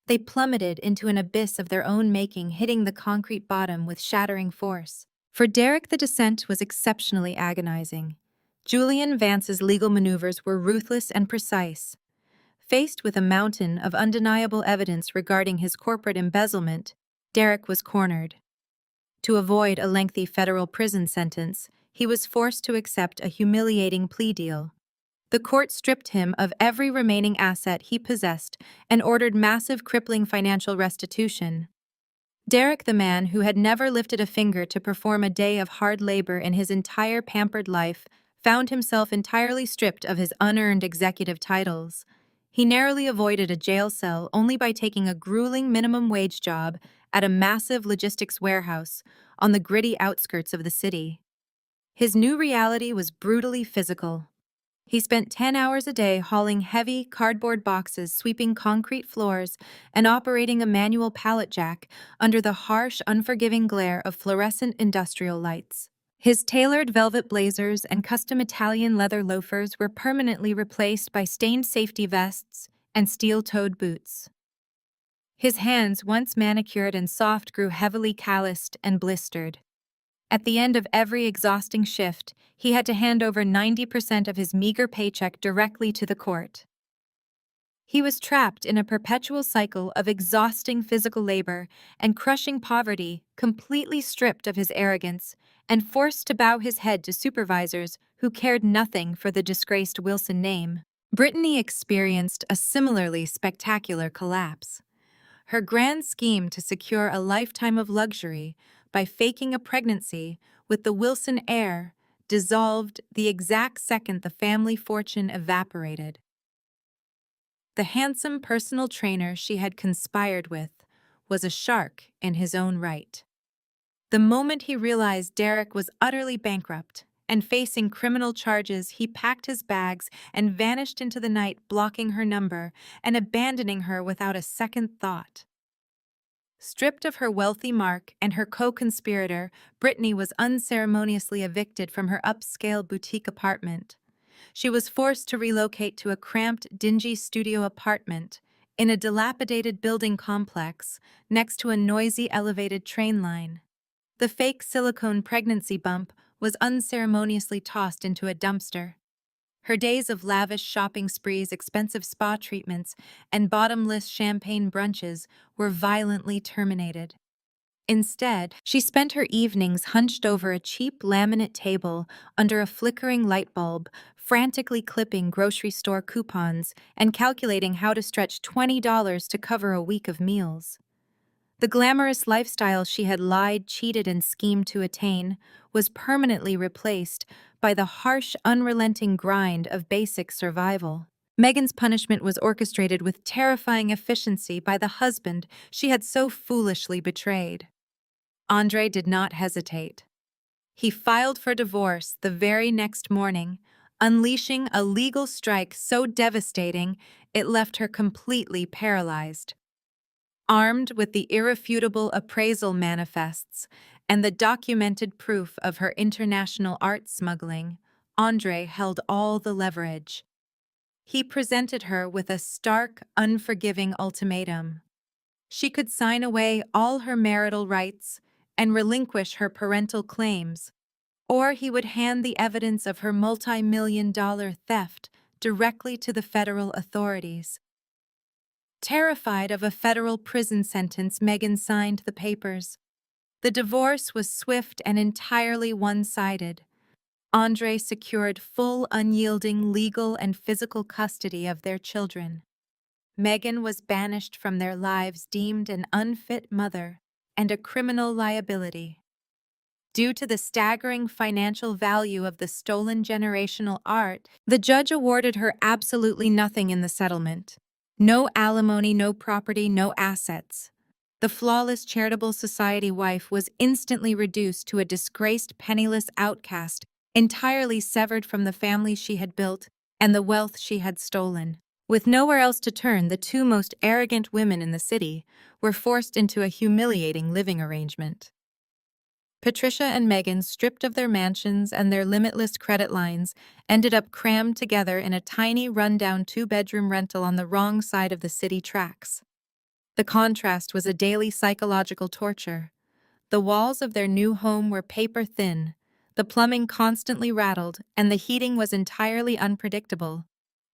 They plummeted into an abyss of their own making, hitting the concrete bottom with shattering force. For Derek, the descent was exceptionally agonizing. Julian Vance's legal maneuvers were ruthless and precise. Faced with a mountain of undeniable evidence regarding his corporate embezzlement, Derek was cornered. To avoid a lengthy federal prison sentence, he was forced to accept a humiliating plea deal. The court stripped him of every remaining asset he possessed and ordered massive, crippling financial restitution. Derek, the man who had never lifted a finger to perform a day of hard labor in his entire pampered life, found himself entirely stripped of his unearned executive titles. He narrowly avoided a jail cell only by taking a grueling minimum wage job at a massive logistics warehouse on the gritty outskirts of the city. His new reality was brutally physical. He spent 10 hours a day hauling heavy cardboard boxes, sweeping concrete floors, and operating a manual pallet jack under the harsh, unforgiving glare of fluorescent industrial lights. His tailored velvet blazers and custom Italian leather loafers were permanently replaced by stained safety vests and steel-toed boots. His hands, once manicured and soft, grew heavily calloused and blistered. At the end of every exhausting shift, he had to hand over 90% of his meager paycheck directly to the court. He was trapped in a perpetual cycle of exhausting physical labor and crushing poverty, completely stripped of his arrogance, and forced to bow his head to supervisors who cared nothing for the disgraced Wilson name. Brittany experienced a similarly spectacular collapse. Her grand scheme to secure a lifetime of luxury by faking a pregnancy with the Wilson heir dissolved the exact second the family fortune evaporated. The handsome personal trainer she had conspired with was a shark in his own right. The moment he realized Derek was utterly bankrupt and facing criminal charges, he packed his bags and vanished into the night, blocking her number and abandoning her without a second thought. Stripped of her wealthy Mark and her co-conspirator, Brittany was unceremoniously evicted from her upscale boutique apartment. She was forced to relocate to a cramped, dingy studio apartment in a dilapidated building complex next to a noisy elevated train line. The fake silicone pregnancy bump was unceremoniously tossed into a dumpster. Her days of lavish shopping sprees, expensive spa treatments, and bottomless champagne brunches were violently terminated. Instead, she spent her evenings hunched over a cheap laminate table under a flickering light bulb, frantically clipping grocery store coupons and calculating how to stretch $20 to cover a week of meals. The glamorous lifestyle she had lied, cheated, and schemed to attain was permanently replaced by the harsh, unrelenting grind of basic survival. Megan's punishment was orchestrated with terrifying efficiency by the husband she had so foolishly betrayed. Andre did not hesitate. He filed for divorce the very next morning, unleashing a legal strike so devastating it left her completely paralyzed. Armed with the irrefutable appraisal manifests and the documented proof of her international art smuggling, Andre held all the leverage. He presented her with a stark, unforgiving ultimatum. She could sign away all her marital rights and relinquish her parental claims, or he would hand the evidence of her multi-million-dollar theft directly to the federal authorities. Terrified of a federal prison sentence, Megan signed the papers. The divorce was swift and entirely one-sided. Andre secured full, unyielding legal and physical custody of their children. Megan was banished from their lives, deemed an unfit mother and a criminal liability. Due to the staggering financial value of the stolen generational art, the judge awarded her absolutely nothing in the settlement. No alimony, no property, no assets. The flawless charitable society wife was instantly reduced to a disgraced, penniless outcast, entirely severed from the family she had built and the wealth she had stolen. With nowhere else to turn, the two most arrogant women in the city were forced into a humiliating living arrangement. Patricia and Megan, stripped of their mansions and their limitless credit lines, ended up crammed together in a tiny, run-down two-bedroom rental on the wrong side of the city tracks. The contrast was a daily psychological torture. The walls of their new home were paper-thin, the plumbing constantly rattled, and the heating was entirely unpredictable.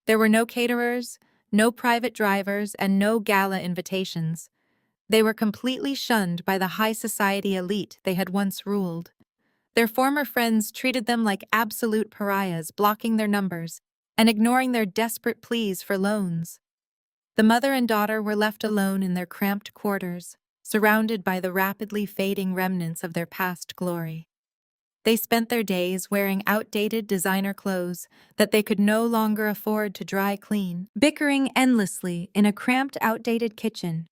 There were no caterers, no private drivers, and no gala invitations. They were completely shunned by the high society elite they had once ruled. Their former friends treated them like absolute pariahs, blocking their numbers and ignoring their desperate pleas for loans. The mother and daughter were left alone in their cramped quarters, surrounded by the rapidly fading remnants of their past glory. They spent their days wearing outdated designer clothes that they could no longer afford to dry clean, bickering endlessly in a cramped, outdated kitchen.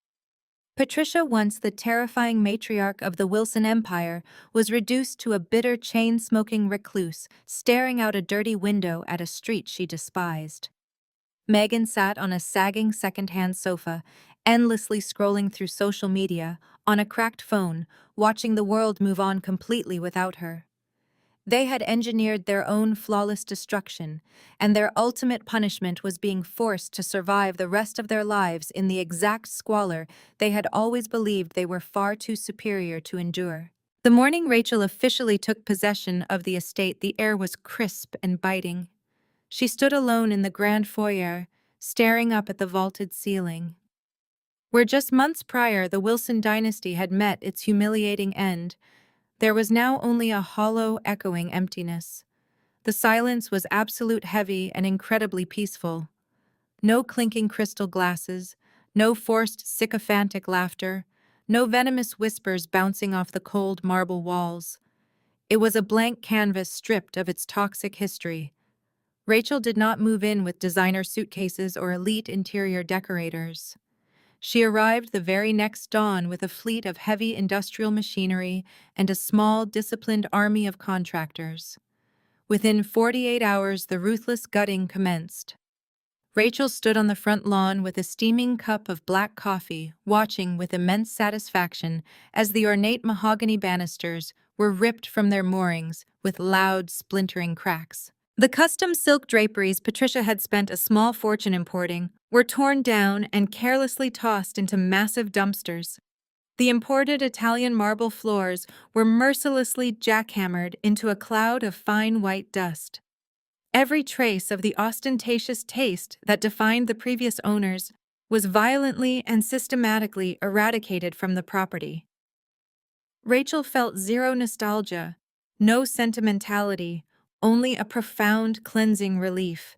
Patricia, once the terrifying matriarch of the Wilson Empire, was reduced to a bitter, chain-smoking recluse, staring out a dirty window at a street she despised. Megan sat on a sagging second-hand sofa, endlessly scrolling through social media, on a cracked phone, watching the world move on completely without her. They had engineered their own flawless destruction, and their ultimate punishment was being forced to survive the rest of their lives in the exact squalor they had always believed they were far too superior to endure. The morning Rachel officially took possession of the estate, the air was crisp and biting. She stood alone in the grand foyer, staring up at the vaulted ceiling. Where just months prior the Wilson dynasty had met its humiliating end, there was now only a hollow, echoing emptiness. The silence was absolute, heavy, and incredibly peaceful. No clinking crystal glasses, no forced, sycophantic laughter, no venomous whispers bouncing off the cold marble walls. It was a blank canvas stripped of its toxic history. Rachel did not move in with designer suitcases or elite interior decorators. She arrived the very next dawn with a fleet of heavy industrial machinery and a small, disciplined army of contractors. Within 48 hours, the ruthless gutting commenced. Rachel stood on the front lawn with a steaming cup of black coffee, watching with immense satisfaction as the ornate mahogany banisters were ripped from their moorings with loud, splintering cracks. The custom silk draperies Patricia had spent a small fortune importing were torn down and carelessly tossed into massive dumpsters. The imported Italian marble floors were mercilessly jackhammered into a cloud of fine white dust. Every trace of the ostentatious taste that defined the previous owners was violently and systematically eradicated from the property. Rachel felt zero nostalgia, no sentimentality, only a profound cleansing relief.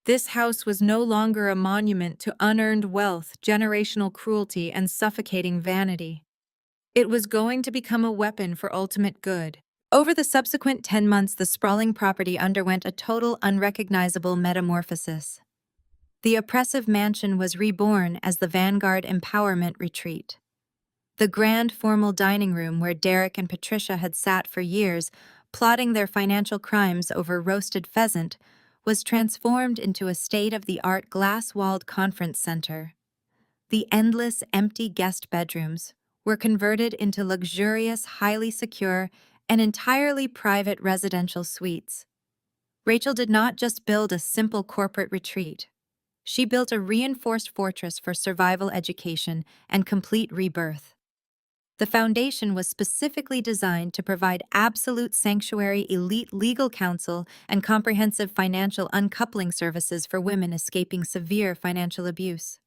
This house was no longer a monument to unearned wealth, generational cruelty, and suffocating vanity. It was going to become a weapon for ultimate good. Over the subsequent 10 months, the sprawling property underwent a total unrecognizable metamorphosis. The oppressive mansion was reborn as the Vanguard Empowerment Retreat. The grand formal dining room where Derek and Patricia had sat for years, plotting their financial crimes over roasted pheasant, was transformed into a state-of-the-art glass-walled conference center. The endless, empty guest bedrooms were converted into luxurious, highly secure, and entirely private residential suites. Rachel did not just build a simple corporate retreat. She built a reinforced fortress for survival education and complete rebirth. The foundation was specifically designed to provide absolute sanctuary, elite legal counsel, and comprehensive financial uncoupling services for women escaping severe financial abuse.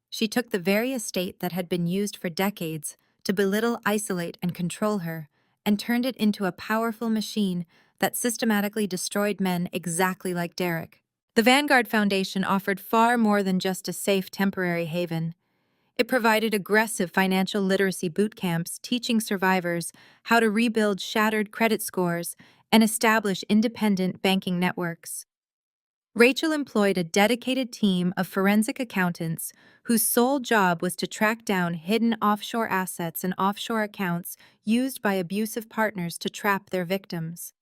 She took the very estate that had been used for decades to belittle, isolate, and control her, and turned it into a powerful machine that systematically destroyed men exactly like Derek. The Vanguard Foundation offered far more than just a safe temporary haven. It provided aggressive financial literacy boot camps teaching survivors how to rebuild shattered credit scores and establish independent banking networks. Rachel employed a dedicated team of forensic accountants whose sole job was to track down hidden offshore assets and offshore accounts used by abusive partners to trap their victims.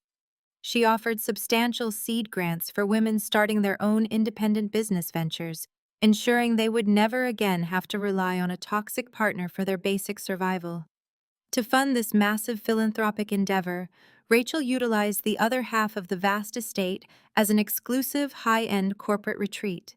She offered substantial seed grants for women starting their own independent business ventures, ensuring they would never again have to rely on a toxic partner for their basic survival. To fund this massive philanthropic endeavor, Rachel utilized the other half of the vast estate as an exclusive high-end corporate retreat.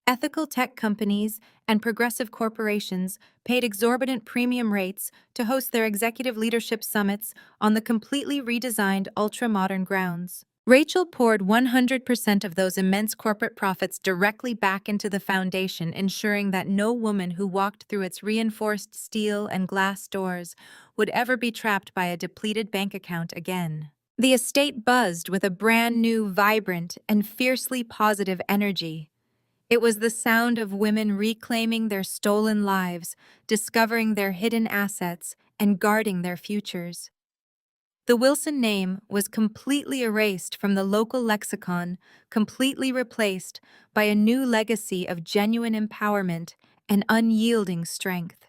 Ethical tech companies and progressive corporations paid exorbitant premium rates to host their executive leadership summits on the completely redesigned ultra-modern grounds. Rachel poured 100% of those immense corporate profits directly back into the foundation, ensuring that no woman who walked through its reinforced steel and glass doors would ever be trapped by a depleted bank account again. The estate buzzed with a brand new, vibrant, and fiercely positive energy. It was the sound of women reclaiming their stolen lives, discovering their hidden assets, and guarding their futures. The Wilson name was completely erased from the local lexicon, completely replaced by a new legacy of genuine empowerment and unyielding strength.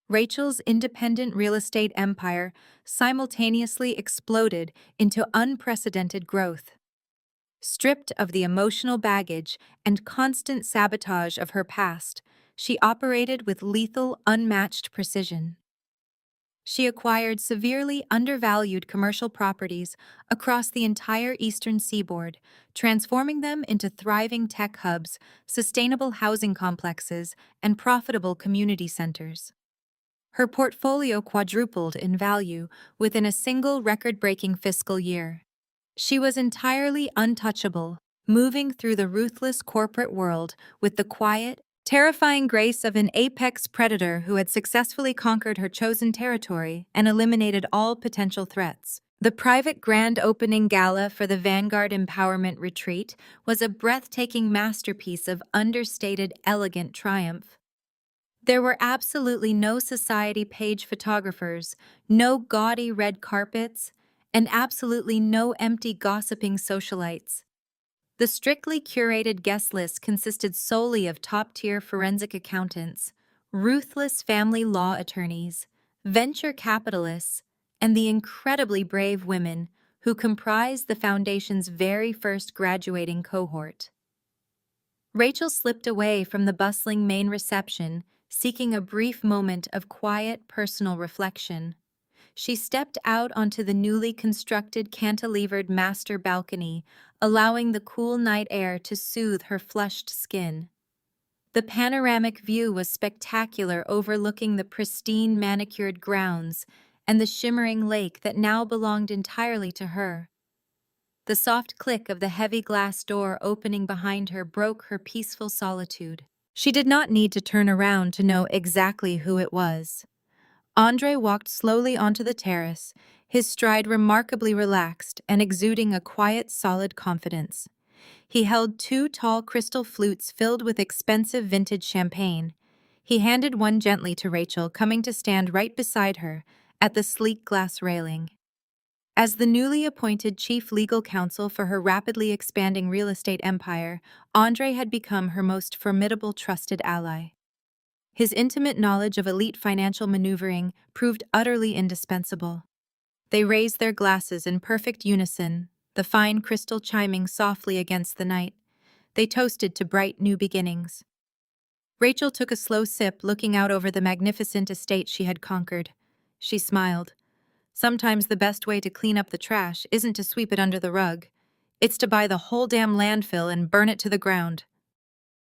Rachel's independent real estate empire simultaneously exploded into unprecedented growth. Stripped of the emotional baggage and constant sabotage of her past, she operated with lethal, unmatched precision. She acquired severely undervalued commercial properties across the entire eastern seaboard, transforming them into thriving tech hubs, sustainable housing complexes, and profitable community centers. Her portfolio quadrupled in value within a single record-breaking fiscal year. She was entirely untouchable, moving through the ruthless corporate world with the quiet, terrifying grace of an apex predator who had successfully conquered her chosen territory and eliminated all potential threats. The private grand opening gala for the Vanguard Empowerment Retreat was a breathtaking masterpiece of understated, elegant triumph. There were absolutely no society page photographers, no gaudy red carpets, and absolutely no empty gossiping socialites. The strictly curated guest list consisted solely of top-tier forensic accountants, ruthless family law attorneys, venture capitalists, and the incredibly brave women who comprised the foundation's very first graduating cohort. Rachel slipped away from the bustling main reception, seeking a brief moment of quiet, personal reflection. She stepped out onto the newly constructed cantilevered master balcony, allowing the cool night air to soothe her flushed skin. The panoramic view was spectacular, overlooking the pristine manicured grounds and the shimmering lake that now belonged entirely to her. The soft click of the heavy glass door opening behind her broke her peaceful solitude. She did not need to turn around to know exactly who it was. Andre walked slowly onto the terrace, his stride remarkably relaxed and exuding a quiet, solid confidence. He held two tall crystal flutes filled with expensive vintage champagne. He handed one gently to Rachel, coming to stand right beside her at the sleek glass railing. As the newly appointed chief legal counsel for her rapidly expanding real estate empire, Andre had become her most formidable trusted ally. His intimate knowledge of elite financial maneuvering proved utterly indispensable. They raised their glasses in perfect unison, the fine crystal chiming softly against the night. They toasted to bright new beginnings. Rachel took a slow sip, looking out over the magnificent estate she had conquered. She smiled. Sometimes the best way to clean up the trash isn't to sweep it under the rug. It's to buy the whole damn landfill and burn it to the ground.